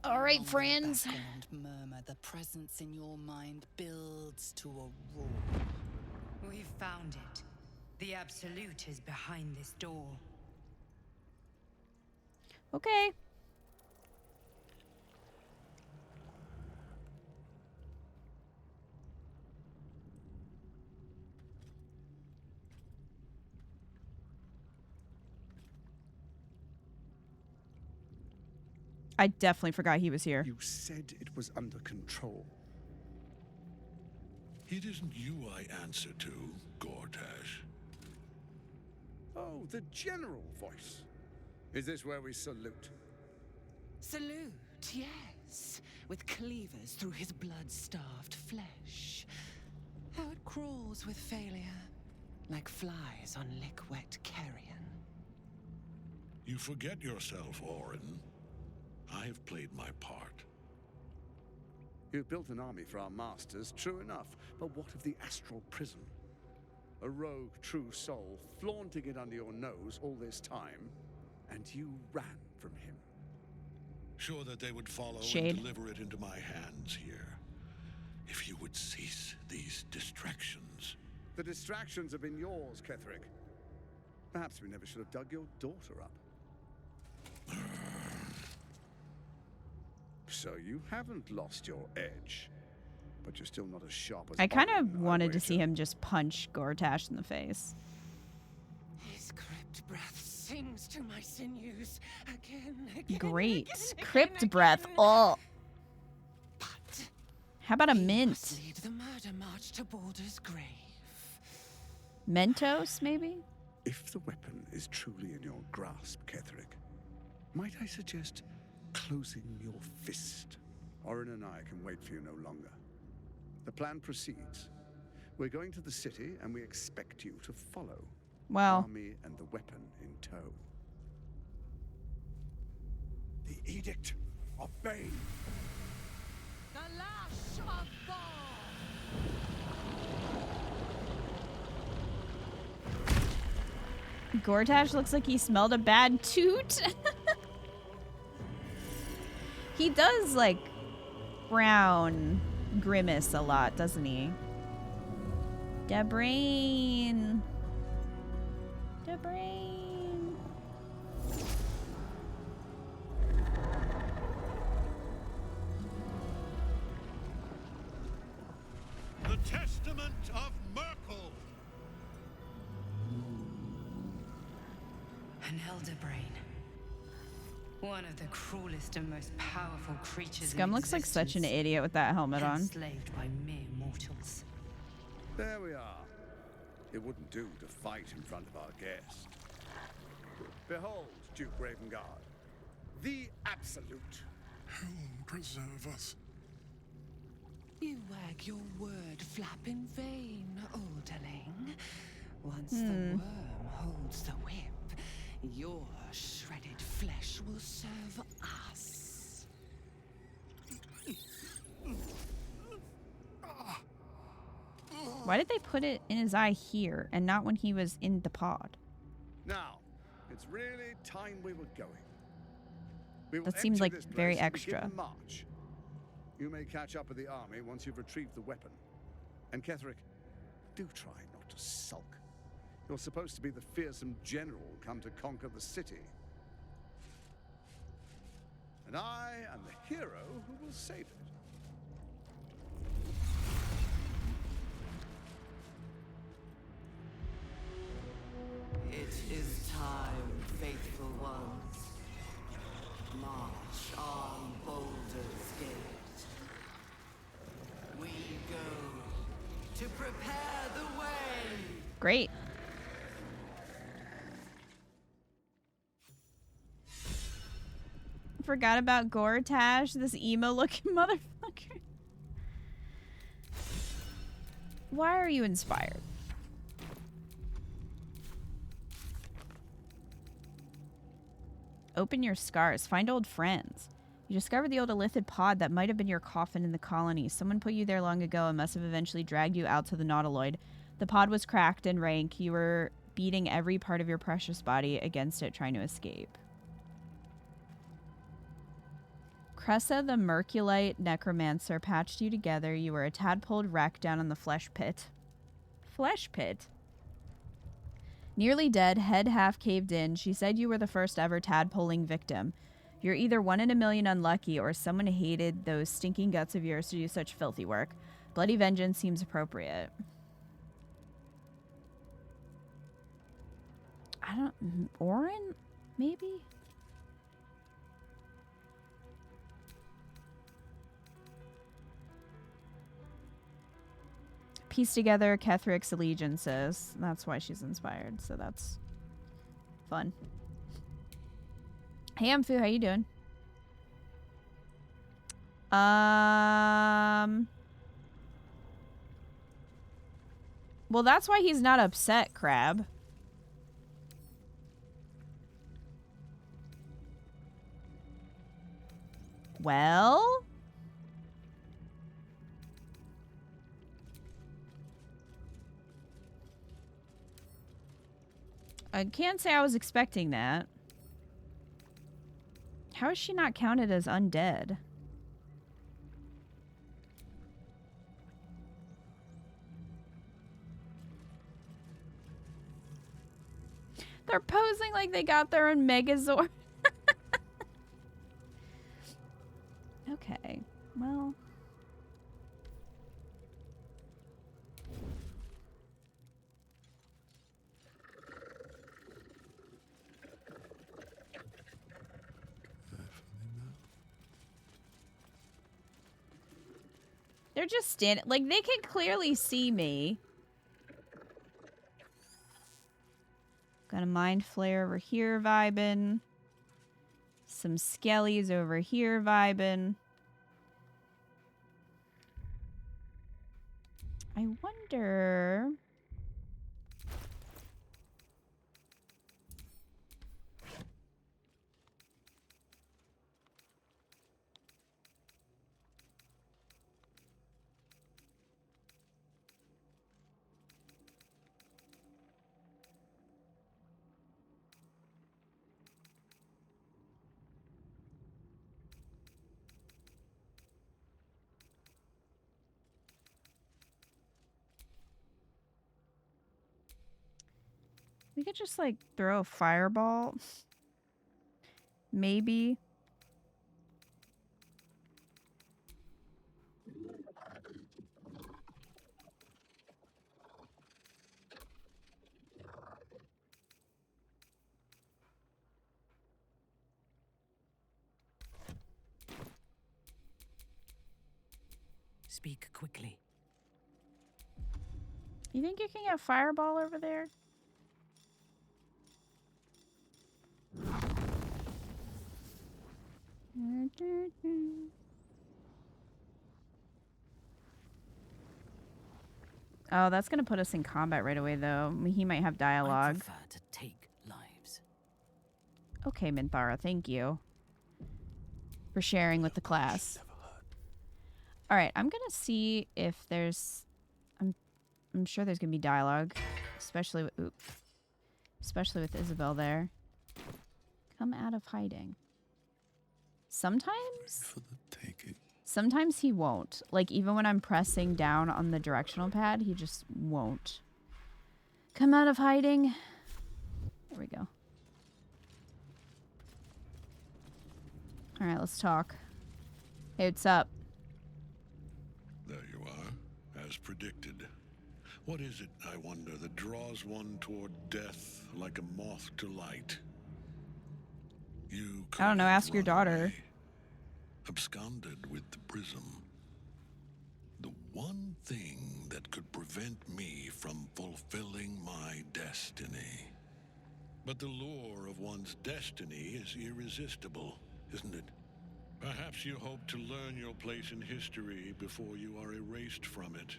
All right, friends. Murmur, the presence in your mind builds to a roar. We've found it. The Absolute is behind this door. Okay. I definitely forgot he was here. You said it was under control. It isn't you I answer to, Gortash. Oh, the general voice. Is this where we salute? Salute, yes. With cleavers through his blood-starved flesh. How it crawls with failure, like flies on lick-wet carrion. You forget yourself, Orin. I have played my part. You've built an army for our masters, true enough. But what of the astral prison? A rogue true soul flaunting it under your nose all this time, and you ran from him. Sure that they would follow and deliver it into my hands here. If you would cease these distractions. The distractions have been yours, Ketheric. Perhaps we never should have dug your daughter up. So you haven't lost your edge, but you're still not as sharp as I kind of wanted to see him just punch Gortash in the face. His crypt breath sings to my sinews again. Great. Crypt breath. Oh. But how about a mint? Lead the murder march to Baldur's grave. Mentos, maybe? If the weapon is truly in your grasp, Ketheric, might I suggest closing your fist? Orin and I can wait for you no longer. The plan proceeds. We're going to the city, and we expect you to follow. Well, Army and the weapon in tow. The Edict of Bane. The Lash of Ball. Gortash looks like he smelled a bad toot. He does, like, frown grimace a lot, doesn't he? Debrain. Debrain. The Testament of Myrkul. An elder brain. One of the cruelest and most powerful creatures Scum in looks like such an idiot with that helmet on. Enslaved by mere mortals. There we are. It wouldn't do to fight in front of our guest. Behold, Duke Ravengard, the Absolute. Whom preserve us? You wag your word flap in vain, olderling. Once the worm holds the whip, your shredded flesh will serve us. Why did they put it in his eye here and not when he was in the pod? Now, it's really time we were going. We will That seems enter like this place very and extra. begin the march. You may catch up with the army once you've retrieved the weapon. And Ketheric, do try not to sulk. You're supposed to be the fearsome general come to conquer the city. And I am the hero who will save it. It is time, faithful ones. March on Baldur's Gate. prepare the way. Great. Forgot about Gortash, this emo-looking motherfucker. Why are you inspired? Open your scars. Find old friends. You discovered the old Illithid pod that might have been your coffin in the colony. Someone put you there long ago and must have eventually dragged you out to the Nautiloid. The pod was cracked and rank. You were beating every part of your precious body against it, trying to escape. Cressa the Myrkulite necromancer patched you together. You were a tadpoled wreck down in the flesh pit. Flesh pit? Nearly dead, head half caved in. She said you were the first ever tadpoling victim. You're either 1 in a million unlucky or someone hated those stinking guts of yours to do such filthy work. Bloody vengeance seems appropriate. I don't... Orin? Maybe? Piece together Ketheric's allegiances. That's why she's inspired, so that's fun. Hey, Amphu, how you doing? Well, that's why he's not upset, Crab. Well... I can't say I was expecting that. How is she not counted as undead? They're posing like they got their own Megazord. Okay, well... They're just standing, like, they can clearly see me. Got a mind flare over here vibing. Some skellies over here vibing. I wonder... We could just, like, throw a fireball. Maybe. Speak quickly. You think you can get a fireball over there? Oh, that's gonna put us in combat right away, though. He might have dialogue. I prefer to take lives. Okay, Minthara, thank you for sharing with the class. All right, I'm gonna see if there's. I'm sure there's gonna be dialogue, especially with Isobel there. Come out of hiding. Sometimes he won't. Like, even when I'm pressing down on the directional pad, he just won't. Come out of hiding. There we go. All right, let's talk. Hey, what's up? There you are, as predicted. What is it, I wonder, that draws one toward death like a moth to light? You I don't know, ask your daughter. Absconded with the prism. The one thing that could prevent me from fulfilling my destiny. But the lure of one's destiny is irresistible, isn't it? Perhaps you hope to learn your place in history before you are erased from it.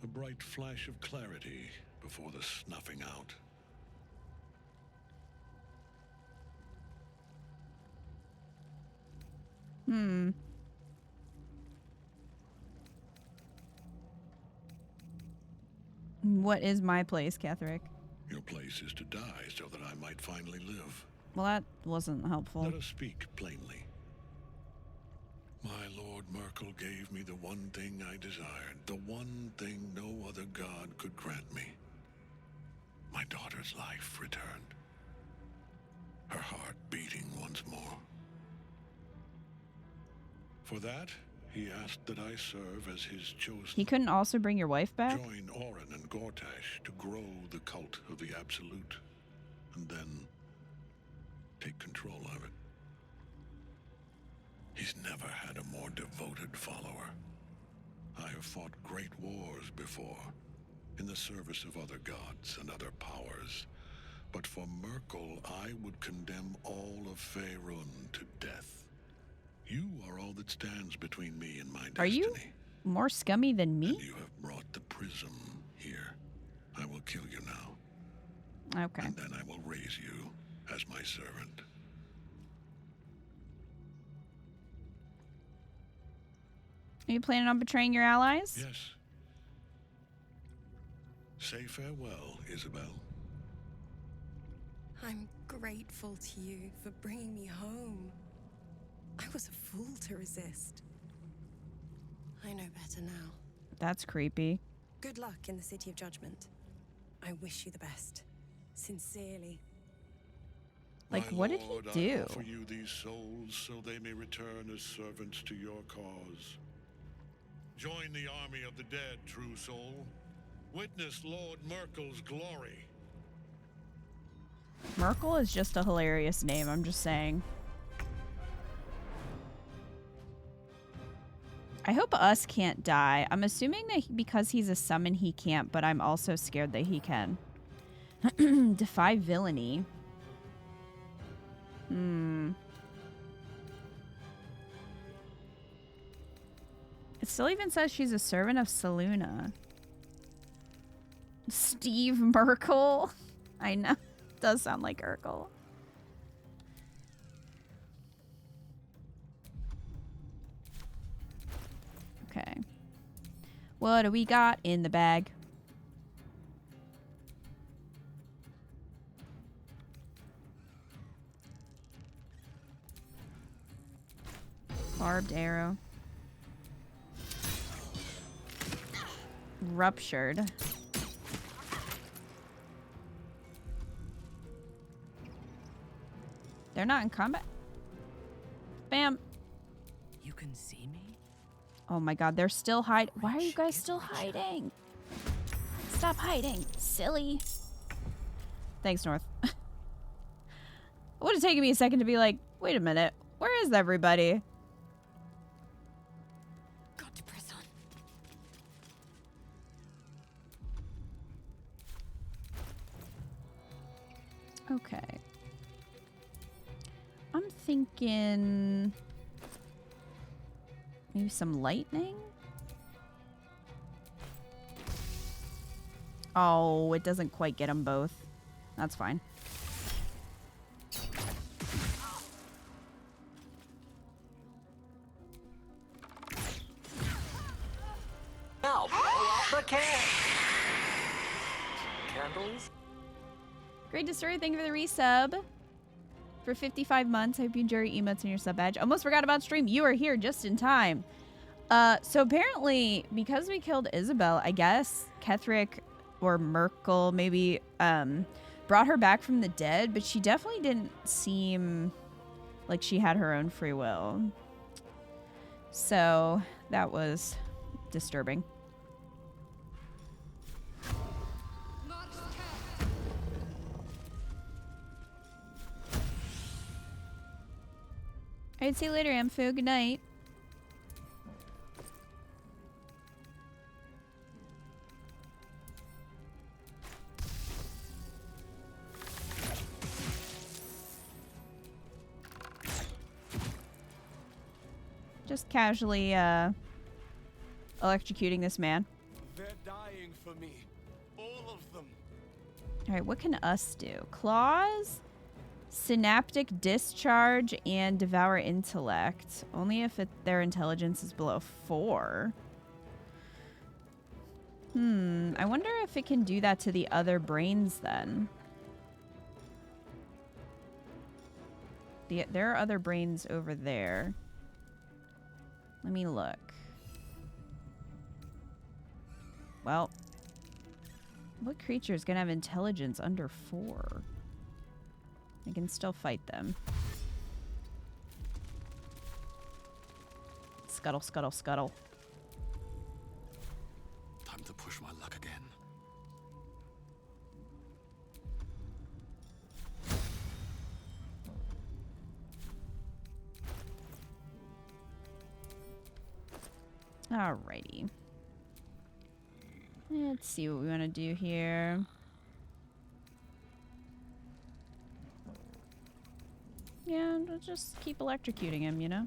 A bright flash of clarity before the snuffing out. What is my place, Ketheric? Your place is to die so that I might finally live. Well, that wasn't helpful. Let us speak plainly. My Lord Myrkul gave me the one thing I desired, the one thing no other god could grant me. My daughter's life returned. Her heart beating once more. For that, he asked that I serve as his chosen. He couldn't also bring your wife back? Join Orin and Gortash to grow the cult of the Absolute, and then take control of it. He's never had a more devoted follower. I have fought great wars before, in the service of other gods and other powers. But for Myrkul, I would condemn all of Faerun to death. You are all that stands between me and my destiny. Are you more scummy than me? And you have brought the prism here. I will kill you now. Okay. And then I will raise you as my servant. Are you planning on betraying your allies? Yes. Say farewell, Isobel. I'm grateful to you for bringing me home. I was a fool to resist. I know better now. That's creepy. Good luck in the City of Judgment. I wish you the best. Sincerely. Like, My what did he Lord, do? I offer you these souls so they may return as servants to your cause. Join the army of the dead, true soul. Witness Lord Myrkul's glory. Myrkul is just a hilarious name, I'm just saying. I hope Us can't die. I'm assuming that because he's a summon he can't, but I'm also scared that he can. Defy villainy. It still even says she's a servant of Saluna. Steve Myrkul. I know. Does sound like Urkel. Okay. What do we got in the bag? Barbed arrow. Ruptured. They're not in combat. Bam. You can see me? Oh my god, they're still hiding. Why are you guys still hiding? Stop hiding, silly. Thanks, North. It would have taken me a second to be like, wait a minute, where is everybody? Got to press on. Okay. I'm thinking maybe some lightning? Oh, it doesn't quite get them both. That's fine. Now, blow out the candles. Great Destroyer, thank you for the resub. For 55 months, I hope you enjoy your emotes and your sub badge. Almost forgot about stream. You are here just in time. So apparently, because we killed Isobel, I guess Ketheric or Myrkul maybe brought her back from the dead, but she definitely didn't seem like she had her own free will. So that was disturbing. Alright, see you later, Amphu. Good night. Just casually electrocuting this man. They're dying for me. All of them. Alright, what can us do? Claws, synaptic discharge, and devour intellect. Only if their intelligence is below 4. I wonder if it can do that to the other brains then. There are other brains over there. Let me look. Well, what creature is going to have intelligence under 4? I can still fight them. Scuttle, scuttle, scuttle. Time to push my luck again. Alrighty. Let's see what we want to do here. Yeah, we'll just keep electrocuting him, you know?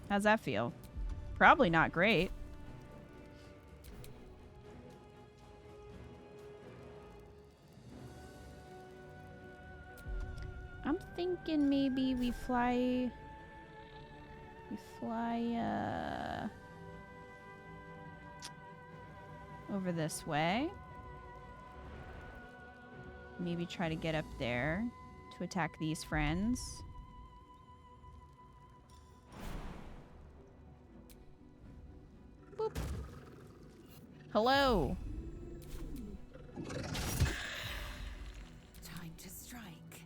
How's that feel? Probably not great. I'm thinking maybe we fly... over this way. Maybe try to get up there to attack these friends. Boop. Hello. Time to strike.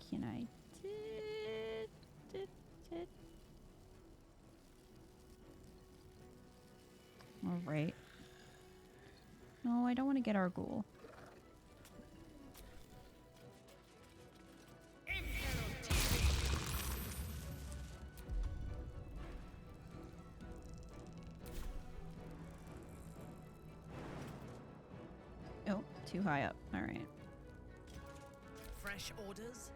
Can I? All right. No, I don't want to get our ghoul. Oh, too high up. All right. Fresh orders?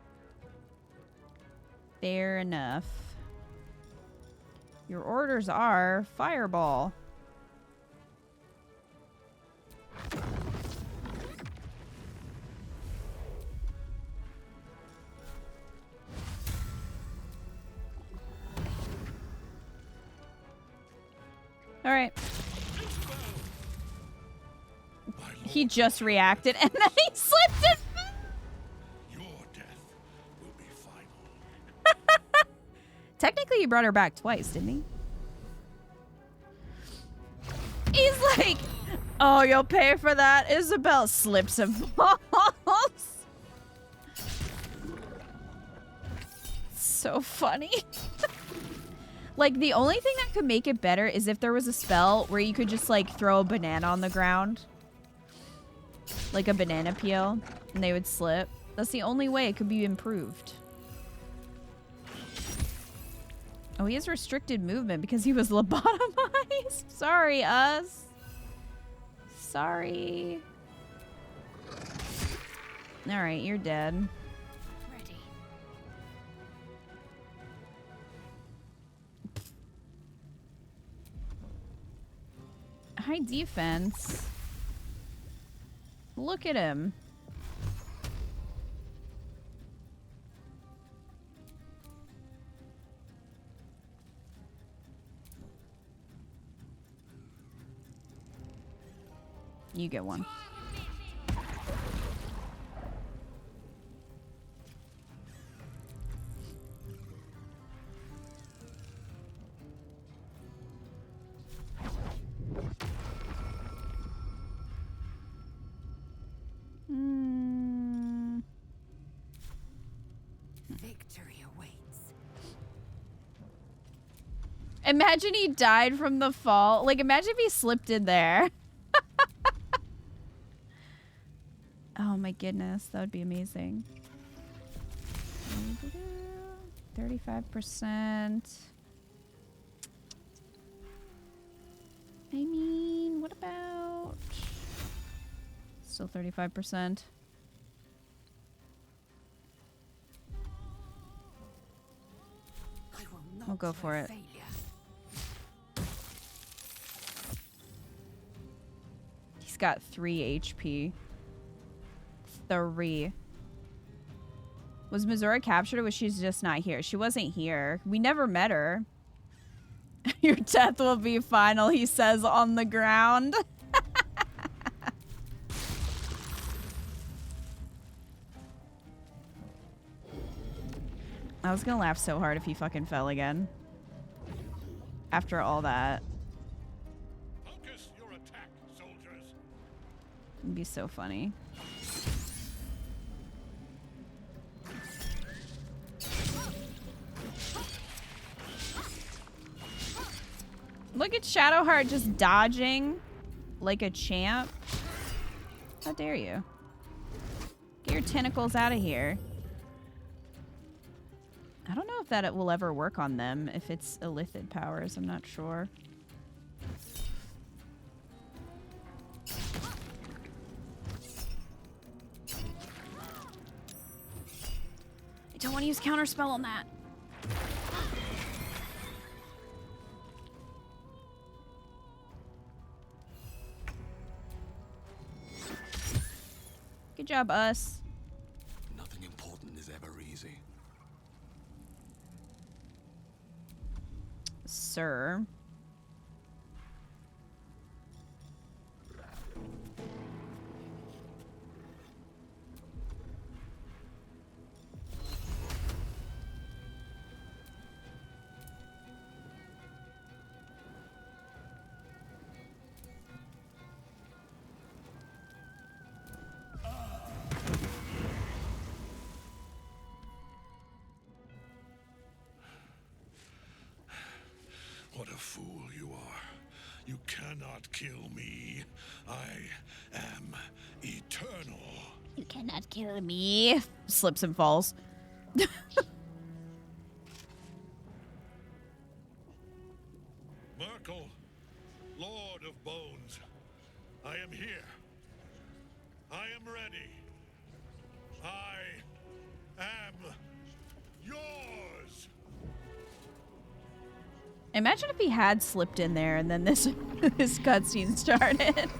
Fair enough. Your orders are fireball. All right. He just reacted and then he slipped it. Technically, he brought her back twice, didn't he? He's like, oh, you'll pay for that. Isobel slips and falls. So funny. Like, the only thing that could make it better is if there was a spell where you could just, like, throw a banana on the ground. Like a banana peel. And they would slip. That's the only way it could be improved. Oh, he has restricted movement because he was lobotomized. Sorry, us. Sorry. All right, you're dead. Ready. High defense. Look at him. You get one. Victory awaits. Imagine he died from the fall. Like, imagine if he slipped in there. Oh my goodness, that would be amazing. 35%. I mean, what about... Still 35%. We'll go for it. He's got 3 HP. 3. Was Missouri captured or was she just not here? She wasn't here. We never met her. Your death will be final, he says on the ground. I was gonna laugh so hard if he fucking fell again. After all that. Focus your attack, soldiers. It'd be so funny. Look at Shadowheart just dodging like a champ. How dare you? Get your tentacles out of here. I don't know if that it will ever work on them, if it's illithid powers. I'm not sure. I don't want to use counterspell on that. Good job, us. Nothing important is ever easy. Sir. What a fool you are. You cannot kill me. I am eternal. You cannot kill me. Slips and falls. Myrkul, Lord of Bones, I am here. I am ready. I am yours. Imagine if he had slipped in there and then this this cutscene started.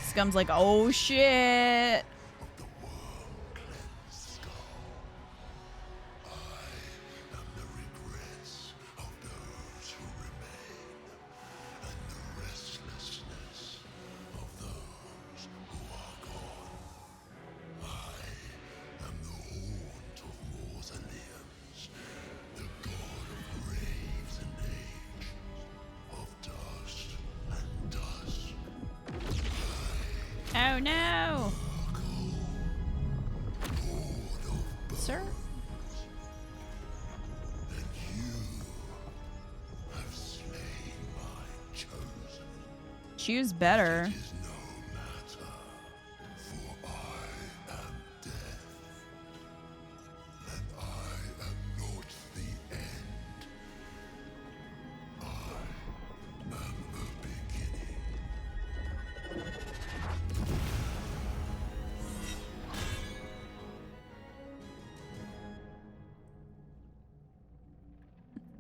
Scum's like, oh shit. Oh no! Sir? Choose better.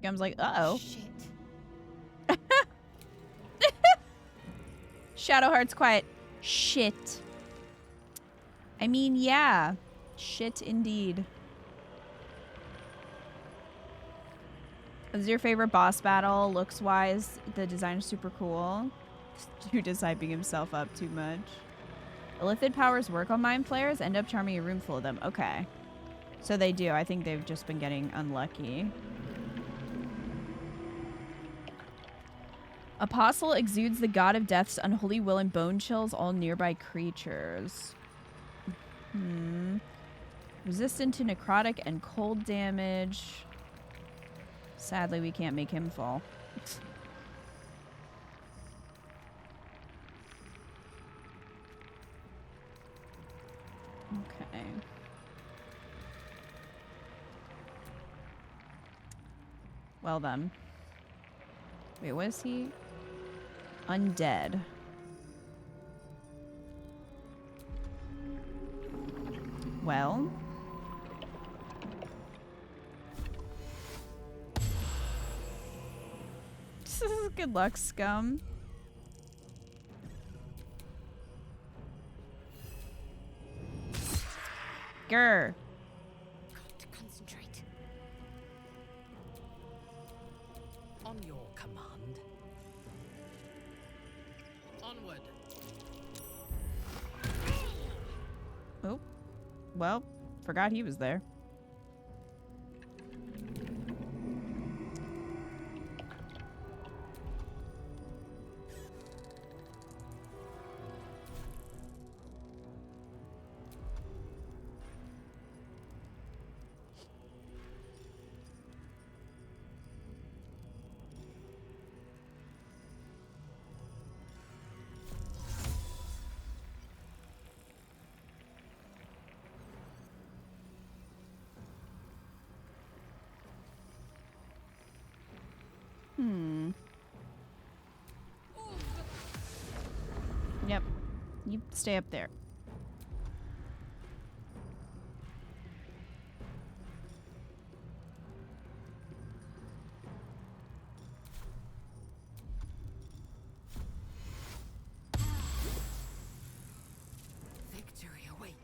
Scum's like, uh-oh. Shadowheart's quiet. Shit. I mean, yeah. Shit indeed. Is your favorite boss battle? Looks-wise, the design is super cool. Judas hyping himself up too much. Illithid powers work on mind flayers. End up charming a room full of them. Okay. So they do. I think they've just been getting unlucky. Apostle exudes the god of death's unholy will and bone chills all nearby creatures. Resistant to necrotic and cold damage. Sadly, we can't make him fall. Okay. Well then. Wait, was he? Undead. Well. Good luck, scum. Grr. Got to concentrate. On your command. Onward. Oh. Well, forgot he was there. Yep. You stay up there. Victory awaits.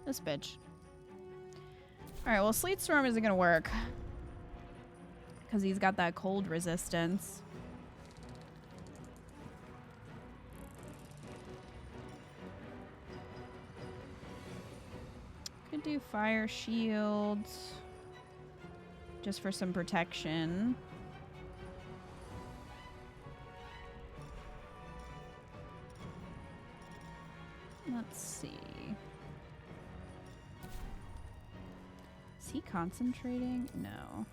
This bitch. Alright, well, Sleet Storm isn't gonna work. Because he's got that cold resistance. Could do Fire Shields. Just for some protection. Let's see. Is he concentrating? No.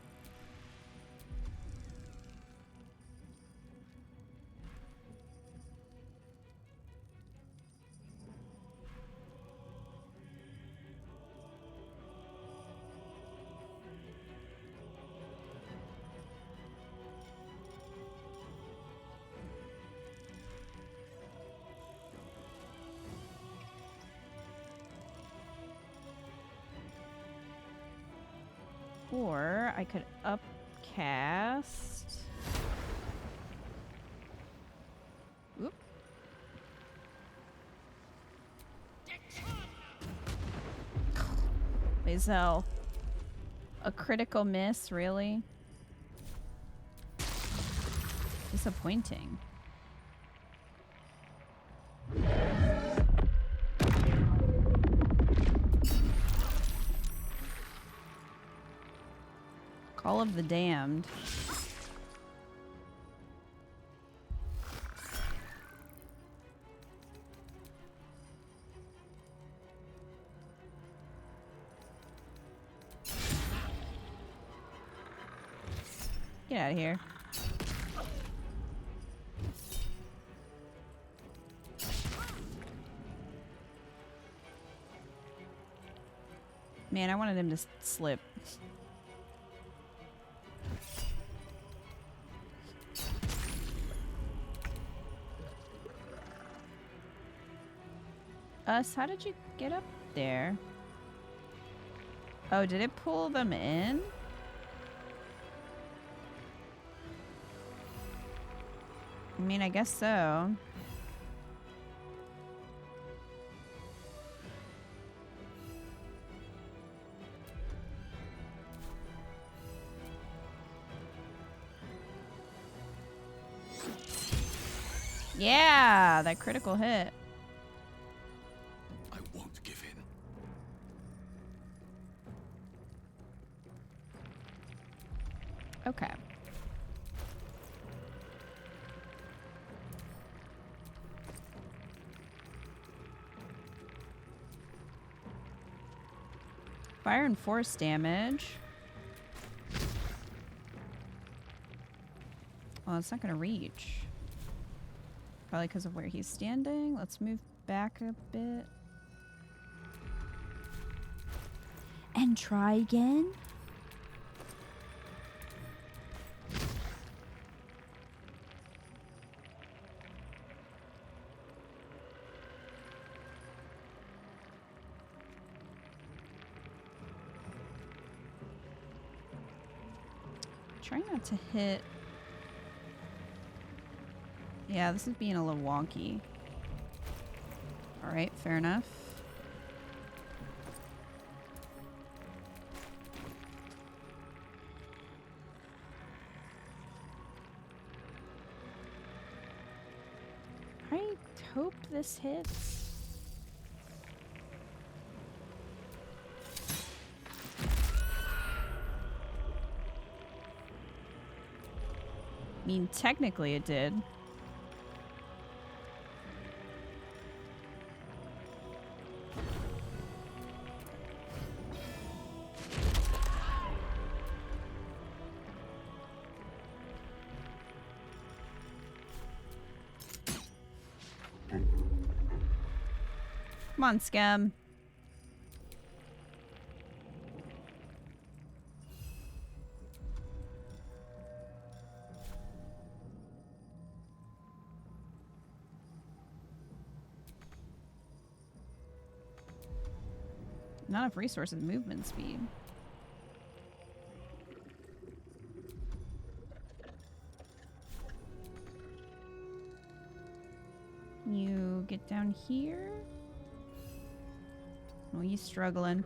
Or I could upcast. Oop. Lazel. A critical miss, really? Disappointing. Call of the Damned. Get out of here. Man, I wanted him to slip. How did you get up there? Oh, did it pull them in? I mean, I guess so. Yeah, that critical hit. I won't give in. Okay. Fire and force damage. Well, it's not gonna reach. Probably because of where he's standing. Let's move back a bit. And try again. Try not to hit. Yeah, this is being a little wonky. Alright, fair enough. I hope this hits. I mean, technically it did. Come on, Scam. Not enough resources, movement speed. You get down here. Oh, he's struggling.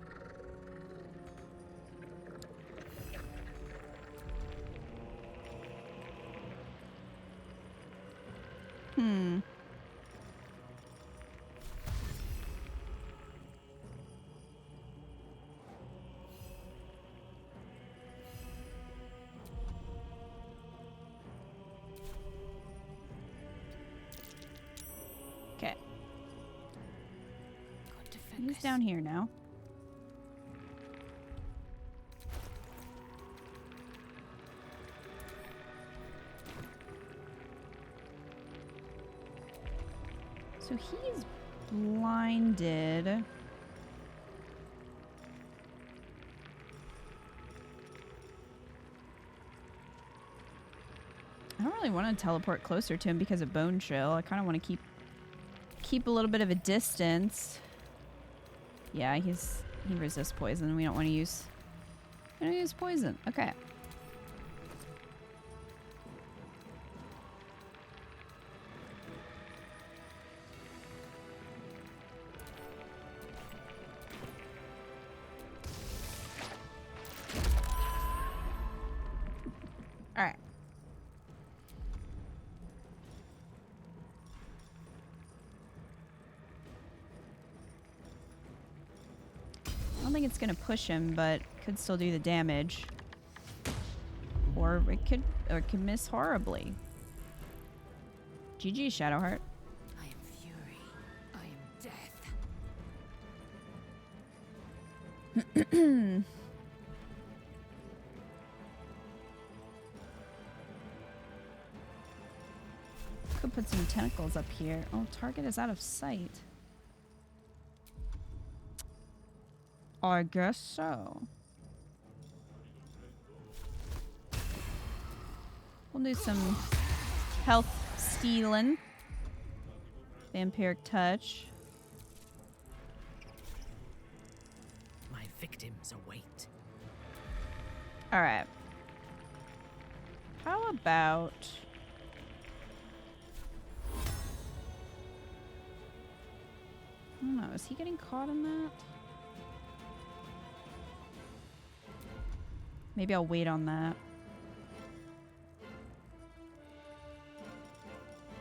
Hmm. Okay. He's down here now. So he's blinded. I don't really want to teleport closer to him because of Bone Chill. I kind of want to keep a little bit of a distance. Yeah, he resists poison. We don't want to use poison. Okay. All right. I don't think it's gonna push him, but could still do the damage. Or it could miss horribly. GG, Shadowheart. I am fury. I am death. Could put some tentacles up here. Oh, target is out of sight. I guess so. We'll do some health stealing. Vampiric touch. My victims await. Alright. How about... I don't know, is he getting caught in that? Maybe I'll wait on that.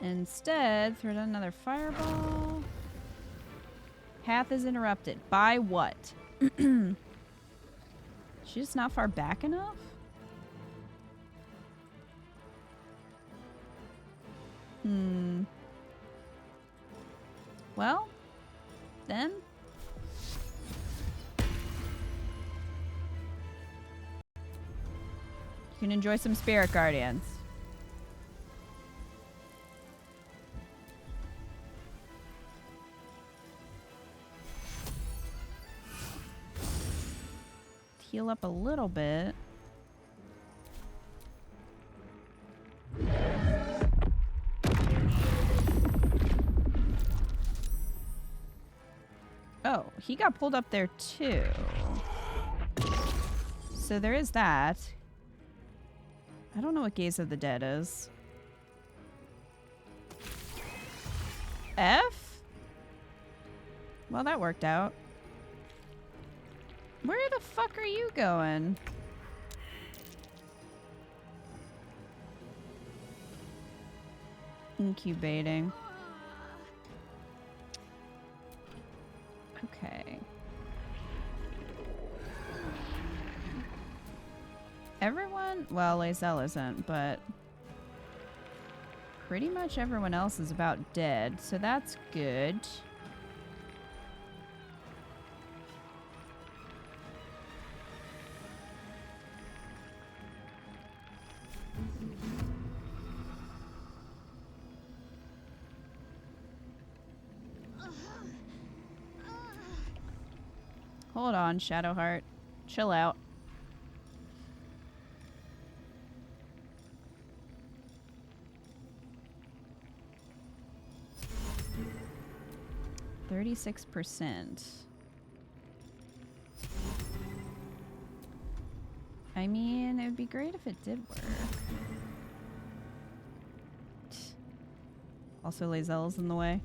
Instead, throw down another fireball. Path is interrupted. By what? She's just not far back enough? Well, then. You can enjoy some Spirit Guardians. heal up a little bit. Oh, he got pulled up there too. So there is that. I don't know what Gaze of the Dead is. F? Well, that worked out. Where the fuck are you going? Incubating. Okay. Everyone, well, Lae'zel isn't, but pretty much everyone else is about dead, so that's good. Hold on, Shadowheart. Chill out. %. I mean, it would be great if it did work. Also, Lae'zel's in the way.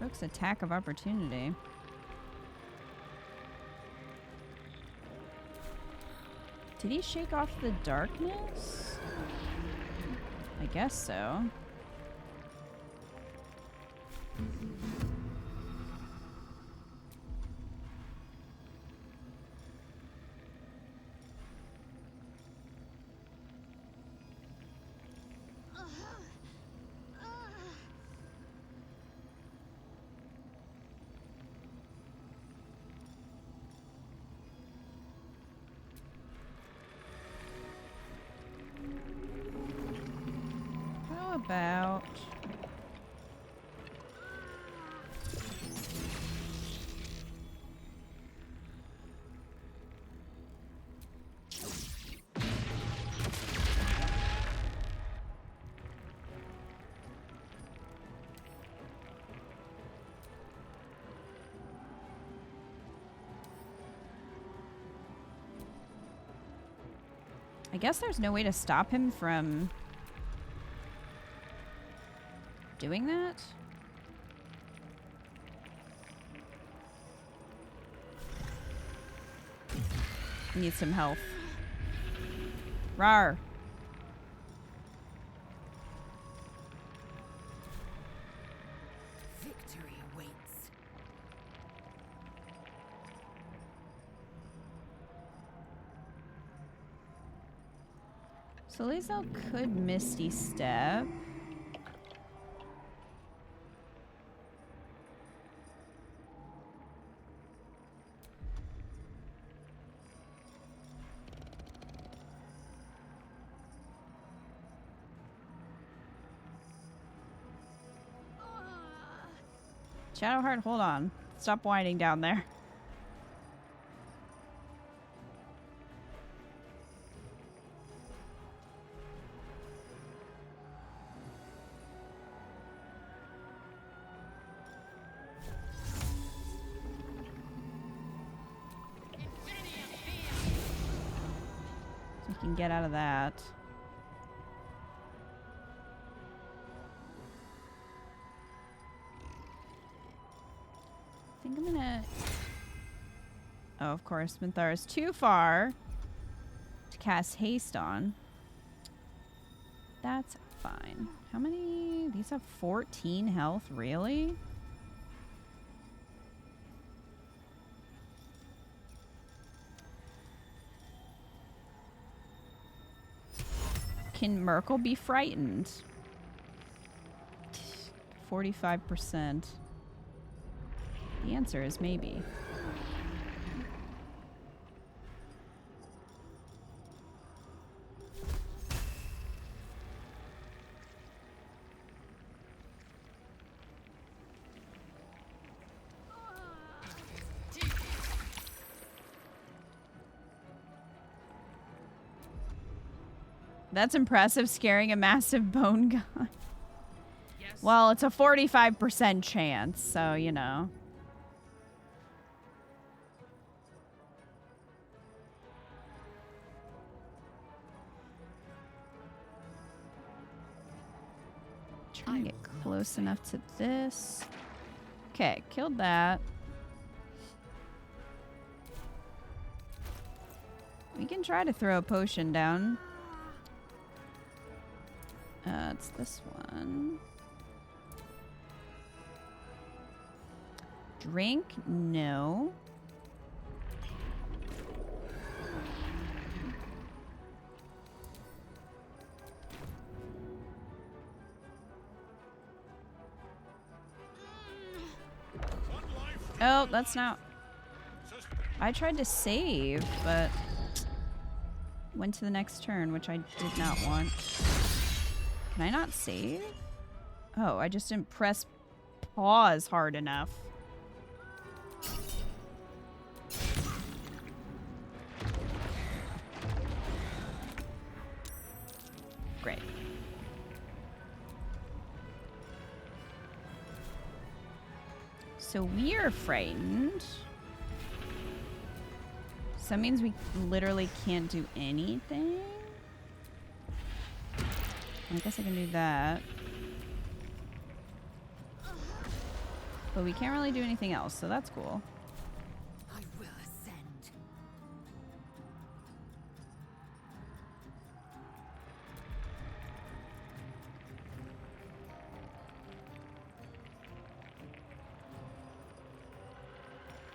Rook's attack of opportunity. Did he shake off the darkness? I guess so. About I guess there's no way to stop him from doing that? Need some health. Rawr. Victory awaits. So Lae'zel could Misty Step. Shadowheart, hold on. Stop whining down there. So we can get out of that. I think I'm gonna... Oh, of course, Minthara is too far to cast haste on. That's fine. How many? These have 14 health, really? Can Myrkul be frightened? 45%. The answer is maybe. That's impressive, scaring a massive bone guy. Well, it's a 45% chance, so, you know. Trying to get close enough to this. Okay, killed that. We can try to throw a potion down. It's this one. Drink? No. Oh, that's not... I tried to save, but... went to the next turn, which I did not want. Can I not save? Oh, I just didn't press pause hard enough. Great. So we're frightened. So that means we literally can't do anything? I guess I can do that. But we can't really do anything else, so that's cool. I will ascend.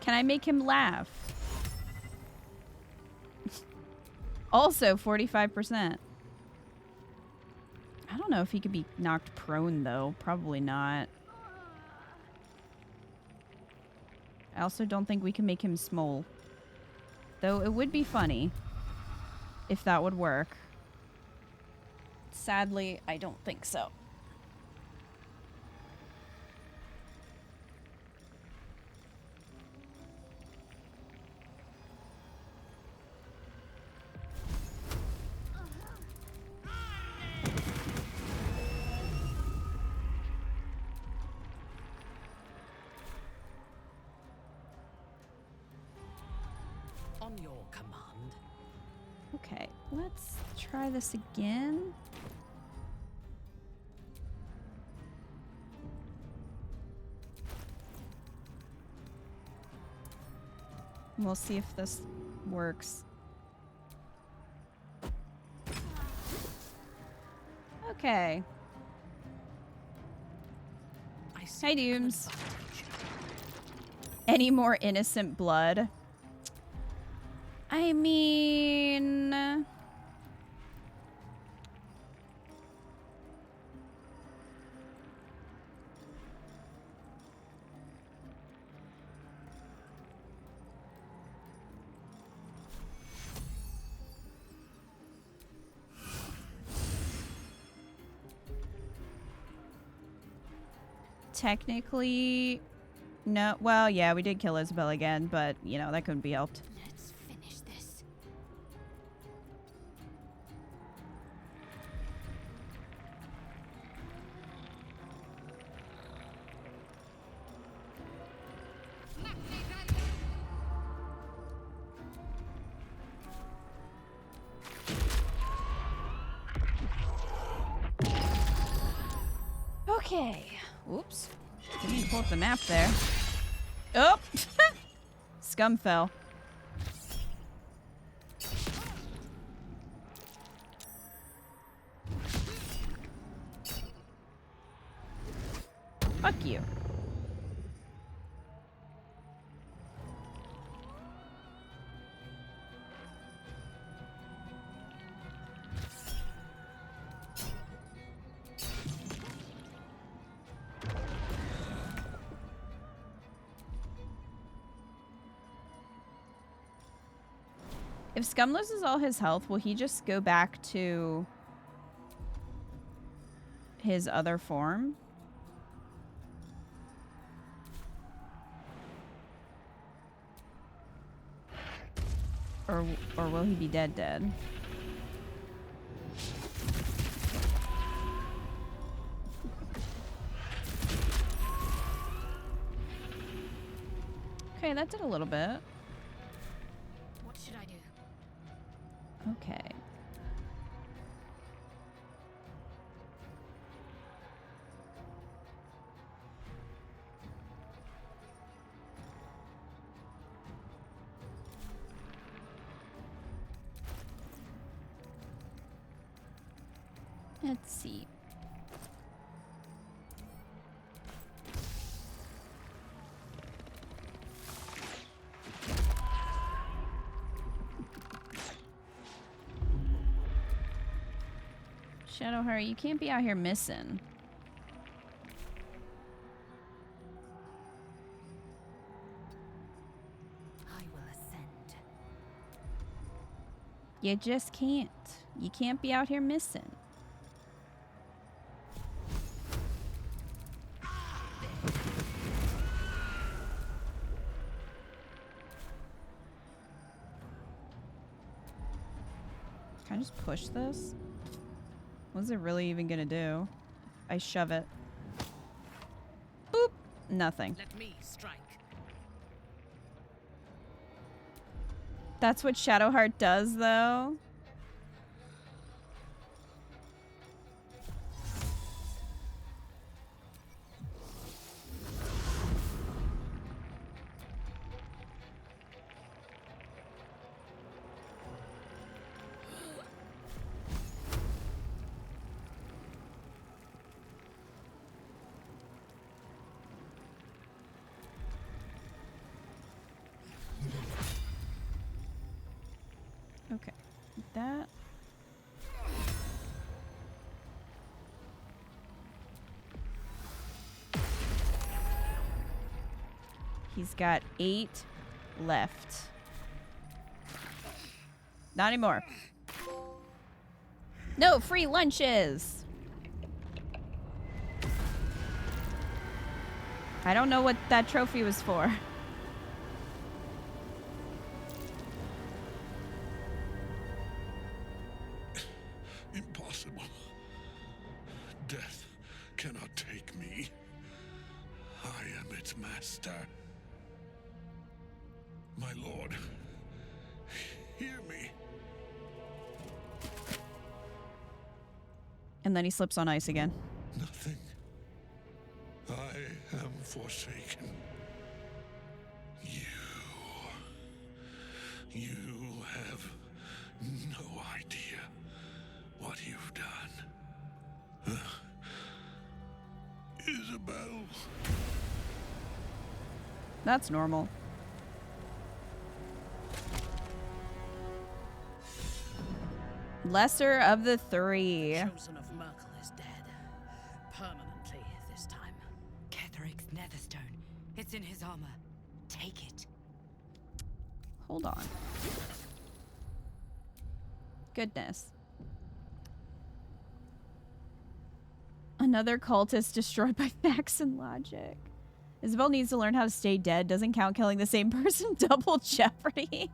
Can I make him laugh? Also 45%. I don't know if he could be knocked prone, though. Probably not. I also don't think we can make him small. Though it would be funny if that would work. Sadly, I don't think so. On your command. Okay, let's try this again. We'll see if this works. Okay. Hi, Dooms. Any more innocent blood? I mean... technically... No, well, yeah, we did kill Isobel again, but, you know, that couldn't be helped. Let's finish this. Okay. Oops. Didn't even pull up the map there. Oh! Scum fell. Fuck you. If Scum loses all his health, will he just go back to his other form? Or will he be dead? Okay, that did a little bit. What should I do? Okay. Let's see. Shadowheart, you can't be out here missing. I will ascend. You just can't. You can't be out here missing. Can I just push this? What's it really even gonna do? I shove it. Boop! Nothing. Let me strike. That's what Shadowheart does, though. Okay, that. He's got 8 left. Not anymore. No free lunches. I don't know what that trophy was for. Impossible. Death cannot take me. I am its master. My lord, hear me. And then he slips on ice again. Nothing. I am forsaken. You have no idea what you've done. Isobel. That's normal. Lesser of the 3. Chosen of Myrkul is dead. Permanently this time. Ketheric's netherstone. It's in his armor. Take it. Hold on. Goodness. Another cultist destroyed by facts and logic. Isobel needs to learn how to stay dead. Doesn't count killing the same person. Double jeopardy.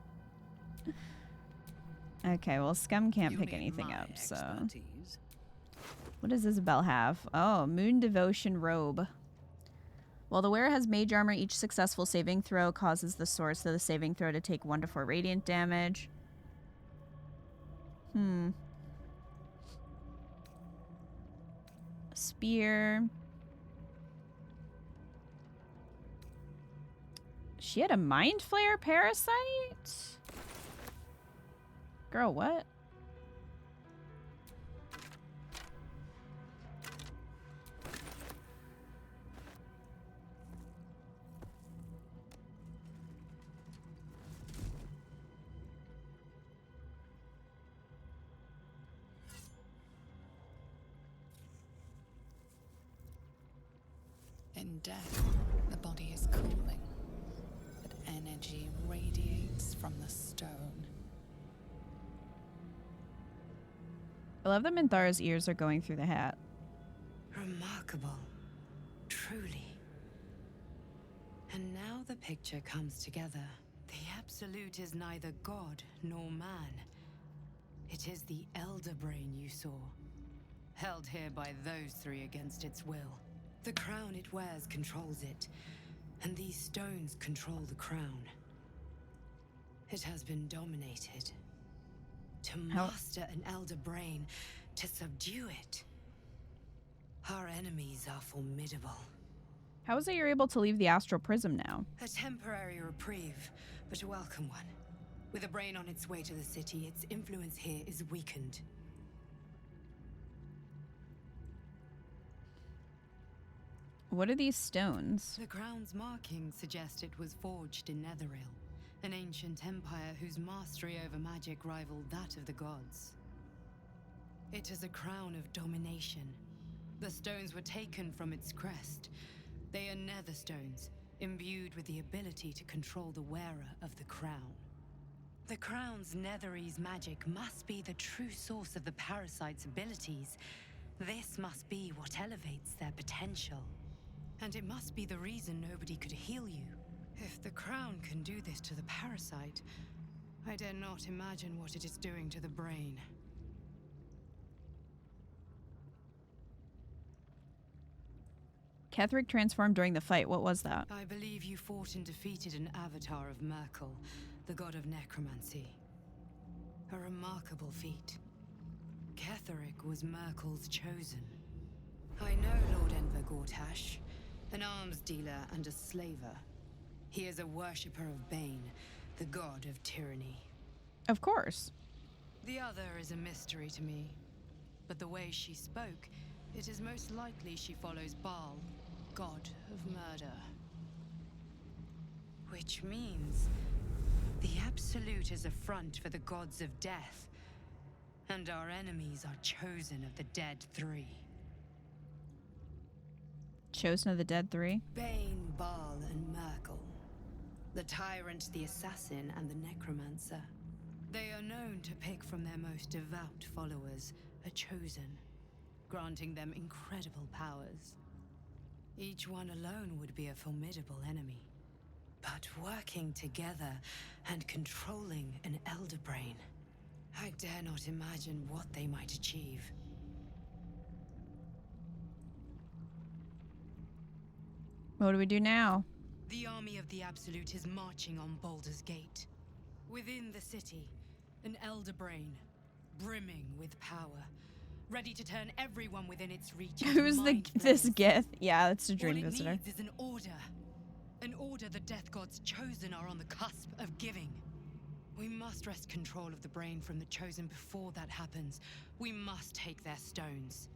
Okay, well, Scum can't pick anything up, so... What does Isobel have? Oh, Moon Devotion Robe. While the wearer has mage armor, each successful saving throw causes the source of the saving throw to take 1 to 4 radiant damage. Spear. She had a Mind Flayer Parasite? Girl, what? In death, the body is cooling, but energy radiates from the stone. I love that Minthara's ears are going through the hat. Remarkable. Truly. And now the picture comes together. The Absolute is neither god nor man. It is the Elder Brain you saw, held here by those 3 against its will. The crown it wears controls it, And these stones control the crown. It has been dominated. To master an elder brain, to subdue it. Our enemies are formidable. How is it you're able to leave the astral prism now? A temporary reprieve, but a welcome one. With a brain on its way to the city, its influence here is weakened. What are these stones? The crown's markings suggest it was forged in Netheril, an ancient empire whose mastery over magic rivaled that of the gods. It is a crown of domination. The stones were taken from its crest. They are nether stones, imbued with the ability to control the wearer of the crown. The crown's Netherese magic must be the true source of the parasite's abilities. This must be what elevates their potential. And it must be the reason nobody could heal you. If the crown can do this to the parasite, I dare not imagine what it is doing to the brain. Ketheric transformed during the fight. What was that? I believe you fought and defeated an avatar of Myrkul, the god of necromancy. A remarkable feat. Ketheric was Myrkul's chosen. I know Lord Enver Gortash, an arms dealer and a slaver. He is a worshipper of Bane, the god of tyranny. Of course. The other is a mystery to me. But the way she spoke, it is most likely she follows Baal, god of murder. Which means the Absolute is a front for the gods of death, and our enemies are chosen of the Dead Three. Chosen of the Dead Three? Bane, Baal, and Myrkul. The Tyrant, the Assassin, and the Necromancer. They are known to pick from their most devout followers a chosen, granting them incredible powers. Each one alone would be a formidable enemy. But working together and controlling an Elder Brain, I dare not imagine what they might achieve. What do we do now? The army of the Absolute is marching on Baldur's Gate. Within the city, an Elder Brain, brimming with power, ready to turn everyone within its reach. Who's this Gith? Yeah, that's a dream visitor. All it needs is an order. An order the Death Gods chosen are on the cusp of giving. We must wrest control of the brain from the chosen before that happens. We must take their stones.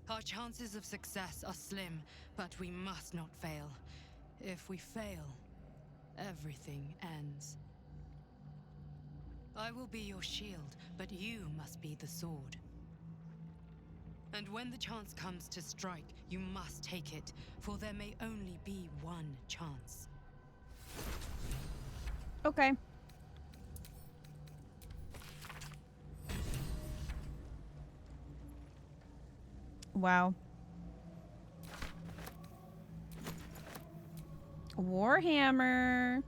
Our chances of success are slim, but we must not fail. If we fail, everything ends. I will be your shield, but you must be the sword. And when the chance comes to strike, you must take it, for there may only be one chance. Okay. Wow. Warhammer.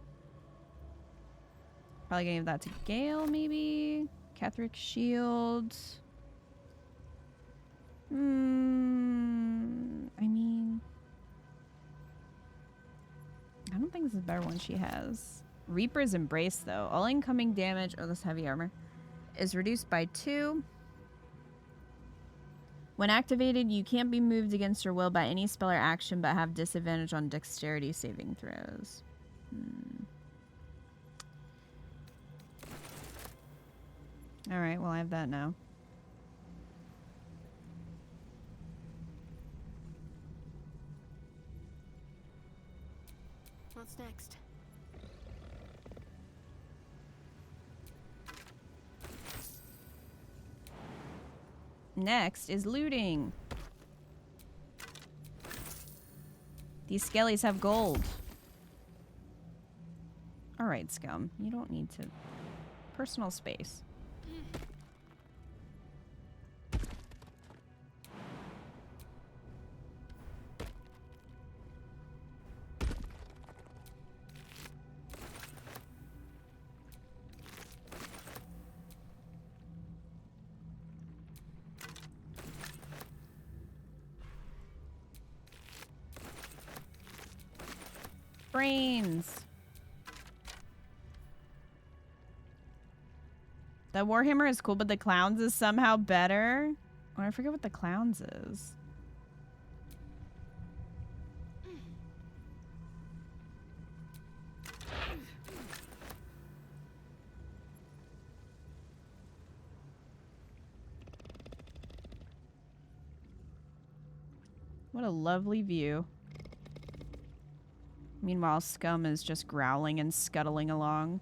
Probably gonna give that to Gale, maybe. Ketheric shield. I mean, I don't think this is a better one she has. Reaper's Embrace, though. All incoming damage, oh, this heavy armor, is reduced by 2. When activated, you can't be moved against your will by any spell or action, but have disadvantage on dexterity saving throws. Alright, well, I have that now. What's next? Next is looting. These skellies have gold. Alright, scum. You don't need to... Personal space. brains. The Warhammer is cool, but the clowns is somehow better. Oh, I forget what the clowns is. What a lovely view. Meanwhile, Scum is just growling and scuttling along.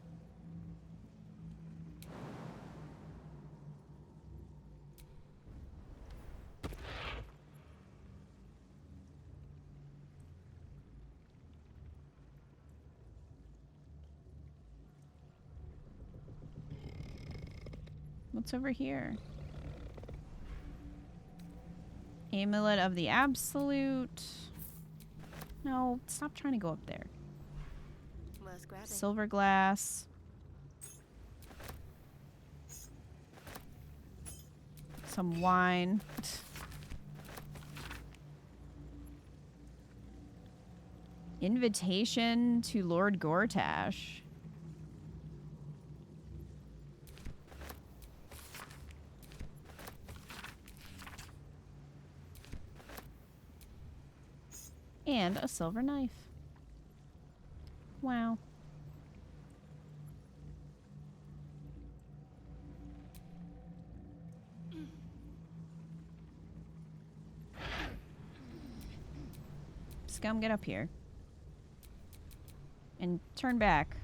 What's over here? Amulet of the Absolute. No, stop trying to go up there. Silver glass. Some wine. Invitation to Lord Gortash. And a silver knife. Wow. Scum, get up here. And turn back.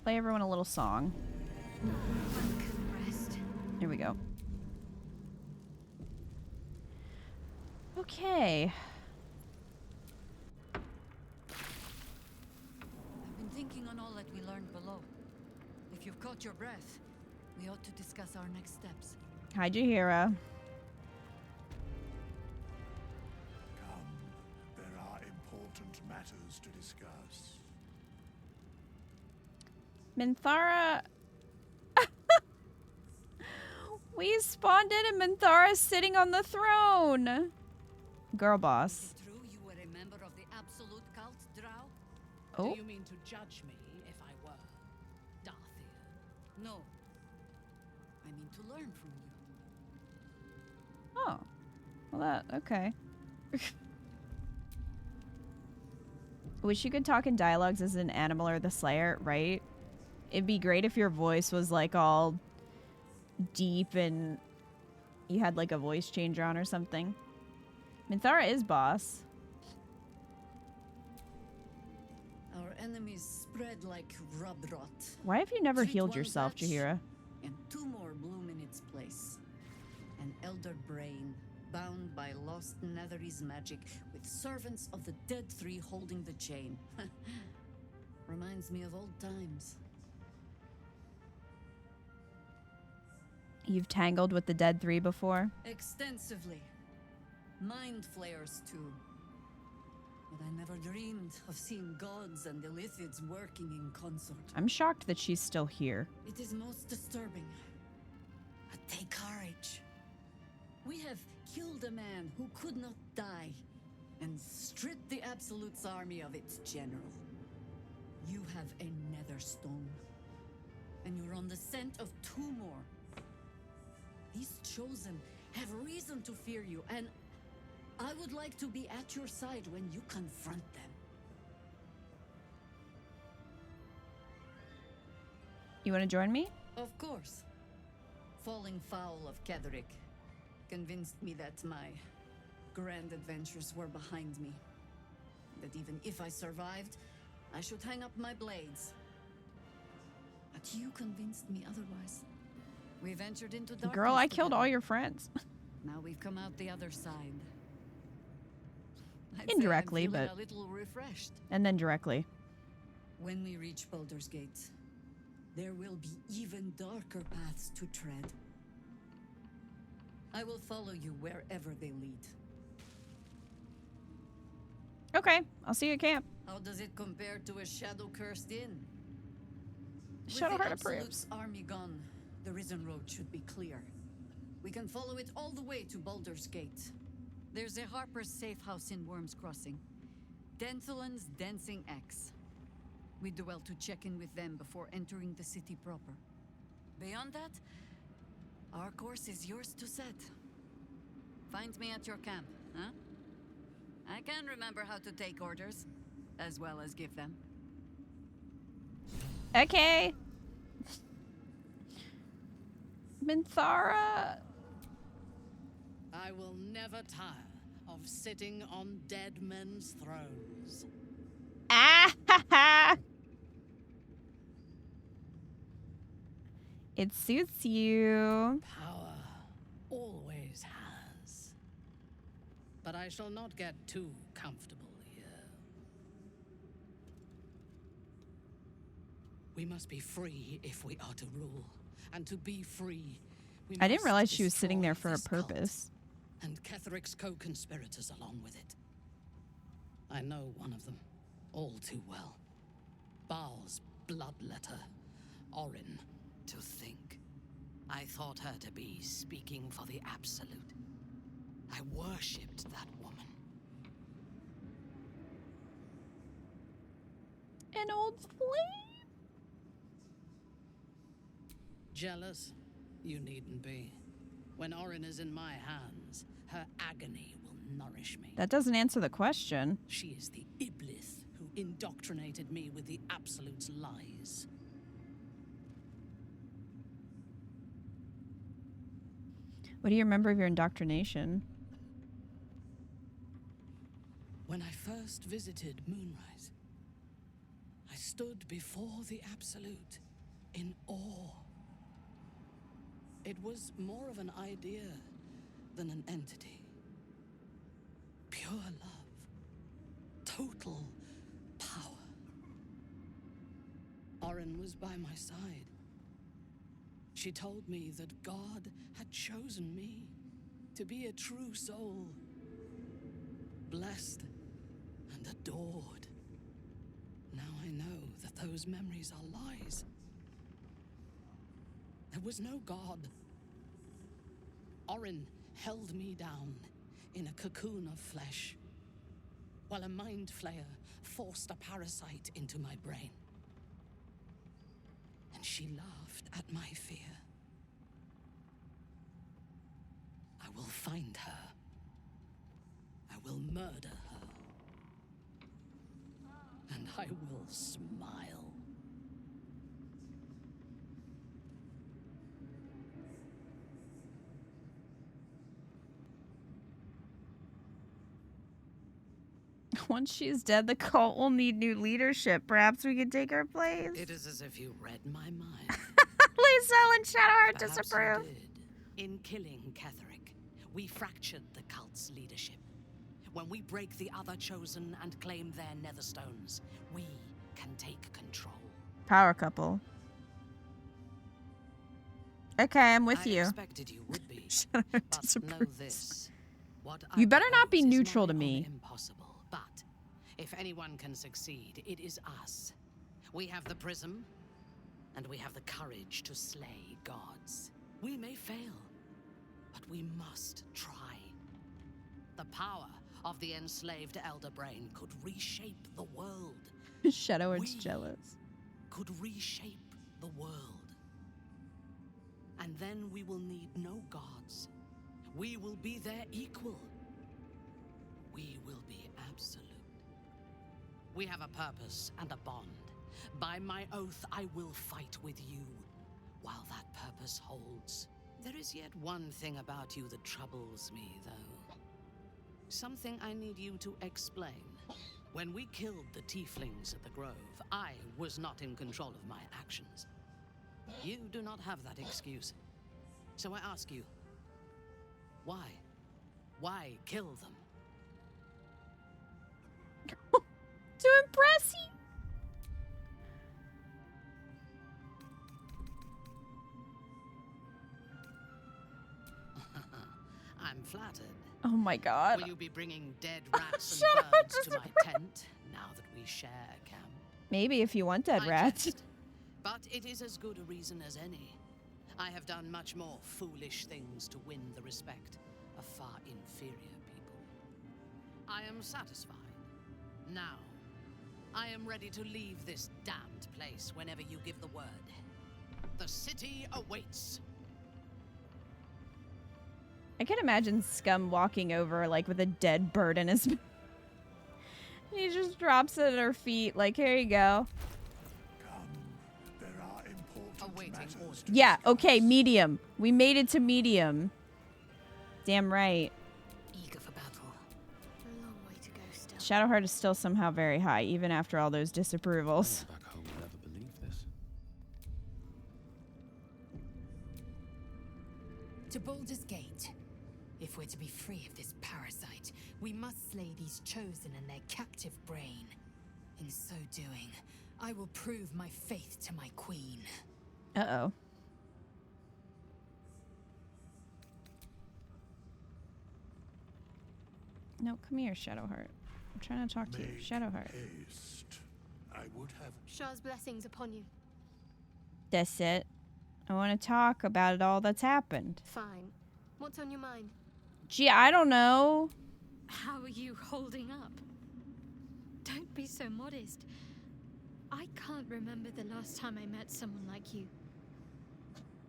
Play everyone a little song. Here we go. Okay. I've been thinking on all that we learned below. If you've caught your breath, we ought to discuss our next steps. Hi, Jaheira. Come, there are important matters to discuss. Minthara. We spawned in and Minthara's sitting on the throne. Girl boss. True, you were a member of the Absolute Cult, Drow? Oh. Do you mean to judge me if I were Darthian? No. I mean to learn from you. Oh. Well, that, okay. Wish you could talk in dialogues as an animal or the Slayer, right? It'd be great if your voice was like all deep and you had like a voice changer on or something. Minthara is boss. Our enemies spread like rub rot. Why have you never Treat healed one yourself, batch, Jaheira? And two more bloom in its place. An elder brain, bound by lost Netherese magic, with servants of the Dead Three holding the chain. Reminds me of old times. You've tangled with the Dead Three before? Extensively. Mind flayers, too. But I never dreamed of seeing gods and Illithids working in consort. I'm shocked that she's still here. It is most disturbing. But take courage. We have killed a man who could not die and stripped the Absolute's army of its general. You have a nether stone. And you're on the scent of two more. These chosen have reason to fear you, and I would like to be at your side when you confront them. You want to join me? Of course. Falling foul of Ketheric convinced me that my grand adventures were behind me. That even if I survived, I should hang up my blades. But you convinced me otherwise. We ventured into darkness. Girl, I killed together. all your friends. Now we've come out the other side. I'd Indirectly, say I'm feeling but... a little refreshed. And then directly. When we reach Baldur's Gate, there will be even darker paths to tread. I will follow you wherever they lead. Okay, I'll see you at camp. How does it compare to a shadow-cursed inn? Shadow With the Heart approves. Absolute's army gone, the Risen Road should be clear. We can follow it all the way to Baldur's Gate. There's a Harper's safe house in Worm's Crossing. Denthalen's Dancing Axe. We do well to check in with them before entering the city proper. Beyond that, our course is yours to set. Find me at your camp, huh? I can remember how to take orders, as well as give them. Okay. Minthara. I will never tire of sitting on dead men's thrones. Ah ha ha! It suits you. Power always has. But I shall not get too comfortable here. We must be free if we are to rule. And to be free, we I didn't must realize she was destroy sitting there for a this cult purpose. and Ketheric's co-conspirators along with it. I know one of them all too well. Baal's bloodletter, Orin. To think, I thought her to be speaking for the Absolute. I worshipped that woman. An old flame? Jealous? You needn't be. When Orin is in my hands, her agony will nourish me. That doesn't answer the question. She is the Iblis who indoctrinated me with the Absolute's lies. What do you remember of your indoctrination? When I first visited Moonrise, I stood before the Absolute in awe. It was more of an idea than an entity. Pure love. Total power. Orin was by my side. She told me that God had chosen me to be a true soul. Blessed and adored. Now I know that those memories are lies. There was no God. Orin held me down in a cocoon of flesh, while a mind flayer forced a parasite into my brain. And she laughed at my fear. I will find her. I will murder her. And I will smile. Once she's dead, the cult will need new leadership. Perhaps we could take her place. It is as if you read my mind. Lisa and Shadowheart Perhaps disapprove. you did. In killing Ketheric, we fractured the cult's leadership. When we break the other chosen and claim their netherstones, we can take control. Power couple. Okay, I'm with I you. expected you would be. Shadowheart But know disapproves. this. What You I better not be propose is neutral to nigh on me. Impossible. But if anyone can succeed, it is us. We have the prism, and we have the courage to slay gods. We may fail, but we must try. The power of the enslaved Elder Brain could reshape the world. Shadowheart's jealous. Could reshape the world. And then we will need no gods. We will be their equal. We will be absolute. We have a purpose and a bond. By my oath, I will fight with you while that purpose holds. There is yet one thing about you that troubles me, though. Something I need you to explain. When we killed the tieflings at the Grove, I was not in control of my actions. You do not have that excuse. So I ask you, why? Why kill them? To impress you. I'm flattered. Oh my god. Will you be bringing dead rats Shut and up, birds to just my tent now that we share a camp? Maybe if you want dead I rats. jest, but it is as good a reason as any. I have done much more foolish things to win the respect of far inferior people. I am satisfied. Now, I am ready to leave this damned place whenever you give the word. The city awaits. I can imagine Scum walking over, like, with a dead bird in his... He just drops it at her feet, like, here you go. There are important matters. Yeah, okay, medium. We made it to medium. Damn right. Eager for battle. A long way to go still. Shadowheart is still somehow very high, even after all those disapprovals. Back home will never believe this. To Baldur's Gate. If we're to be free of this parasite, we must slay these chosen and their captive brain. In so doing, I will prove my faith to my queen. Uh-oh. No, come here, Shadowheart. I'm trying to talk to you. Shadowheart. I would have... Shah's blessings upon you. That's it. I want to talk about it all that's happened. Fine. What's on your mind? Gee, I don't know. How are you holding up? Don't be so modest. I can't remember the last time I met someone like you.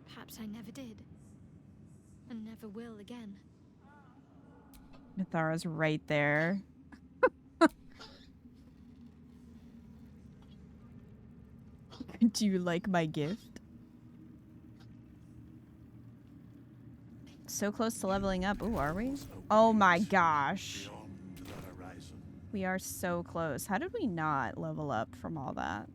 Perhaps I never did. And never will again. Mithara's right there. Do you like my gift? So close to leveling up. Ooh, are we? Oh my gosh. We are so close. How did we not level up from all that?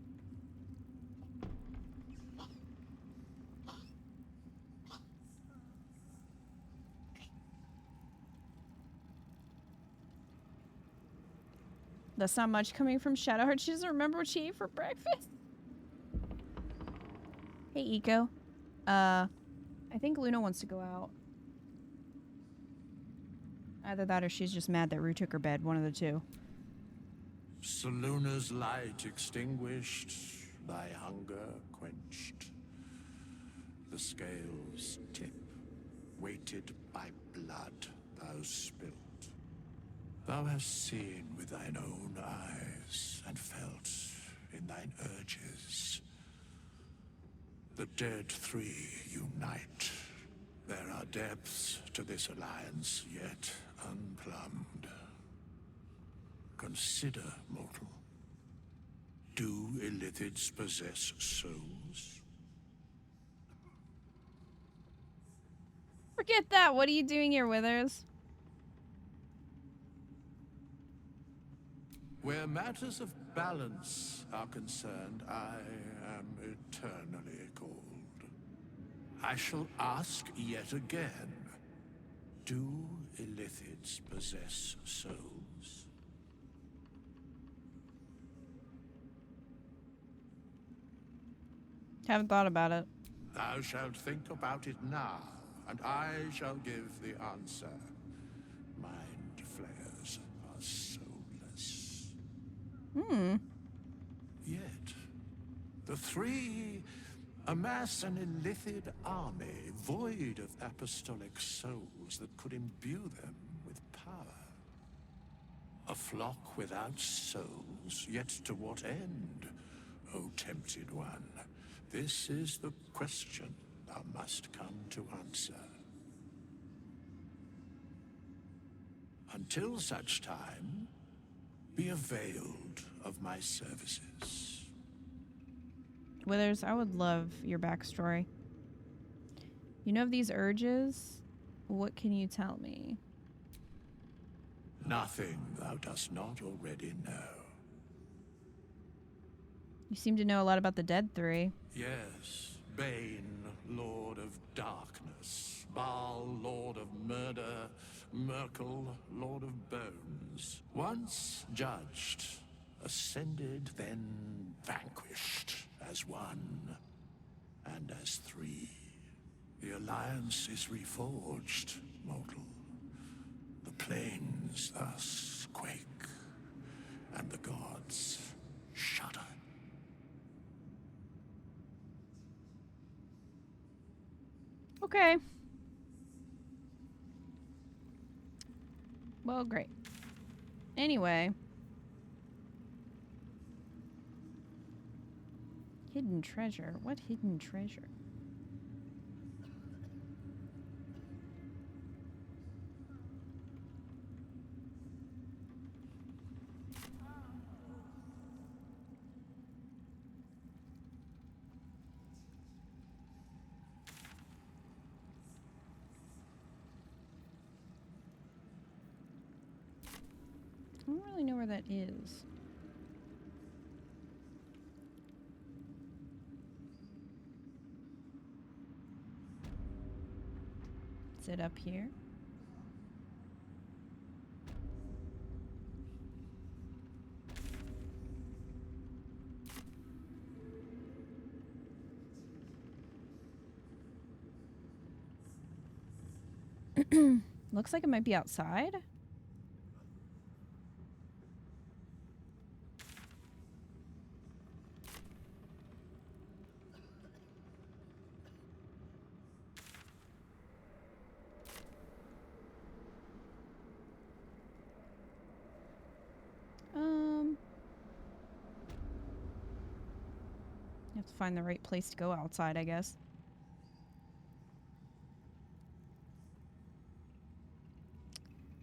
That's not much coming from Shadowheart. She doesn't remember what she ate for breakfast. Hey, Eco. I think Luna wants to go out. Either that or she's just mad that Rue took her bed. One of the two. Salona's light extinguished, thy hunger quenched. The scales tip, weighted by blood thou spilt. Thou hast seen with thine own eyes and felt in thine urges. The dead three unite. There are depths to this alliance yet unplumbed. Consider, mortal. Do illithids possess souls? Forget that. What are you doing here, Withers? Where matters of balance are concerned, I am eternally cold. I shall ask yet again, do illithids possess souls? Haven't thought about it. Thou shalt think about it now, and I shall give the answer. Mind flayers are soulless. Yet, the three amass an illithid army void of apostolic souls that could imbue them with power. A flock without souls, yet to what end, O tempted one? This is the question thou must come to answer. Until such time, be availed of my services. Withers, I would love your backstory. You know of these urges? What can you tell me? Nothing thou dost not already know. You seem to know a lot about the dead three. Yes, Bane, Lord of Darkness, Baal, Lord of Murder, Myrkul, Lord of Bones. Once judged, ascended, then vanquished as one and as three. The alliance is reforged, mortal. The plains thus quake, and the gods shudder. Okay. Well, great. Anyway. Hidden treasure. What hidden treasure? I don't really know where that is. Is it up here? Looks like it might be outside. You have to find the right place to go outside, I guess.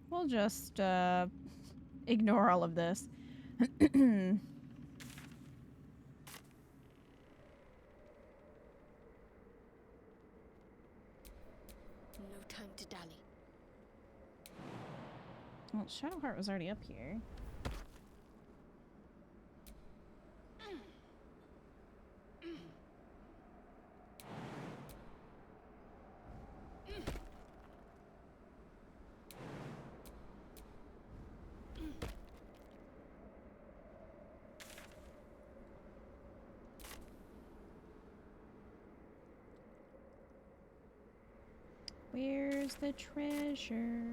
We'll just ignore all of this. No time to dally. Well, Shadowheart was already up here. Where's the treasure?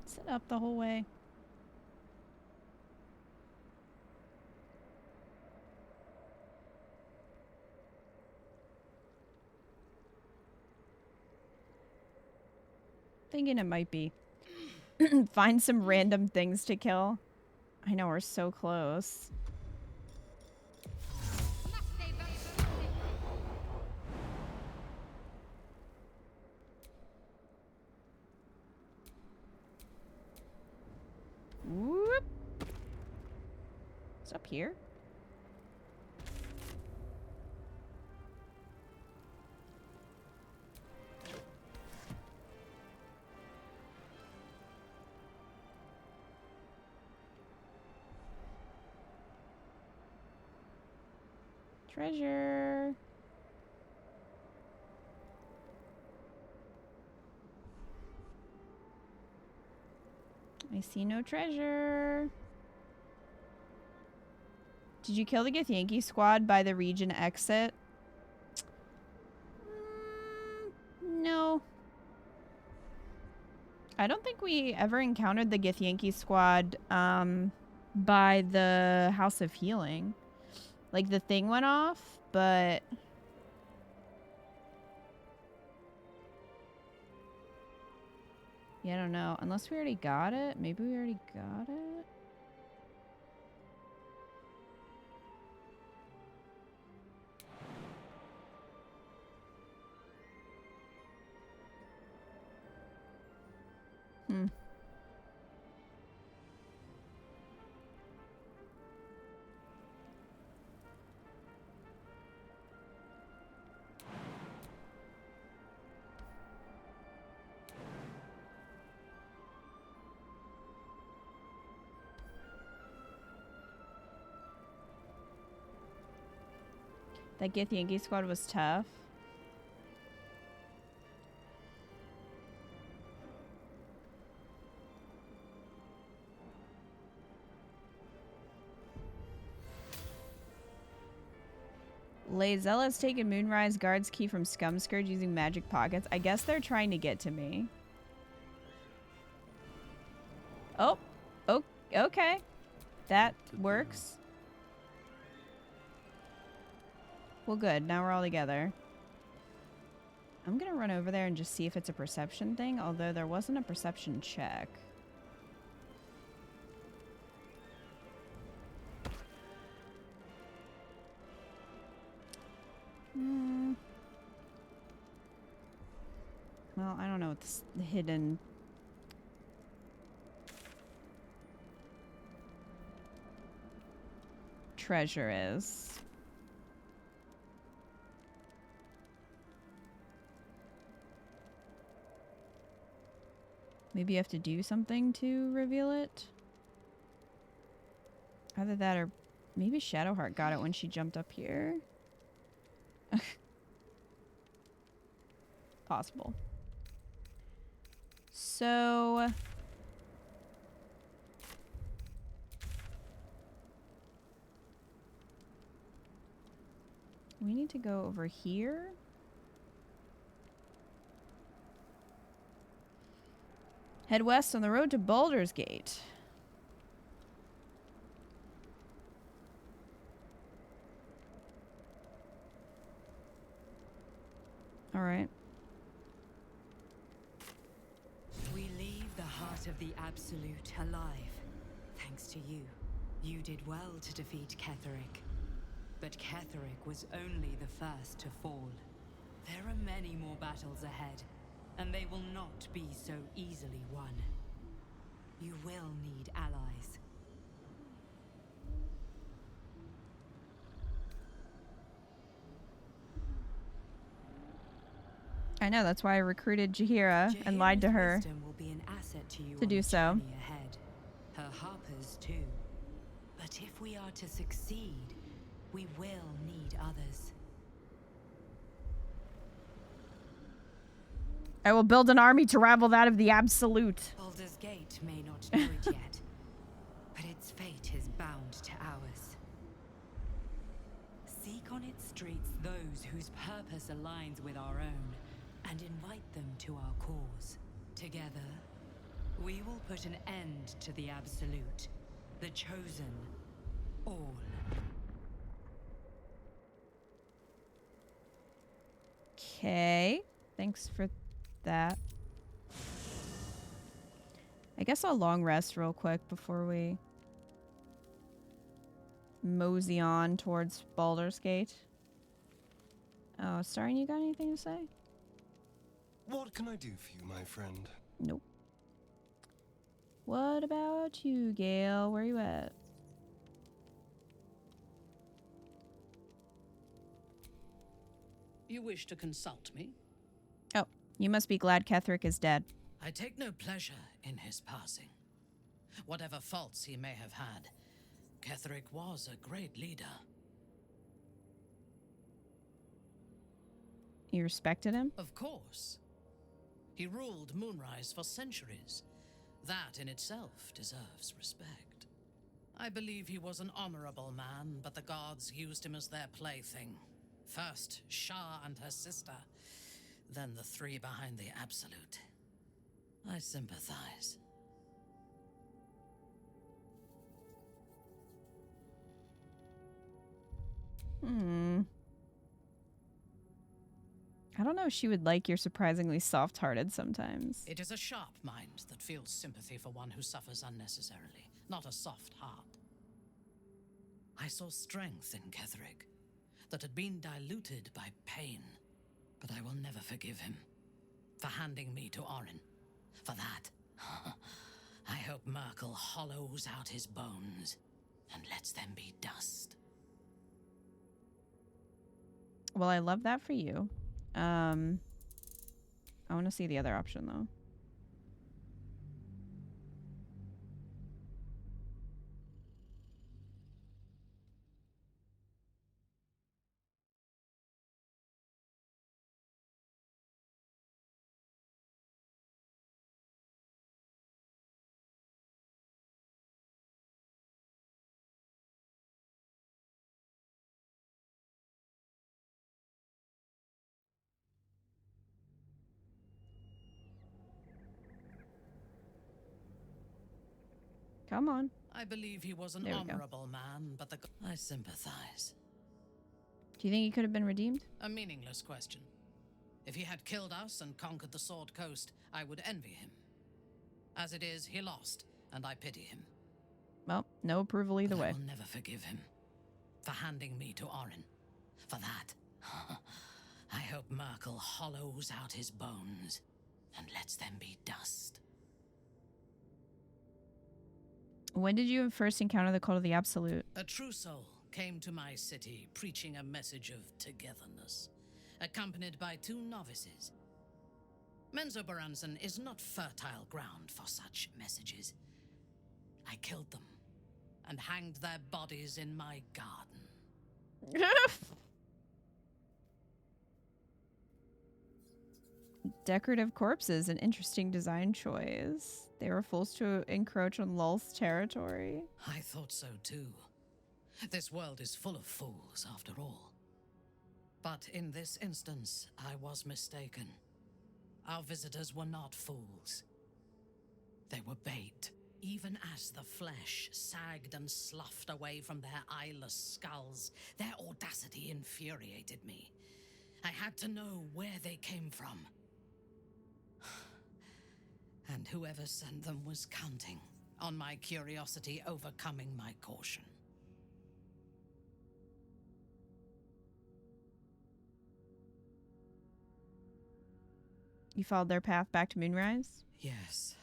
Sit up the whole way. Thinking it might be. Find some random things to kill. I know, we're so close. Whoop. It's up here. Treasure. I see no treasure. Did you kill the Githyanki squad by the region exit? No. I don't think we ever encountered the Githyanki squad by the House of Healing. Like, the thing went off, but... yeah, I don't know. Unless we already got it. Maybe we already got it? That Githyanki squad was tough. Lazella's taken Moonrise Guard's key from Scumscourge using magic pockets. I guess they're trying to get to me. Oh. Oh, okay. That works. Well, good. Now we're all together. I'm gonna run over there and just see if it's a perception thing, although there wasn't a perception check. Well, I don't know what this hidden treasure is. Maybe you have to do something to reveal it? Either that or maybe Shadowheart got it when she jumped up here. Possible. So... we need to go over here. Head west on the road to Baldur's Gate. All right. We leave the heart of the Absolute alive. Thanks to you. You did well to defeat Ketheric. But Ketheric was only the first to fall. There are many more battles ahead, and they will not be so easily won. You will need allies. I know, that's why I recruited Jaheira and lied to her Will be an asset to you to do so. ahead. Her harpers too. But if we are to succeed, we will need others. I will build an army to rival that of the Absolute. Baldur's Gate may not know it yet, but its fate is bound to ours. Seek on its streets those whose purpose aligns with our own, and invite them to our cause. Together, we will put an end to the Absolute, the Chosen, all. Okay. Thanks for that. I guess I'll long rest real quick before we mosey on towards Baldur's Gate. Oh, Starring, you got anything to say? What can I do for you, my friend? Nope. What about you, Gale? Where you at? You wish to consult me? Oh, you must be glad Ketheric is dead. I take no pleasure in his passing. Whatever faults he may have had, Ketheric was a great leader. You respected him? Of course. He ruled Moonrise for centuries. That in itself deserves respect. I believe he was an honorable man, but the gods used him as their plaything. First, Shah and her sister, then the three behind the Absolute. I sympathize. I don't know if she would like you're surprisingly soft-hearted sometimes. It is a sharp mind that feels sympathy for one who suffers unnecessarily, not a soft heart. I saw strength in Ketheric that had been diluted by pain, but I will never forgive him for handing me to Orin. For that, I hope Myrkul hollows out his bones and lets them be dust. Well, I love that for you. I want to see the other option, though. Come on. I believe he was an honorable man, but I sympathize. Do you think he could have been redeemed? A meaningless question. If he had killed us and conquered the Sword Coast, I would envy him. As it is, he lost, and I pity him. Well, no approval either way. I will never forgive him for handing me to Orin. For that, I hope Myrkul hollows out his bones and lets them be dust. When did you first encounter the cult of the Absolute? A true soul came to my city preaching a message of togetherness, accompanied by 2 novices. Menzoberranzan is not fertile ground for such messages. I killed them and hanged their bodies in my garden. Decorative corpses, an interesting design choice. They were forced to encroach on Lulth's territory. I thought so too. This world is full of fools, after all. But in this instance, I was mistaken. Our visitors were not fools. They were bait. Even as the flesh sagged and sloughed away from their eyeless skulls, their audacity infuriated me. I had to know where they came from. And whoever sent them was counting on my curiosity overcoming my caution. You followed their path back to Moonrise? Yes.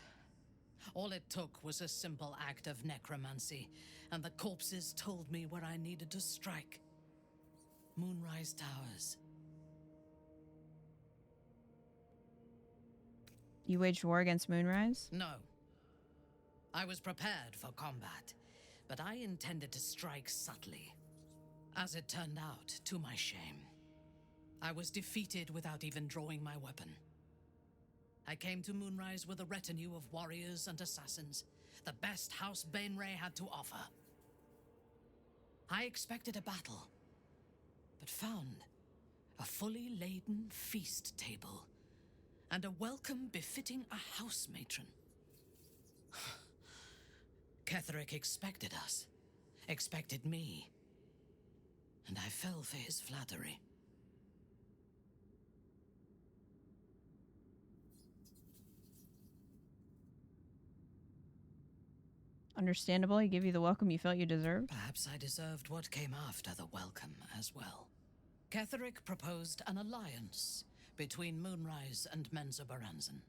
All it took was a simple act of necromancy, and the corpses told me where I needed to strike. Moonrise Towers. You waged war against Moonrise? No. I was prepared for combat, but I intended to strike subtly. As it turned out, to my shame, I was defeated without even drawing my weapon. I came to Moonrise with a retinue of warriors and assassins, the best House Bainray had to offer. I expected a battle, but found a fully laden feast table and a welcome befitting a house matron. Ketheric expected us, expected me, and I fell for his flattery. Understandable, he gave you the welcome you felt you deserved. Perhaps I deserved what came after the welcome as well. Ketheric proposed an alliance between Moonrise and Menzoberranzan.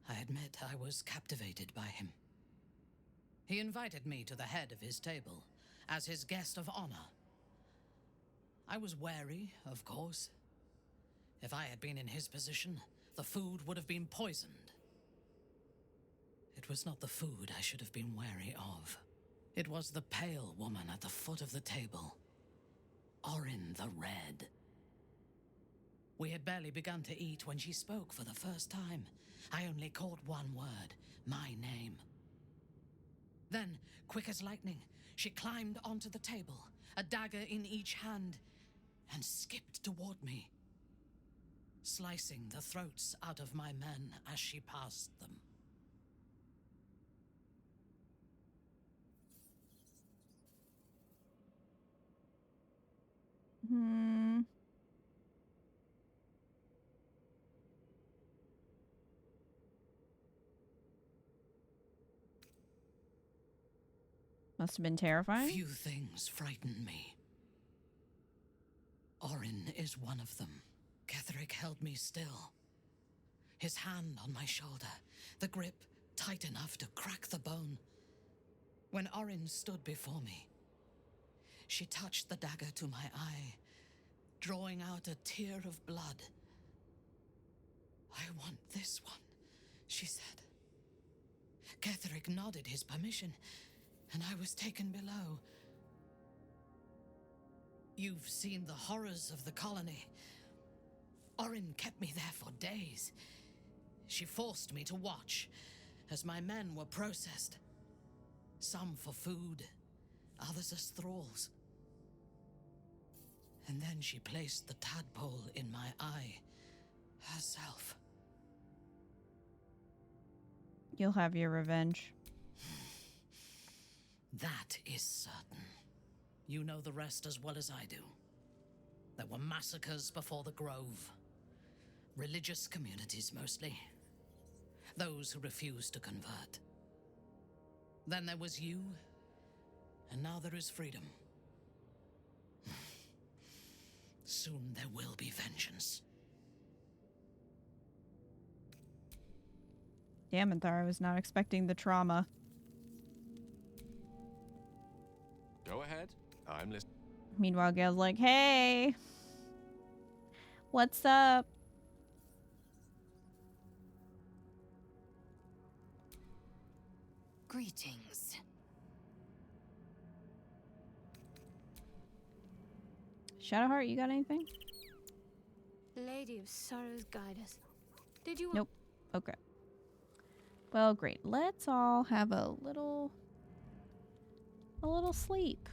I admit I was captivated by him. He invited me to the head of his table as his guest of honor. I was wary, of course. If I had been in his position, the food would have been poisoned. It was not the food I should have been wary of. It was the pale woman at the foot of the table. Orin the Red. We had barely begun to eat when she spoke for the first time. I only caught one word, my name. Then, quick as lightning, she climbed onto the table, a dagger in each hand, and skipped toward me, slicing the throats out of my men as she passed them. Must have been terrifying. Few things frighten me. Orin is one of them. Ketheric held me still. His hand on my shoulder, the grip tight enough to crack the bone. When Orin stood before me, she touched the dagger to my eye, drawing out a tear of blood. I want this one, she said. Ketheric nodded his permission, and I was taken below. You've seen the horrors of the colony. Orin kept me there for days. She forced me to watch as my men were processed. Some for food, others as thralls. And then she placed the tadpole in my eye, herself. You'll have your revenge. That is certain. You know the rest as well as I do. There were massacres before the Grove. Religious communities, mostly. Those who refused to convert. Then there was you, and now there is freedom. Soon there will be vengeance. Damn it, Thar, I was not expecting the trauma. Go ahead. I'm listening. Meanwhile, Gale's like, hey! What's up? Greetings. Shadowheart, you got anything? Lady of Sorrows, guide us. Did you? Nope. Okay. Well, great. Let's all have a little sleep.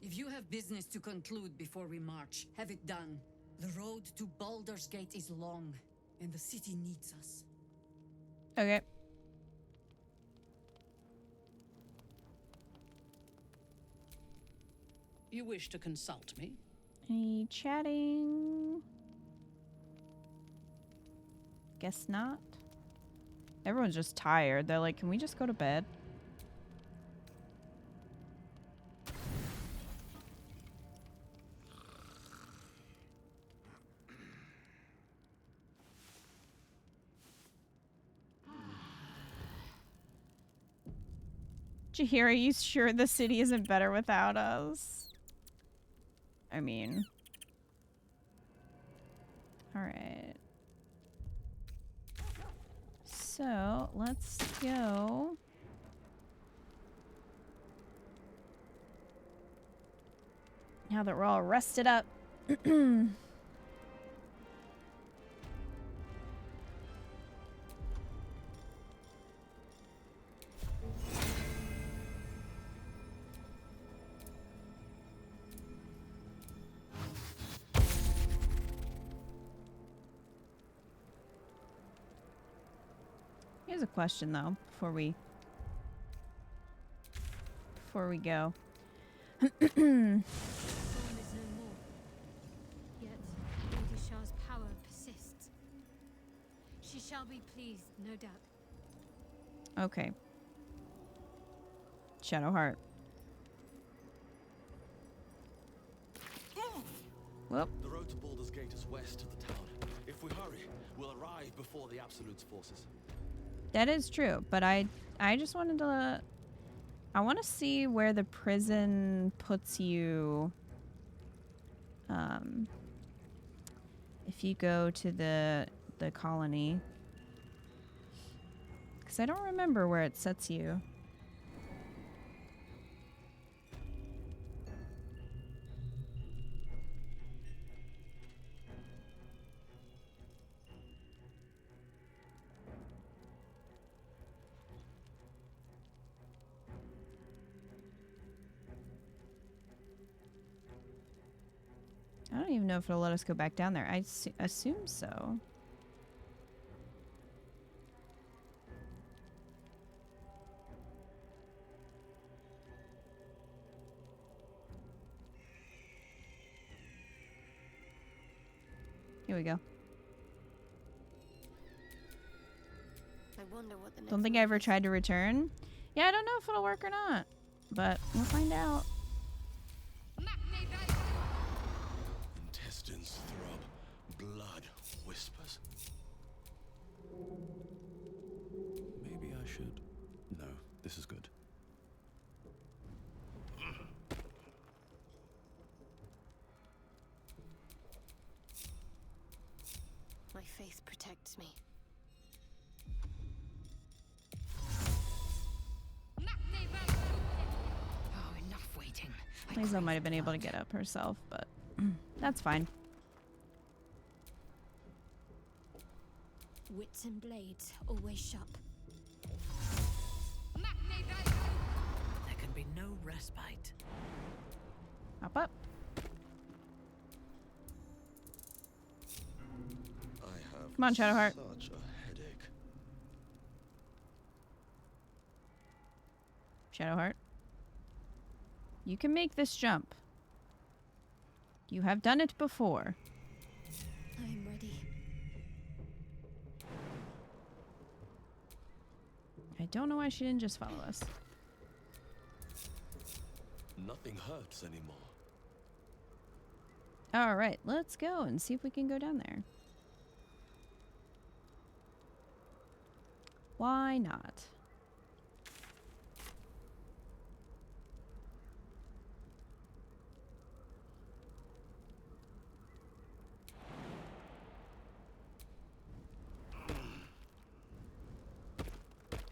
If you have business to conclude before we march, have it done. The road to Baldur's Gate is long, and the city needs us. Okay. You wish to consult me? Any chatting? Guess not. Everyone's just tired. They're like, can we just go to bed? Jahira, are you sure the city isn't better without us? I mean... Alright. So, let's go... Now that we're all rested up. Here's a question though, before we go. Storm is no more. Yet Lady Shah's power persists. She shall be pleased, no doubt. Okay. Shadowheart. Whoop. The road to Baldur's Gate is west of the town. If we hurry, we'll arrive before the Absolute's forces. That is true, but I just wanted to... I want to see where the prison puts you... if you go to the colony. Because I don't remember where it sets you. I don't even know if it'll let us go back down there. I assume so. Here we go. I wonder what the next Don't think I ever tried to return. Yeah, I don't know if it'll work or not, but we'll find out. Intestines throb, blood whispers. Maybe I should... No, this is good. My faith protects me. Oh, enough waiting. Lisa might have been able to get up herself, but that's fine. Wits and blades always sharp. no respite. Hop up. I have Come on, Shadowheart. such a headache. Shadowheart. You can make this jump. You have done it before. I'm ready. I don't know why she didn't just follow us. Nothing hurts anymore. All right, let's go and see if we can go down there. Why not?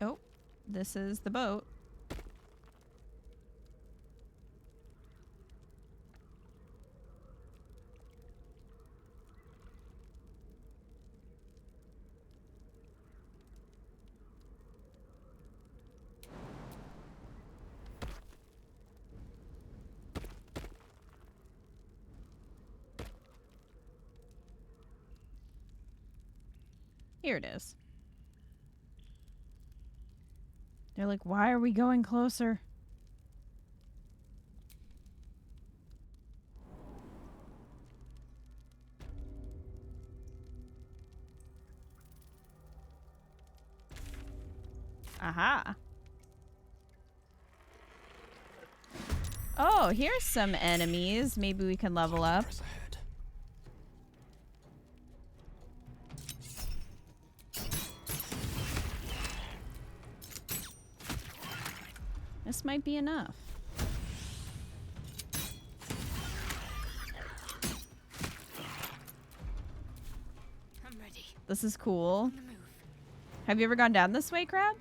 Oh, this is the boat. Here it is. They're like, why are we going closer? Aha. Oh, here's some enemies. Maybe we can level up. This might be enough. I'm ready. This is cool. Have you ever gone down this way, Crab?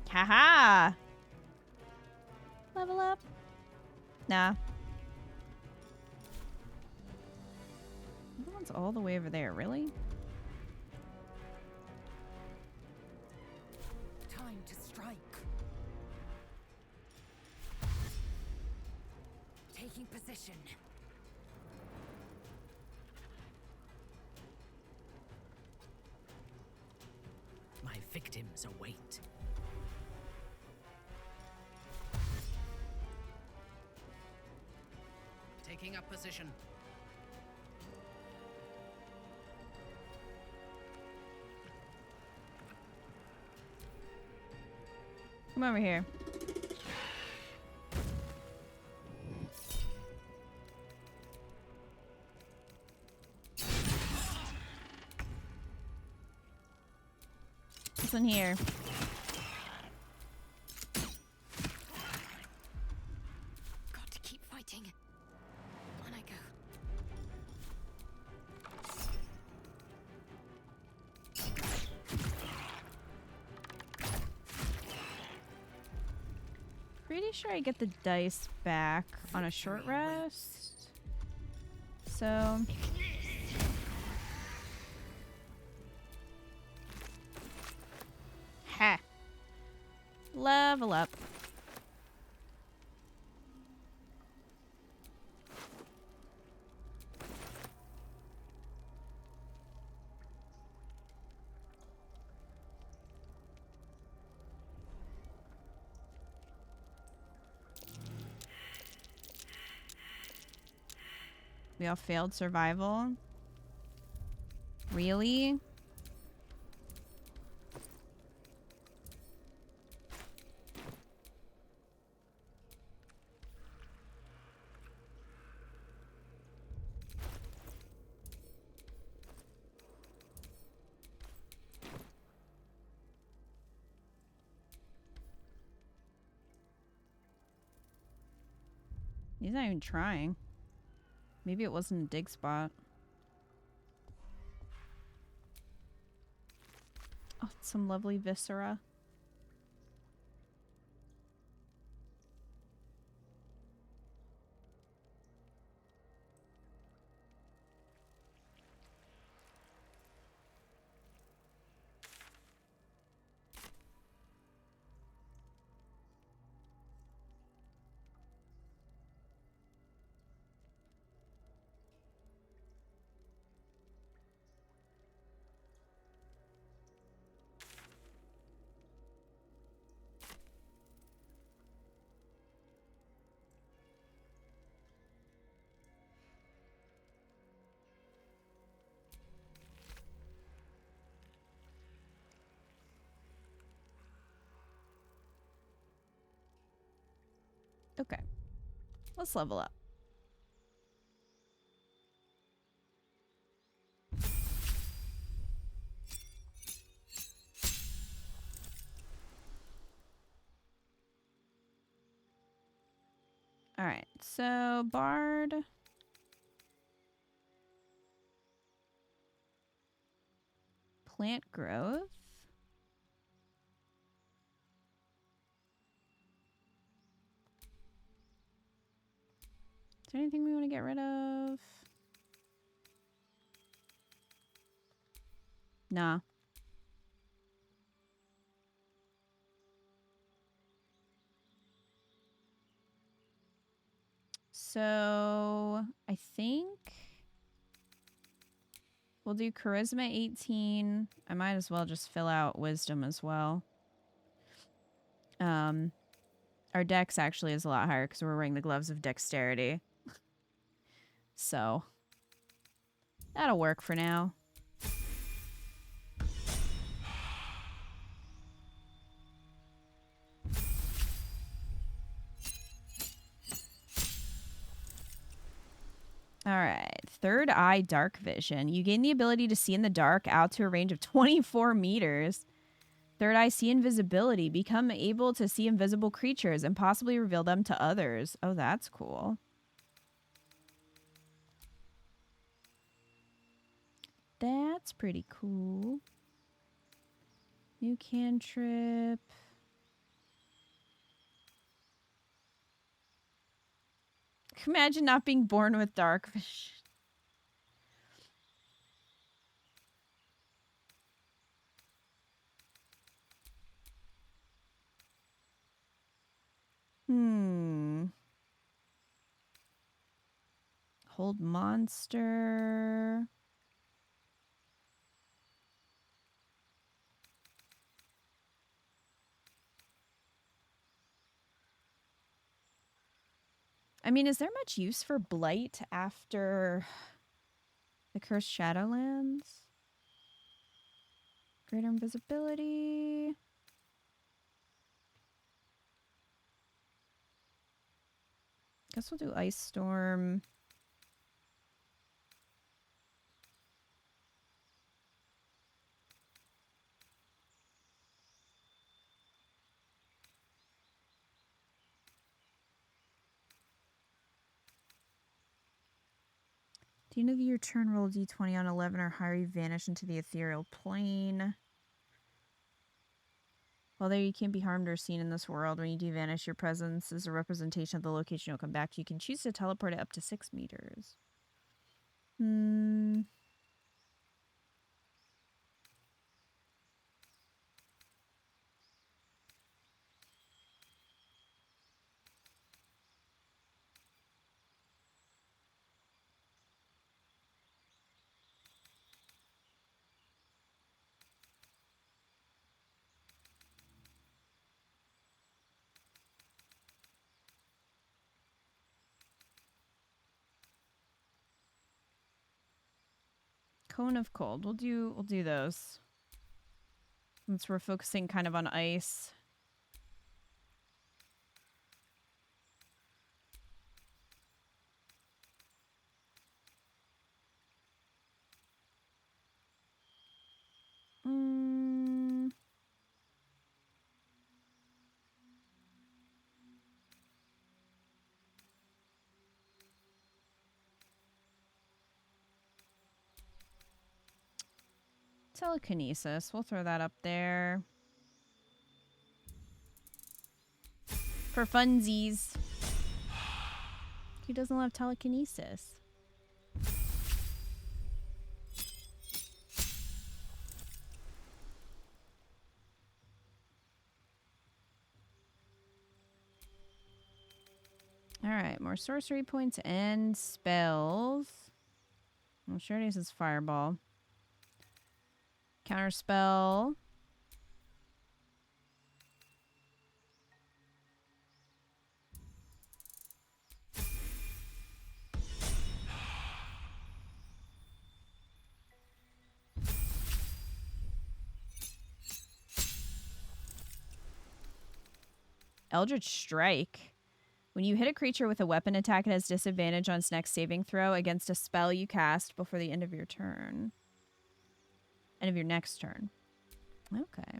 Haha! Level up. Nah. The one's all the way over there, really? Time to strike. Taking position. My victims await. Taking up position. Come over here. This one here. Got to keep fighting. On I go. Pretty sure I get the dice back on a short rest. So ha. Level up. We all failed survival. Really? He's not even trying. Maybe it wasn't a dig spot. Oh, some lovely viscera. Okay. Let's level up. All right, so Bard. Plant growth. Is there anything we want to get rid of? Nah. So I think we'll do Charisma 18. I might as well just fill out Wisdom as well. Our Dex actually is a lot higher because we're wearing the gloves of Dexterity. So that'll work for now. All right, Third Eye Dark Vision. You gain the ability to see in the dark out to a range of 24 meters. Third Eye See Invisibility. Become able to see invisible creatures and possibly reveal them to others. Oh, that's cool. That's pretty cool. New cantrip. Imagine not being born with dark vision. Hold monster. I mean, is there much use for Blight after the Cursed Shadowlands? Greater invisibility. Guess we'll do Ice Storm. At the end of your turn, roll a d20 on 11 or higher. You vanish into the ethereal plane. While there, you can't be harmed or seen in this world. When you do vanish, your presence is a representation of the location you'll come back to. You can choose to teleport it up to 6 meters. Cone of Cold. We'll do those. Since we're focusing kind of on ice. Telekinesis. We'll throw that up there. For funsies. Who doesn't love telekinesis? Alright, more sorcery points and spells. Well, sure it is Fireball. Counterspell. Eldritch Strike. When you hit a creature with a weapon attack, it has disadvantage on its next saving throw against a spell you cast before the end of your turn. End of your next turn. Okay.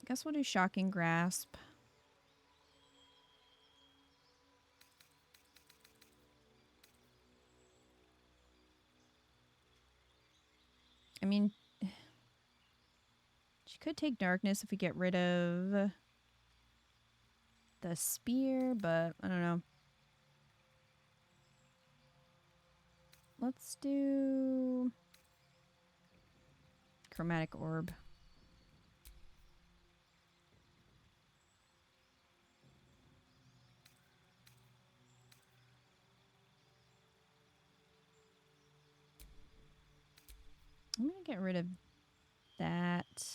Guess we'll do Shocking Grasp. I mean, she could take Darkness if we get rid of the spear, but I don't know. Let's do Chromatic Orb. I'm going to get rid of that.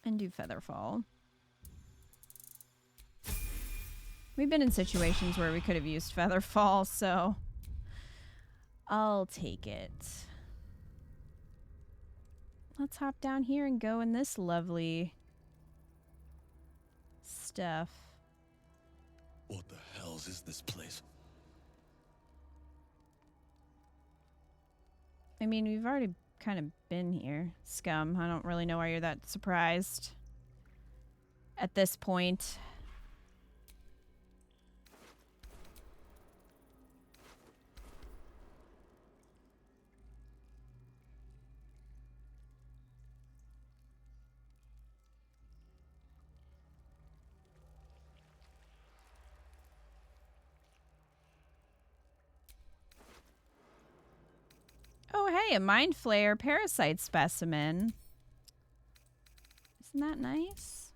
And do Featherfall. We've been in situations where we could have used Featherfall, so I'll take it. Let's hop down here and go in this lovely stuff. What the hells is this place? I mean, we've already kind of been here, Scum. I don't really know why you're that surprised at this point. Oh, hey, a Mind Flayer parasite specimen. Isn't that nice?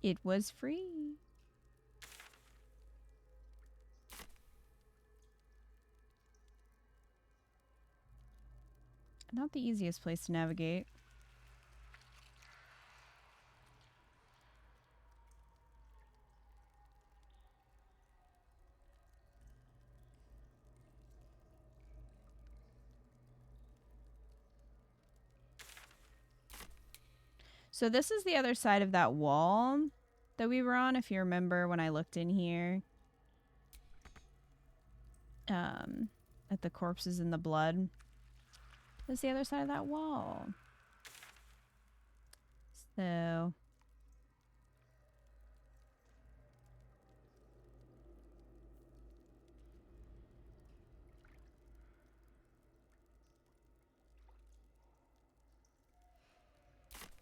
It was free. Not the easiest place to navigate. So this is the other side of that wall that we were on, if you remember when I looked in here. At the corpses and the blood. That's the other side of that wall. So...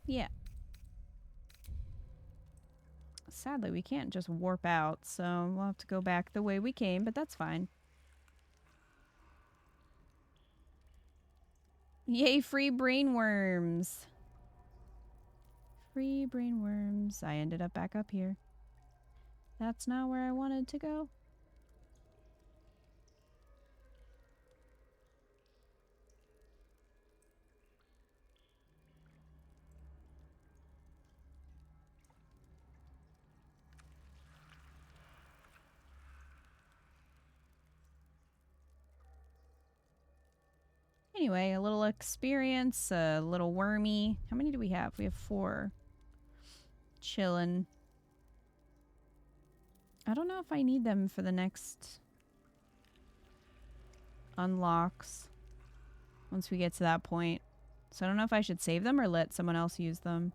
yeah. Sadly, we can't just warp out, so we'll have to go back the way we came, but that's fine. Yay, free brain worms. Free brain worms. I ended up back up here. That's not where I wanted to go. Anyway, a little experience, a little wormy. How many do we have? We have 4. Chillin'. I don't know if I need them for the next unlocks once we get to that point. So I don't know if I should save them or let someone else use them.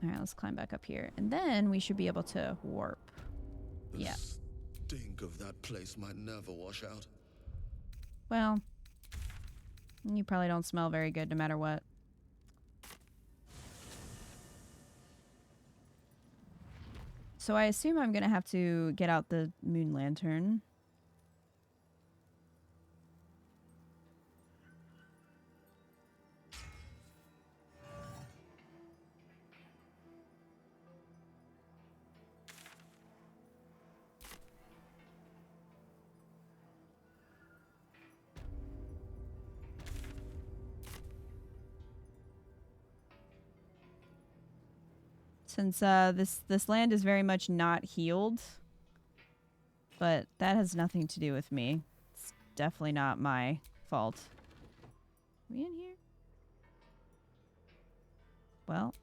Alright, let's climb back up here. And then we should be able to warp. The stink of that place might never wash out. Well, you probably don't smell very good no matter what. So I assume I'm going to have to get out the moon lantern. Since this land is very much not healed, but that has nothing to do with me. It's definitely not my fault. Are we in here? Well.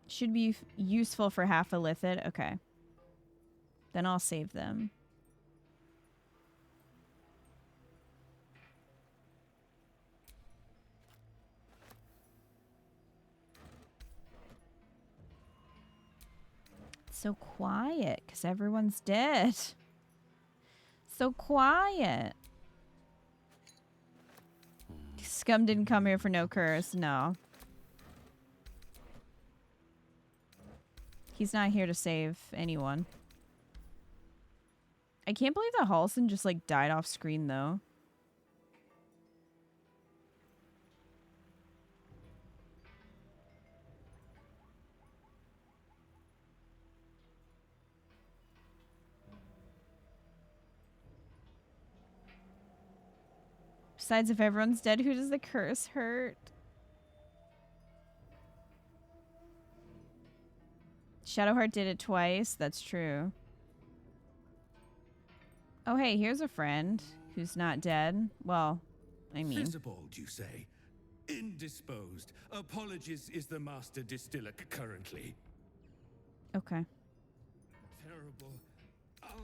Should be useful for half a lithid. Okay. Then I'll save them. It's so quiet because everyone's dead. So quiet. Scum didn't come here for no curse. No. He's not here to save anyone. I can't believe that Halson just like died off screen though. Besides, if everyone's dead, who does the curse hurt? Shadowheart did it twice. That's true. Oh, hey, here's a friend who's not dead. Well, I mean... Visible, you say? Indisposed. Apologies is the master distiller currently. Okay. Terrible.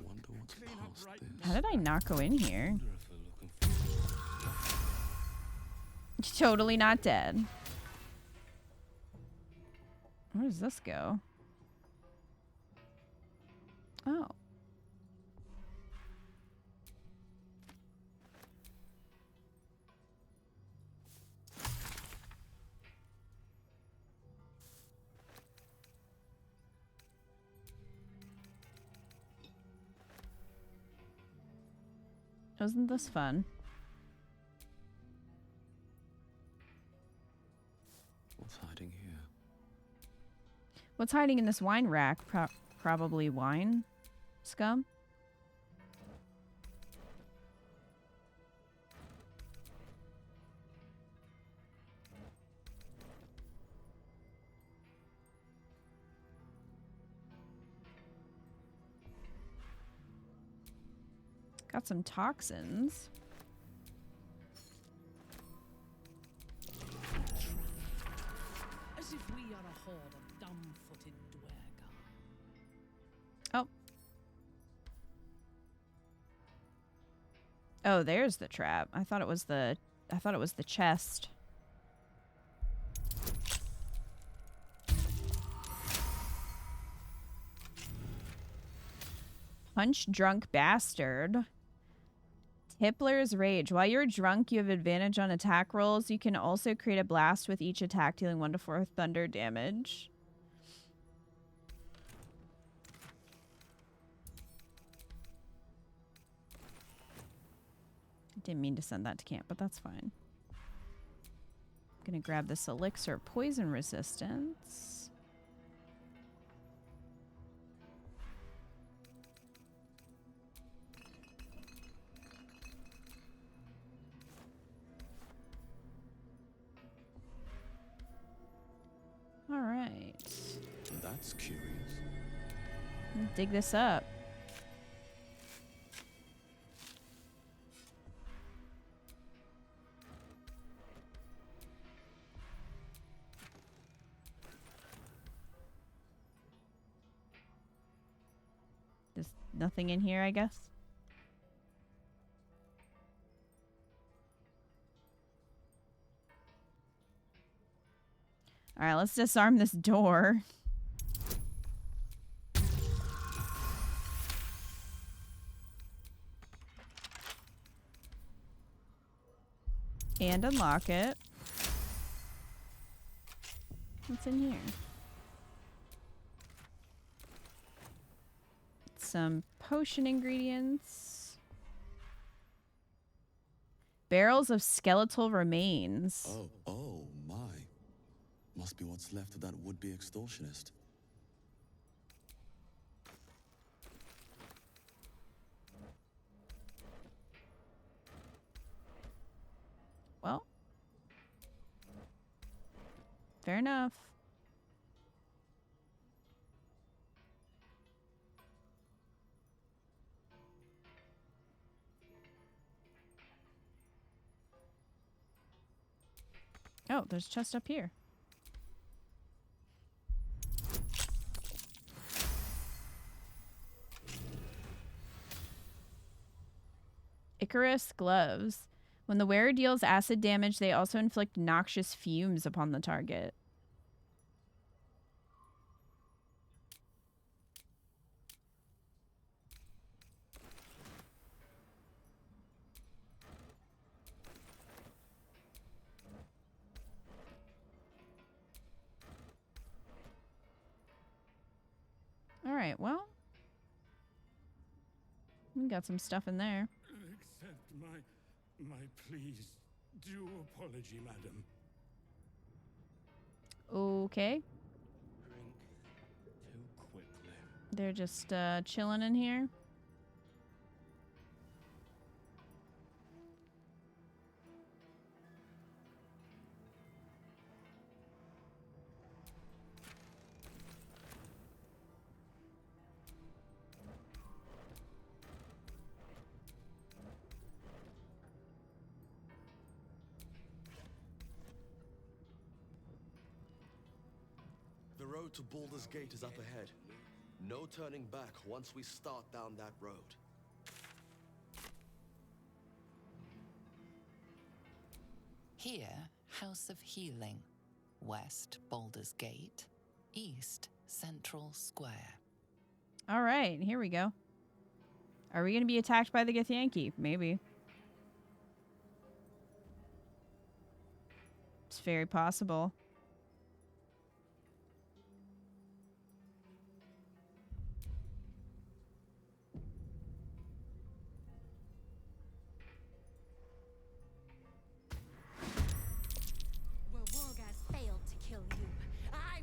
Wonder what's past this. How did I not go in here? Totally not dead. Where does this go? Oh. Wasn't this fun? What's hiding here? What's hiding in this wine rack? Probably wine scum. Got some toxins. As if we are a horde of dumb-footed dwergar. Oh. Oh, there's the trap. I thought it was the chest. Punch drunk bastard. Tippler's Rage. While you're drunk, you have advantage on attack rolls. You can also create a blast with each attack, dealing 1 to 4 thunder damage. Didn't mean to send that to camp, but that's fine. I'm gonna grab this elixir poison resistance. All right. That's curious. Dig this up. There's nothing in here, I guess. All right, let's disarm this door. And unlock it. What's in here? Some potion ingredients. Barrels of skeletal remains. Oh my. Must be what's left of that would-be extortionist. Well, Fair enough. Oh, there's a chest up here. Icarus gloves. When the wearer deals acid damage, they also inflict noxious fumes upon the target. All right, well, we got some stuff in there. Accept my pleas. Due apology, madam. Okay. Drink too quickly. They're just chilling in here. The road to Baldur's Gate is up ahead. No turning back once we start down that road. Here, House of Healing. West, Baldur's Gate. East, Central Square. All right, here we go. Are we going to be attacked by the Githyanki? Maybe. It's very possible.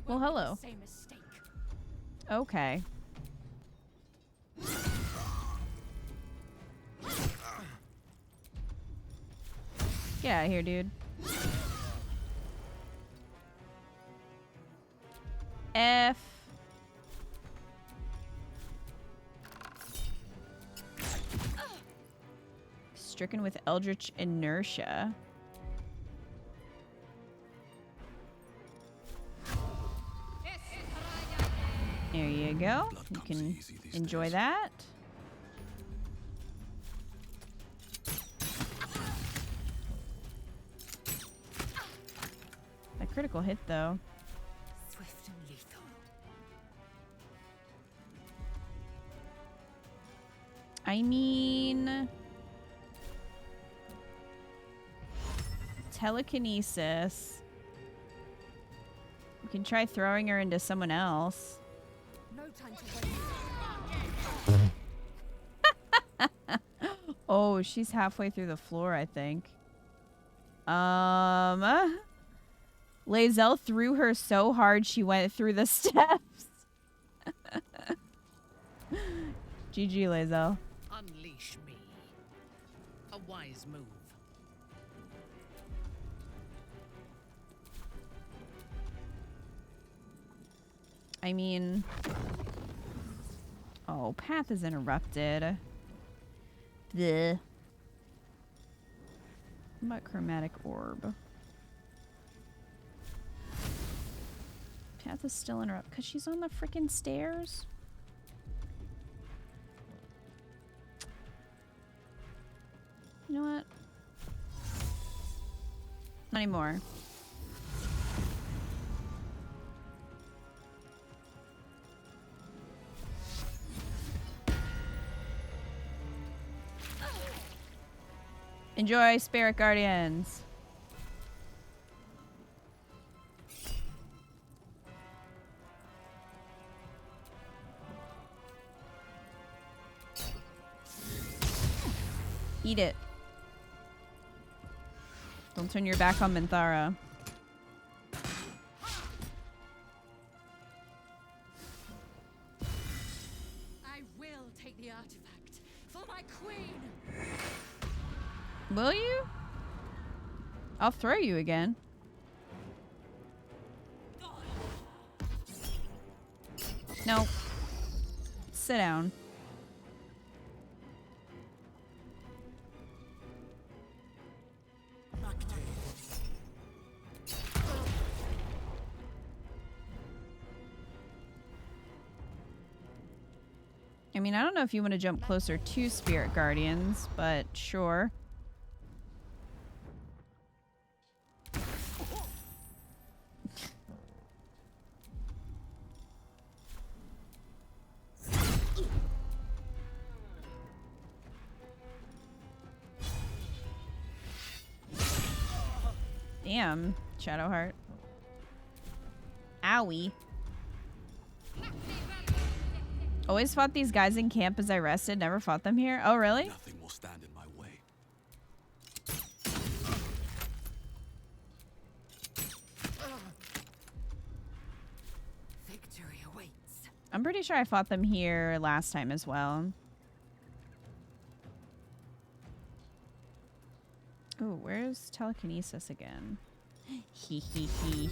Well, hello. Okay. Get out of here, dude. F. Stricken with eldritch inertia. There you go. You can enjoy that. That critical hit, though. Swift and lethal. I mean, telekinesis. We can try throwing her into someone else. No time to wait. Oh, she's halfway through the floor, I think. Lae'zel threw her so hard she went through the steps. GG, Lae'zel. Unleash me. A wise move. I mean... Oh, path is interrupted. Bleh. What about chromatic orb? Path is still interrupted because she's on the freaking stairs. You know what? Not anymore. Enjoy, Spirit Guardians. Eat it. Don't turn your back on Minthara. I will take the artifact for my queen. Will you? I'll throw you again. No. Sit down. I mean, I don't know if you want to jump closer to Spirit Guardians, but sure. Damn, Shadowheart. Owie. Always fought these guys in camp as I rested. Never fought them here. Oh, really? Nothing will stand in my way. Victory awaits. I'm pretty sure I fought them here last time as well. Ooh, where's telekinesis again? Hee hee hee.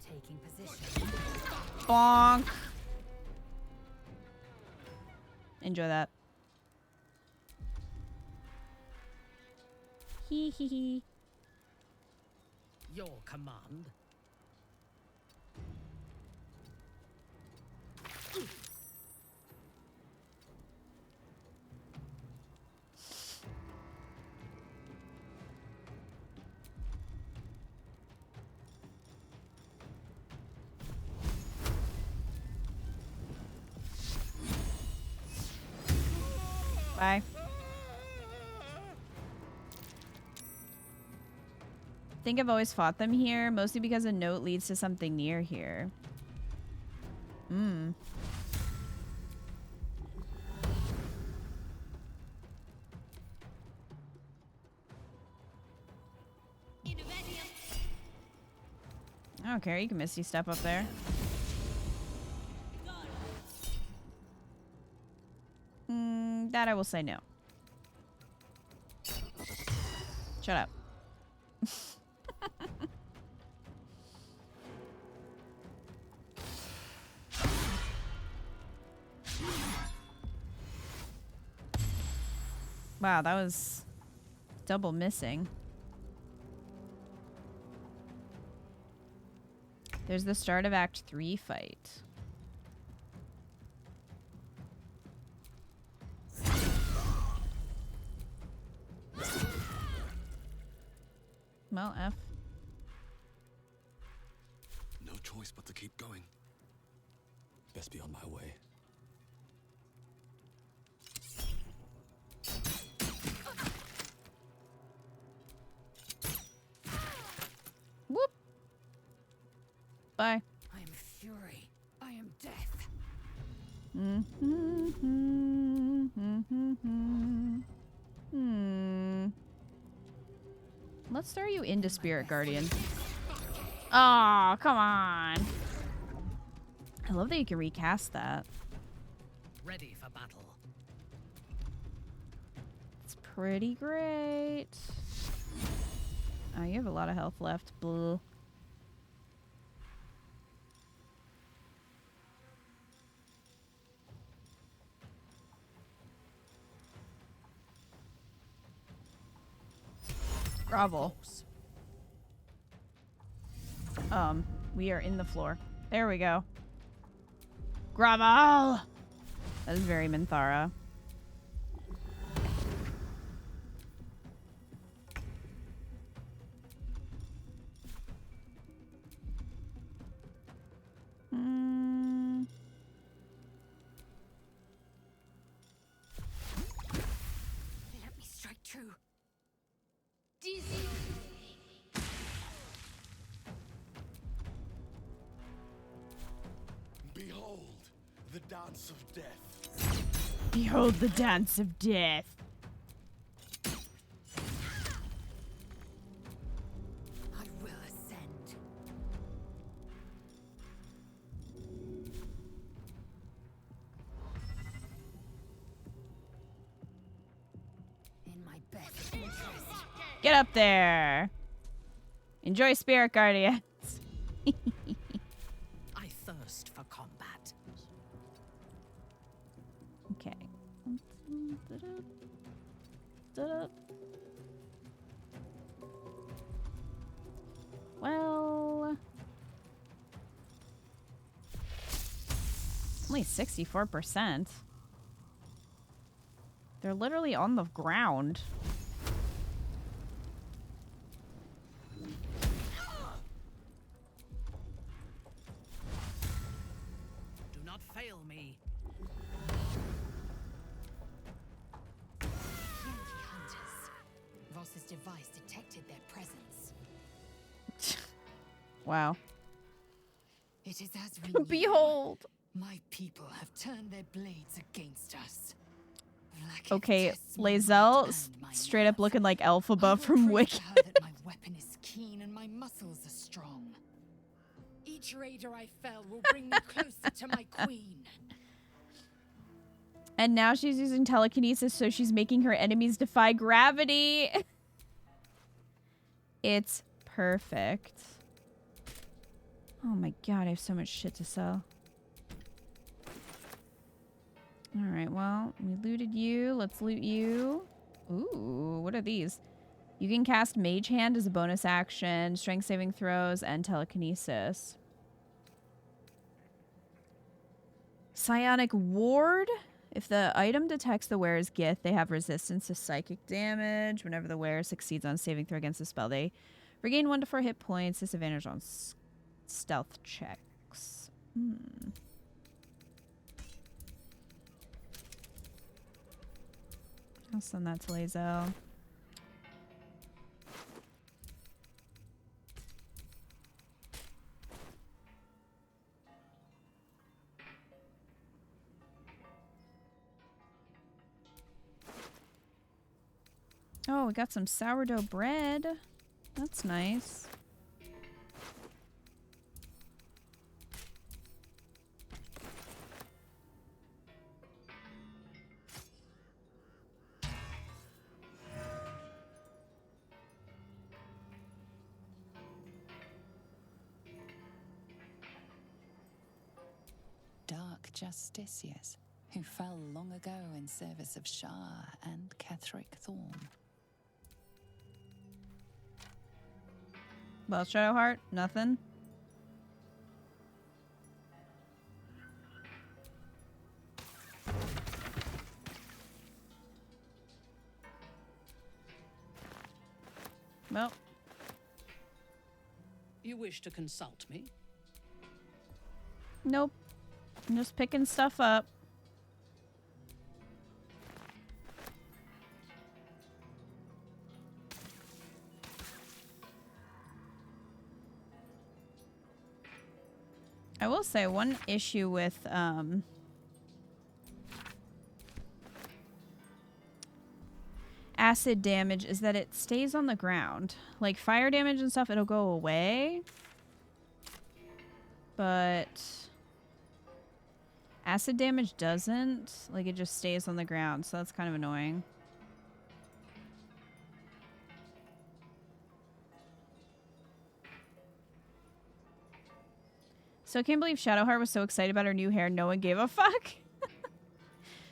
Taking position. Bonk. Enjoy that. Hee hee hee. Your command. Bye. I think I've always fought them here, mostly because a note leads to something near here. Hmm. I don't care, you can Misty Step up there. That I will say no. Shut up. Wow, that was double missing. There's the start of Act 3 fight. Well, F. No choice but to keep going. Best be on my way. Whoop. Bye. I am fury. I am death. Let's throw you into Spirit Guardian. Oh, come on. I love that you can recast that. Ready for battle. It's pretty great. Oh, you have a lot of health left. Blah. Grovel. We are in the floor. There we go. Grovel! That is very Minthara. Let me strike true. Behold, the dance of death. Behold the dance of death. I will ascend. In my bed. Get up there. Enjoy Spirit Guardians. I thirst for combat. Okay. Well, only 64%. They're literally on the ground. Do not fail me. Yankee hunters. Voss's device detected their presence. Wow. It is as we knew. Behold. My people have turned their blades against us. Okay, Lae'zel straight up looking like Elphaba from Wicked. That my weapon is keen and my muscles are strong. Each raider I fell will bring me closer to my queen. And now she's using telekinesis, so she's making her enemies defy gravity. It's perfect. Oh my god, I have so much shit to sell. Alright, well, we looted you. Let's loot you. Ooh, what are these? You can cast Mage Hand as a bonus action, strength saving throws, and telekinesis. Psionic Ward. If the item detects the wearer's gift, they have resistance to psychic damage. Whenever the wearer succeeds on a saving throw against the spell, they regain 1 to 4 hit points. Disadvantage on stealth checks. I'll send that to Lae'zel. Oh, we got some sourdough bread. That's nice. Dark justiciars who fell long ago in service of Shah and Ketheric Thorn. Well, Shadowheart, nothing. Well. You wish to consult me? Nope. I'm just picking stuff up. I will say one issue with acid damage is that it stays on the ground. Like fire damage and stuff, it'll go away. But acid damage doesn't. Like, it just stays on the ground, so that's kind of annoying. So I can't believe Shadowheart was so excited about her new hair, no one gave a fuck.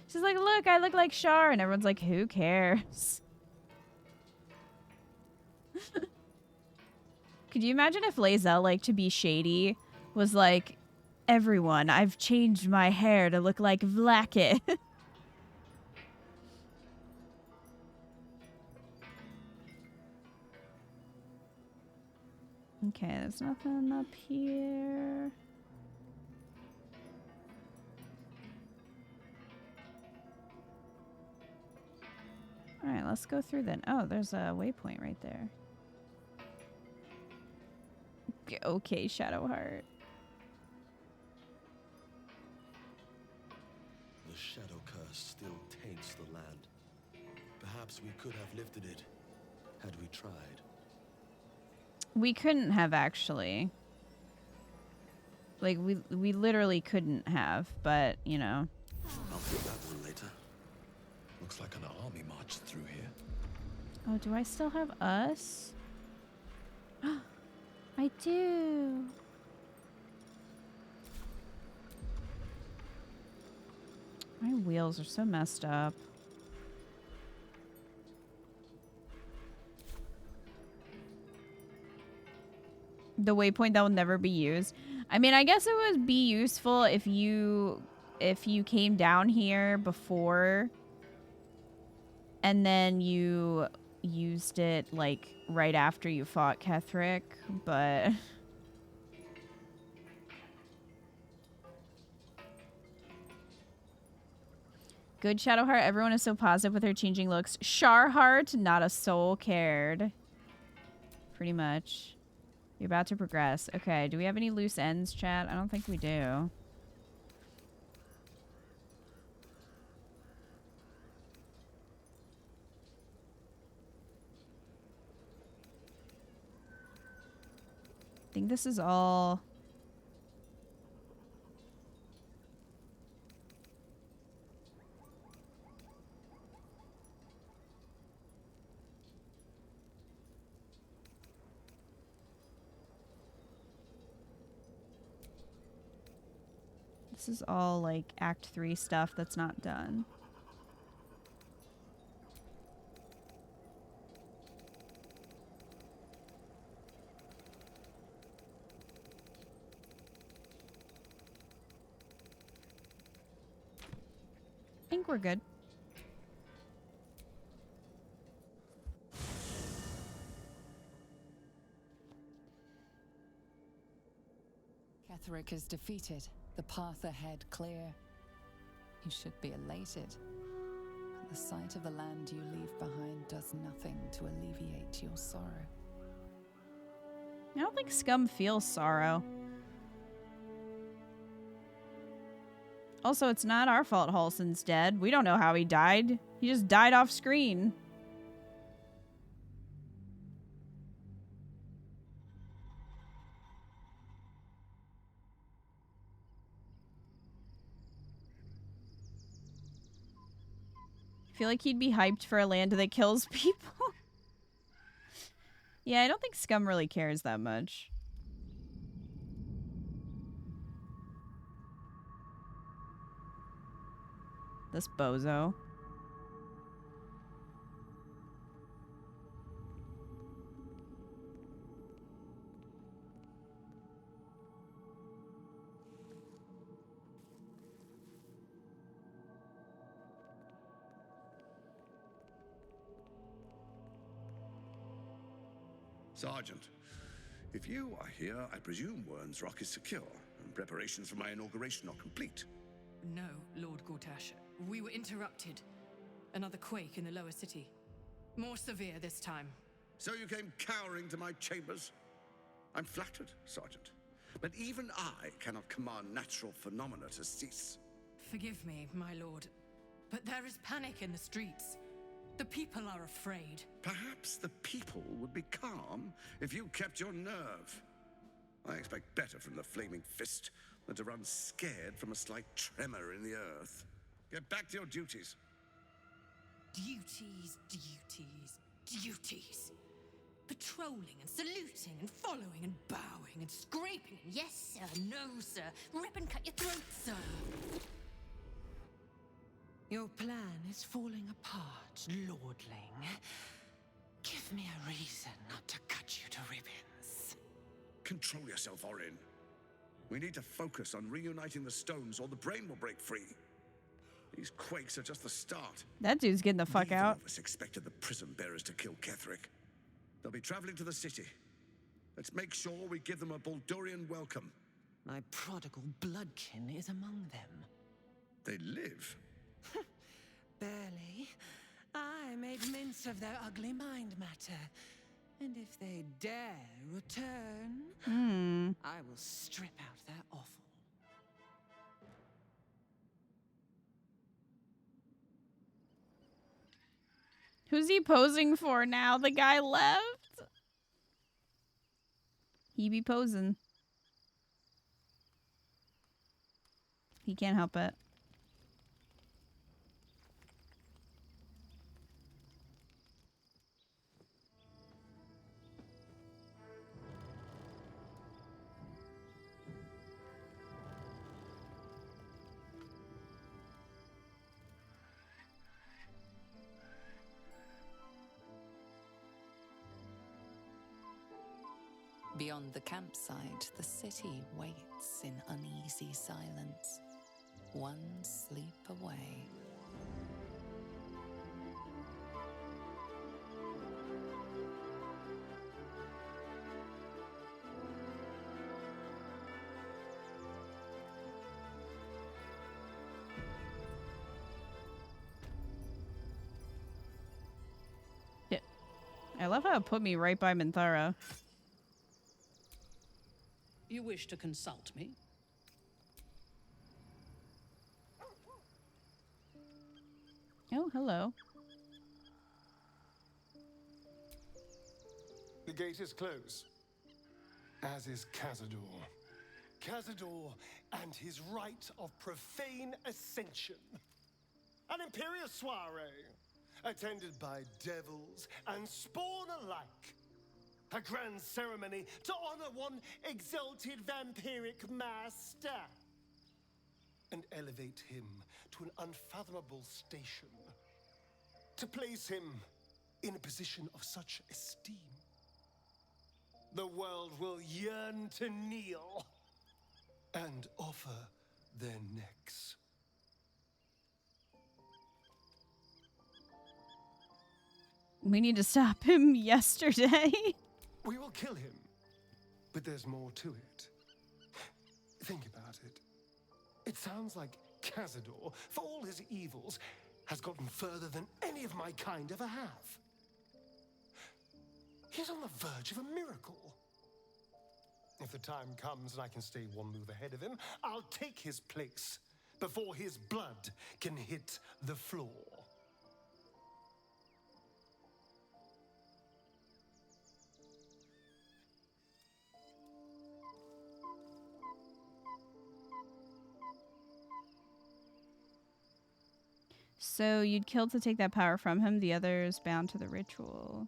She's like, look, I look like Char, and everyone's like, who cares? Could you imagine if Lae'zel, like, to be shady, was like, everyone, I've changed my hair to look like Vlaakith. Okay, there's nothing up here. Alright, let's go through then. Oh, there's a waypoint right there. Okay, Shadowheart. The shadow curse still taints the land. Perhaps we could have lifted it had we tried. We couldn't have, actually. Like, we literally couldn't have, but, you know. I'll do that one later. Looks like an army marched through here. Oh, do I still have us? I do. My wheels are so messed up. The waypoint that will never be used. I mean, I guess it would be useful if you came down here before and then you used it like right after you fought Ketheric, but good Shadowheart, everyone is so positive with her changing looks. Sharheart, not a soul cared. Pretty much. You're about to progress. Okay, do we have any loose ends, chat? I don't think we do. I think this is all... This is all, like, Act 3 stuff that's not done. I think we're good. Ketheric is defeated. The path ahead clear. You should be elated. But the sight of the land you leave behind does nothing to alleviate your sorrow. I don't think Scum feels sorrow. Also, it's not our fault Halsin's dead. We don't know how he died. He just died off screen. I feel like he'd be hyped for a land that kills people. Yeah, I don't think Scum really cares that much. This bozo. Sergeant, if you are here, I presume Wern's Rock is secure, and preparations for my inauguration are complete. No, Lord Gortash. We were interrupted. Another quake in the lower city. More severe this time. So you came cowering to my chambers? I'm flattered, Sergeant. But even I cannot command natural phenomena to cease. Forgive me, my lord, but there is panic in the streets. The people are afraid. Perhaps the people would be calm if you kept your nerve. I expect better from the Flaming Fist than to run scared from a slight tremor in the earth. Get back to your duties. Duties, duties, duties. Patrolling and saluting and following and bowing and scraping and yes sir, no sir, rip and cut your throat, sir. Your plan is falling apart, lordling. Give me a reason not to cut you to ribbons. Control yourself, Orin. We need to focus on reuniting the stones or the brain will break free. These quakes are just the start. That dude's getting the fuck out. Neither of us expected the prison bearers to kill Ketheric. They'll be traveling to the city. Let's make sure we give them a Baldurian welcome. My prodigal bloodkin is among them. They live? Barely. I made mince of their ugly mind matter. And if they dare return, I will strip out their offal. Who's he posing for now? The guy left? He be posing. He can't help it. Beyond the campsite, the city waits in uneasy silence, one sleep away. I love how it put me right by Minthara. You wish to consult me? Oh, hello. The gate is closed, as is Cazador. Cazador and his rite of profane ascension. An imperial soiree, attended by devils and spawn alike. A grand ceremony to honor one exalted vampiric master. And elevate him to an unfathomable station. To place him in a position of such esteem. The world will yearn to kneel and offer their necks. We need to stop him yesterday. We will kill him, but there's more to it. Think about it. It sounds like Cazador, for all his evils, has gotten further than any of my kind ever have. He's on the verge of a miracle. If the time comes and I can stay one move ahead of him, I'll take his place before his blood can hit the floor. So you'd kill to take that power from him, the others bound to the ritual.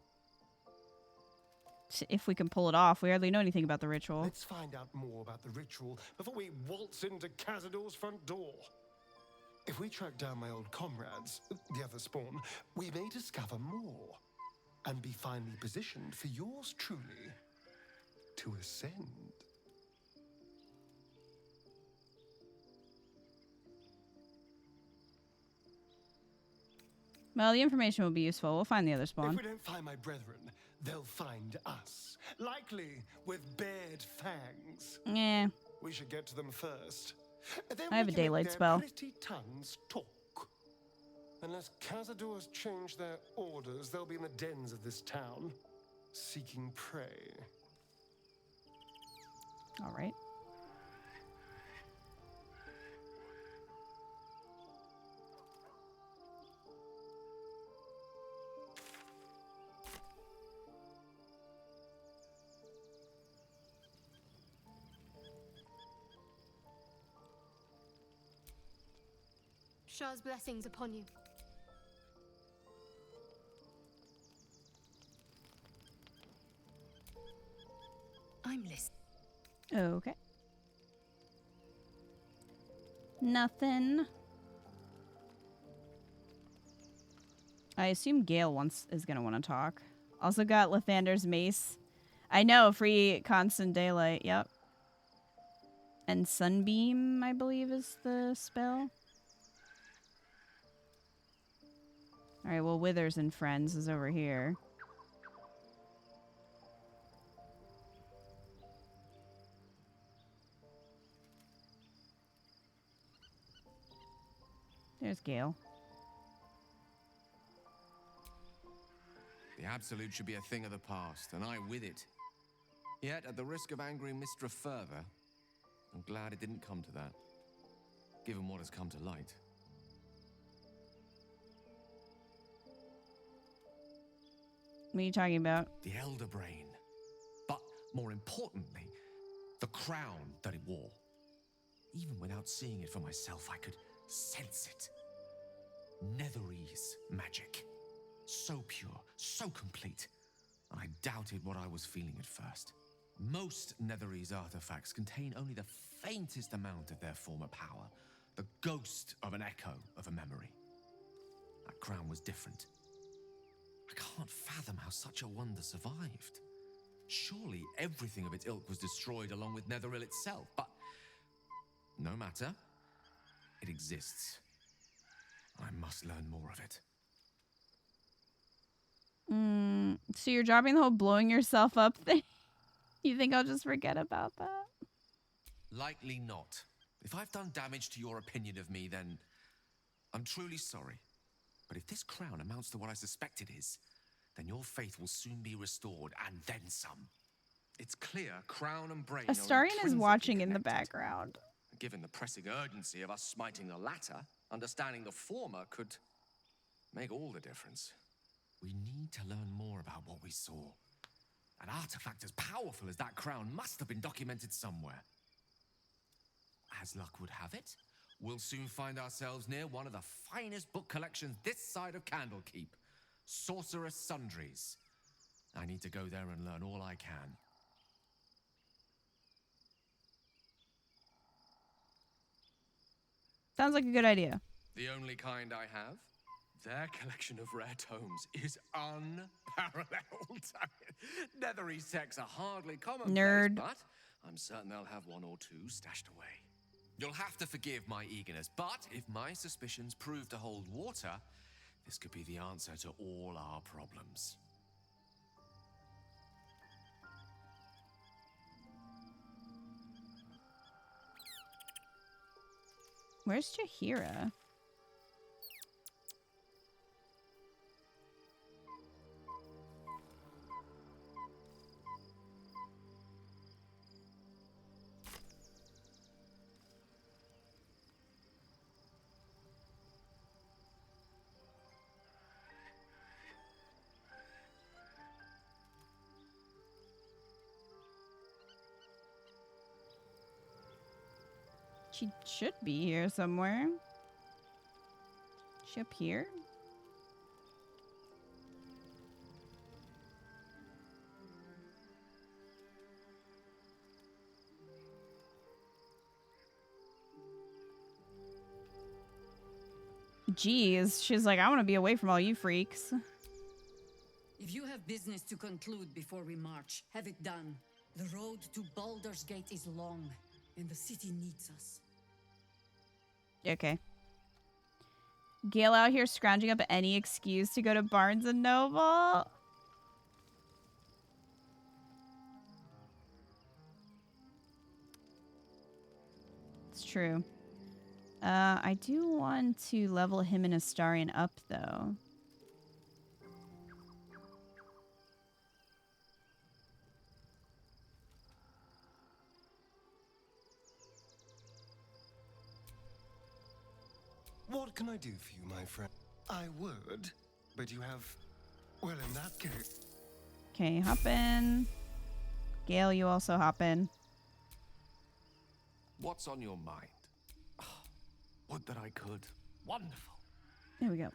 If we can pull it off, we hardly know anything about the ritual. Let's find out more about the ritual before we waltz into Cazador's front door. If we track down my old comrades, the other spawn, we may discover more and be finally positioned for yours truly to ascend. Well, the information will be useful. We'll find the other spawn. If we don't find my brethren, they'll find us. Likely with bared fangs. Yeah. We should get to them first. Then I have a daylight spell. Pretty tongues talk. Unless Cazadors change their orders, they'll be in the dens of this town, seeking prey. All right. Shah's blessings upon you. I'm listening. Okay. Nothing. I assume Gale is gonna want to talk. Also got Lathander's mace. I know, free constant daylight. Yep. And Sunbeam, I believe, is the spell. Alright, well, Withers and Friends is over here. There's Gale. The Absolute should be a thing of the past, and I with it. Yet, at the risk of angering Mistra further, I'm glad it didn't come to that, given what has come to light. What are you talking about? The Elder Brain. But, more importantly, the crown that it wore. Even without seeing it for myself, I could sense it. Netherese magic. So pure, so complete. And I doubted what I was feeling at first. Most Netherese artifacts contain only the faintest amount of their former power. The ghost of an echo of a memory. That crown was different. I can't fathom how such a wonder survived. Surely everything of its ilk was destroyed along with Netheril itself, but no matter. It exists. I must learn more of it. So you're dropping the whole blowing yourself up thing? You think I'll just forget about that? Likely not. If I've done damage to your opinion of me, then I'm truly sorry. But if this crown amounts to what I suspect it is, then your faith will soon be restored, and then some. It's clear Crown and Brain Astarion is watching in the background. Given the pressing urgency of us smiting the latter, understanding the former could make all the difference. We need to learn more about what we saw. An artifact as powerful as that crown must have been documented somewhere. As luck would have it, we'll soon find ourselves near one of the finest book collections this side of Candlekeep, Sorcerous Sundries. I need to go there and learn all I can. Sounds like a good idea. The only kind I have? Their collection of rare tomes is unparalleled. Netherese texts are hardly commonplace, Nerd. but I'm certain they'll have one or two stashed away. You'll have to forgive my eagerness, but if my suspicions prove to hold water, this could be the answer to all our problems. Where's Jaheira? She should be here somewhere. Is she up here? Jeez, she's like, I want to be away from all you freaks. If you have business to conclude before we march, have it done. The road to Baldur's Gate is long, and the city needs us. Okay. Gale out here scrounging up any excuse to go to Barnes & Noble. It's true. I do want to level him and Astarion up, though. What can I do for you, my friend? I would, but you have... Well, in that case... Okay, hop in. Gale, you also hop in. What's on your mind? Oh, would that I could. Wonderful. There we go.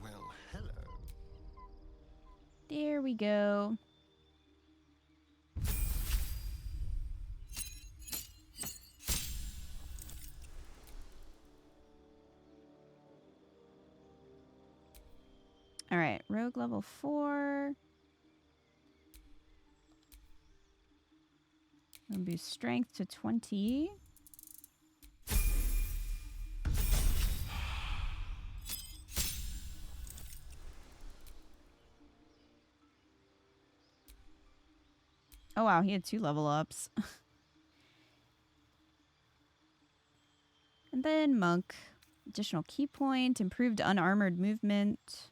Well, hello. There we go. All right, rogue level 4. I'll boost strength to 20. Oh wow, he had 2 level ups. And then monk. Additional key point, improved unarmored movement.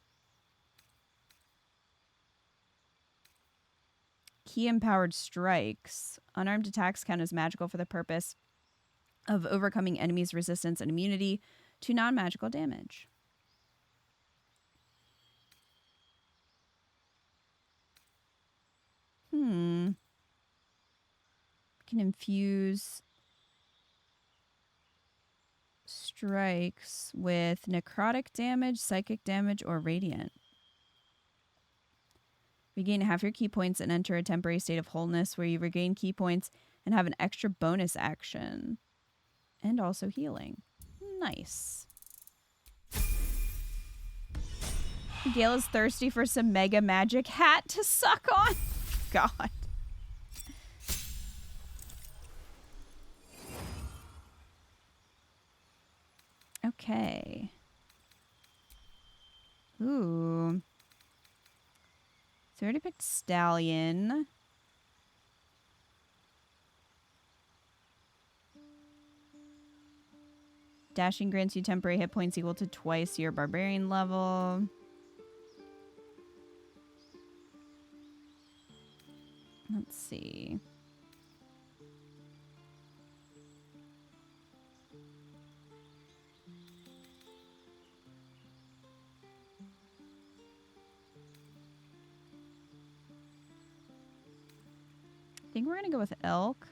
Key-empowered strikes. Unarmed attacks count as magical for the purpose of overcoming enemies' resistance and immunity to non-magical damage. Can infuse strikes with necrotic damage, psychic damage, or radiant. Regain half your key points and enter a temporary state of wholeness where you regain key points and have an extra bonus action. And also healing. Nice. Gale is thirsty for some mega magic hat to suck on. God. Okay. Ooh. So we already picked Stallion. Dashing grants you temporary hit points equal to twice your barbarian level. Let's see. I think we're going to go with elk.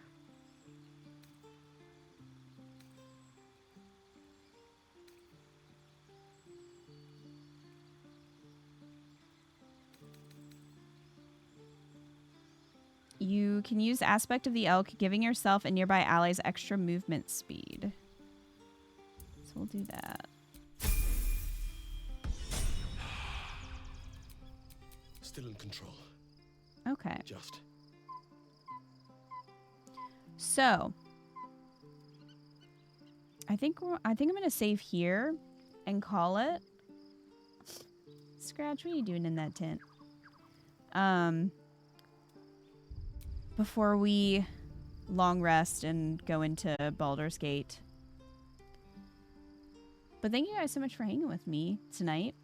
You can use aspect of the elk, giving yourself and nearby allies extra movement speed. So we'll do that. Still in control. Okay. Just. So I think I'm gonna save here and call it. Scratch, what are you doing in that tent? Before we long rest and go into Baldur's Gate. But thank you guys so much for hanging with me tonight.